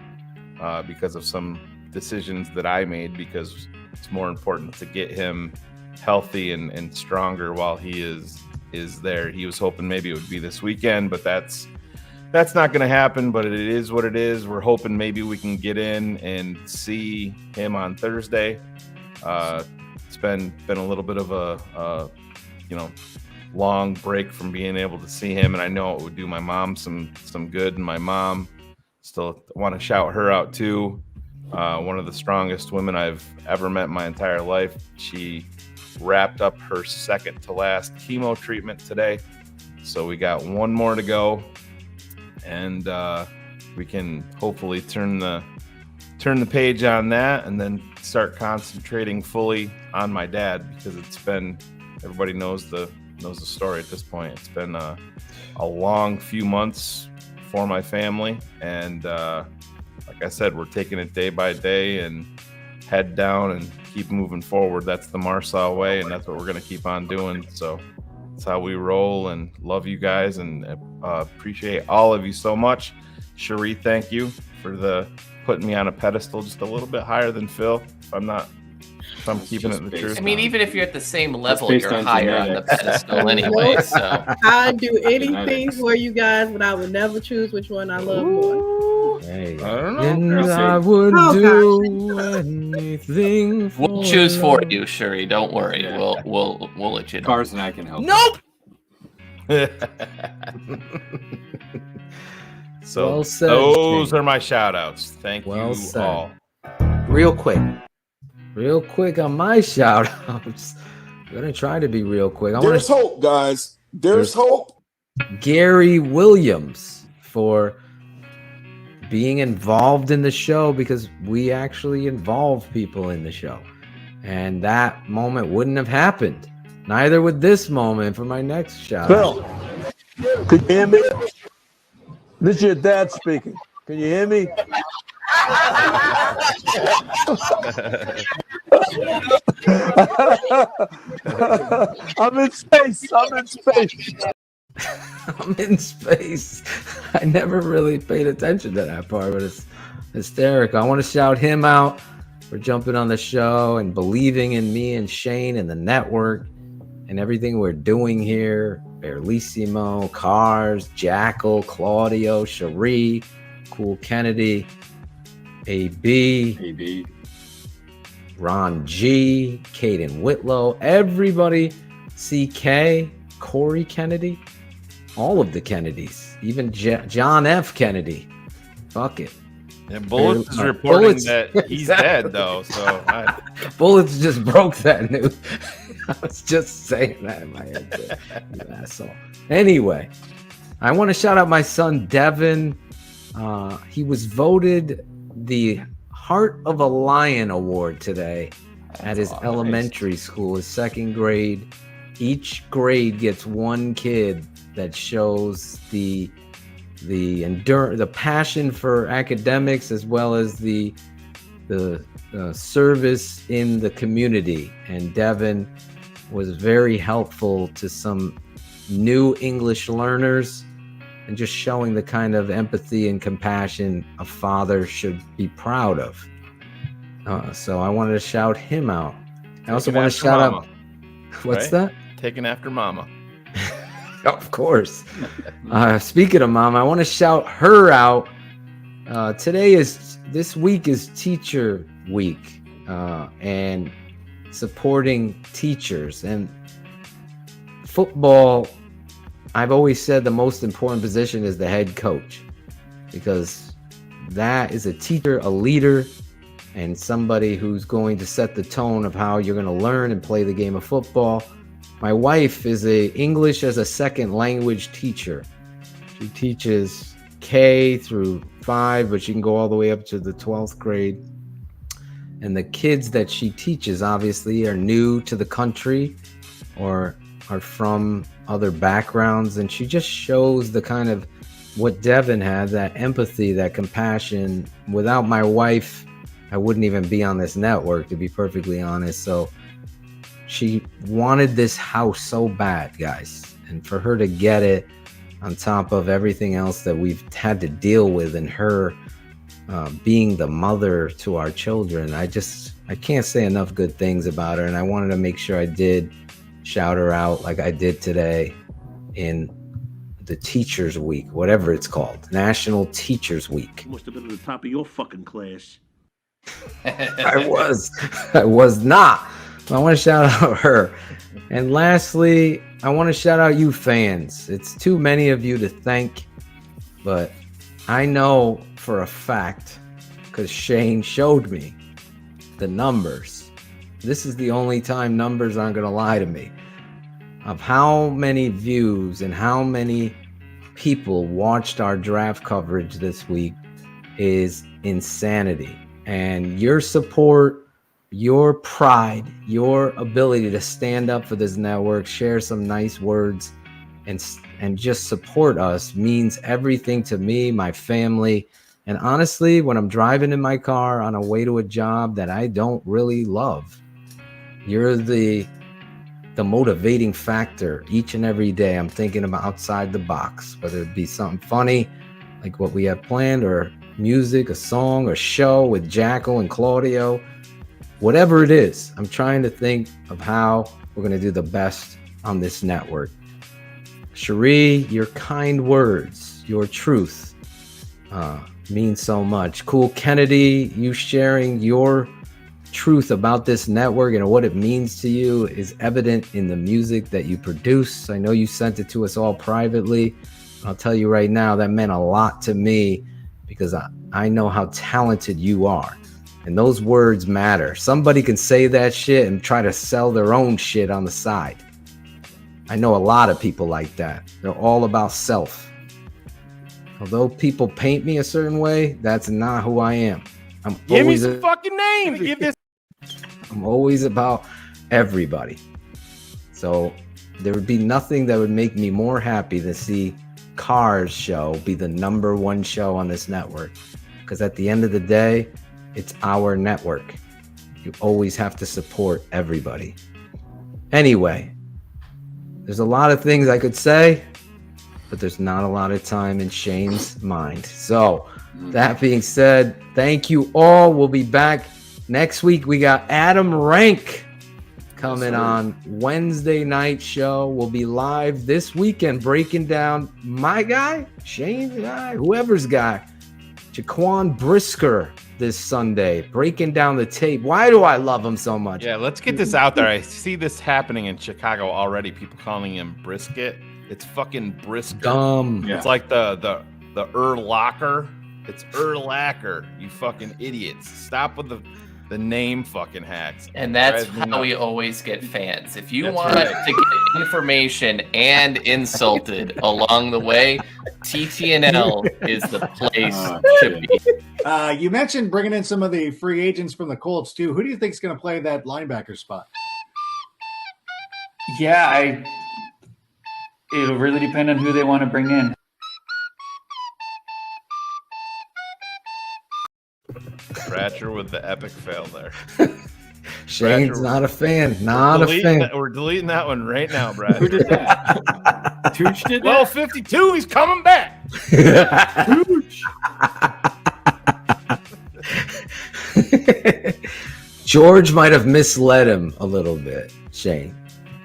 because of some decisions that I made, because it's more important to get him healthy and stronger while he is there. He was hoping maybe it would be this weekend, but that's not going to happen, but it is what it is. We're hoping maybe we can get in and see him on Thursday. It's been a little bit of a long break from being able to see him, and I know it would do my mom some good, and my mom, still want to shout her out too. one of the strongest women I've ever met in my entire life. She wrapped up her second to last chemo treatment today. So we got one more to go, and we can hopefully turn the page on that and then start concentrating fully on my dad, because it's been, everybody knows the story at this point. It's been a long few months for my family, and like I said, we're taking it day by day and head down and keep moving forward. That's the Marsaw way, and that's what we're going to keep on doing. So that's how we roll, and love you guys, and appreciate all of you so much. Cherie, thank you for putting me on a pedestal just a little bit higher than Phil. If I'm keeping it the truth. I mean, even if you're at the same level, you're higher on the pedestal anyway. So I'd do anything for you guys, but I would never choose which one I love more. Hey, I don't know. and I would do anything. we'll choose for you, Cherie. Don't worry. Yeah. We'll let you know. Cars and I can help. Nope. So Well said, those Shayne. are my shout outs. Thank Well you said. all. Real quick on my shout outs. I'm gonna try to be real quick. There's hope, guys. There's hope. Gary Williams for being involved in the show, because we actually involve people in the show, and that moment wouldn't have happened. Neither would this moment for my next shout out. Phil, could you hear me? This is your dad speaking. Can you hear me? I'm in space. I'm in space. I never really paid attention to that part, but it's hysterical. I want to shout him out for jumping on the show and believing in me and Shayne and the network and everything we're doing here. Barlissimo, Cars, Jackle, Claudio, Cherie, Cool Kennedy, AB, Ron G, Caden Whitlow, everybody, CK, Corey Kennedy, all of the Kennedys, even John F. Kennedy. Fuck it. And Bullets is reporting that he's dead, though. So Bullets just broke that news. I was just saying that in my head. You asshole. Anyway, I want to shout out my son Devin. He was voted the Heart of a Lion Award today at his elementary school, his second grade. Each grade gets one kid that shows the passion for academics, as well as the service in the community. And Devin was very helpful to some new English learners, and just showing the kind of empathy and compassion a father should be proud of. So I wanted to shout him out. I also want to shout out. What's that? Taking after Mama. Of course. Speaking of Mama, I want to shout her out. This week is Teacher Week, and supporting teachers and football. I've always said the most important position is the head coach, because that is a teacher, a leader, and somebody who's going to set the tone of how you're going to learn and play the game of football. My wife is a English as a second language teacher. She teaches K through 5, but she can go all the way up to the 12th grade. And the kids that she teaches obviously are new to the country or are from other backgrounds. And she just shows the kind of what Devin had, that empathy, that compassion. Without my wife, I wouldn't even be on this network, to be perfectly honest. So she wanted this house so bad, guys. And for her to get it, on top of everything else that we've had to deal with, and her being the mother to our children, I can't say enough good things about her. And I wanted to make sure I did shout her out like I did today in the Teachers Week, whatever it's called, National Teachers Week. Must have been at the top of your fucking class. I was not. I want to shout out her. And lastly, I want to shout out you fans. It's too many of you to thank, but I know for a fact, because Shayne showed me the numbers. This is the only time numbers aren't going to lie to me, of how many views and how many people watched our draft coverage this week is insanity. And your support, your pride, your ability to stand up for this network, share some nice words, and just support us means everything to me, my family. And honestly, when I'm driving in my car on a way to a job that I don't really love, you're the motivating factor each and every day. I'm thinking about outside the box, whether it be something funny like what we have planned, or music, a song, a show with Jackle and Claudio, whatever it is. I'm trying to think of how we're going to do the best on this network. Cherie, your kind words, your truth means so much. Cool Kennedy, you sharing your truth about this network and what it means to you is evident in the music that you produce. I know you sent it to us all privately. I'll tell you right now, that meant a lot to me because I know how talented you are. And those words matter. Somebody can say that shit and try to sell their own shit on the side. I know a lot of people like that. They're all about self. Although people paint me a certain way, that's not who I am. Give me some fucking names. Give this. I'm always about everybody. So there would be nothing that would make me more happy to see Cars show be the #1 show on this network. Because at the end of the day, it's our network. You always have to support everybody. Anyway, there's a lot of things I could say, but there's not a lot of time in Shayne's mind. So that being said, thank you all. We'll be back next week. We got Adam Rank coming on Wednesday night show. We'll be live this weekend breaking down my guy, Shayne's guy, whoever's guy, Jaquan Brisker this Sunday, breaking down the tape. Why do I love him so much? Yeah, let's get this out there. I see this happening in Chicago already. People calling him Brisket. It's fucking Brisker. Dumb. It's like the Locker. It's Lacker. You fucking idiots. Stop with the name fucking hacks. And that's how we always get fans. If you want right. to get information and insulted along the way, TTNL is the place to be. You mentioned bringing in some of the free agents from the Colts too. Who do you think is going to play that linebacker spot? Yeah, it'll really depend on who they want to bring in. Scratcher with the epic fail there. Shayne's not a fan. Not a fan. We're deleting that one right now, Brad. Who did that? Tooch did that? Well, 52, he's coming back. George might have misled him a little bit, Shayne,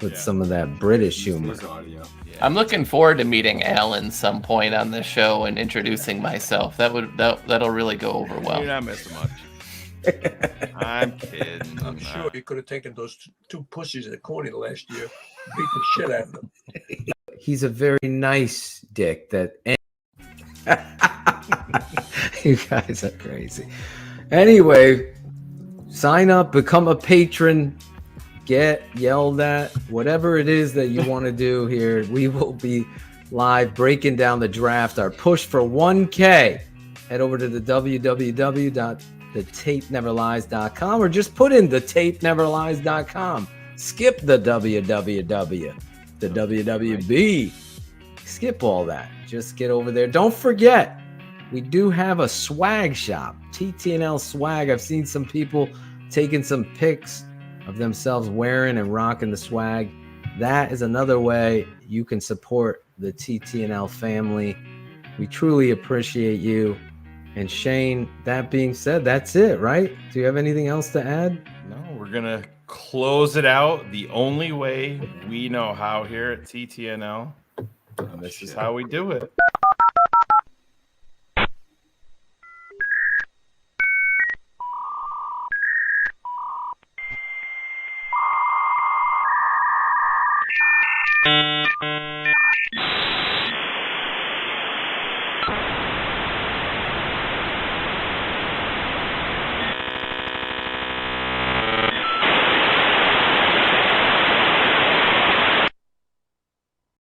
with some of that British humor. I'm looking forward to meeting Alan some point on this show and introducing myself. That'll really go over well. You're not missing much. I'm kidding. I'm sure you could have taken those two pussies at Courtney last year, beat the shit out of them. He's a very nice dick that you guys are crazy. Anyway, sign up, become a patron, get yelled at, whatever it is that you want to do here. We will be live breaking down the draft, our push for 1K. Head over to the www.thetapeneverlies.com or just put in thetapeneverlies.com. Skip the www, the WWB. Skip all that. Just get over there. Don't forget, we do have a swag shop, TTNL swag. I've seen some people taking some pics of themselves wearing and rocking the swag. That is another way you can support the TTNL family. We truly appreciate you. And Shayne, that being said, that's it, right? Do you have anything else to add? No, we're going to close it out the only way we know how here at TTNL. And this is how we do it.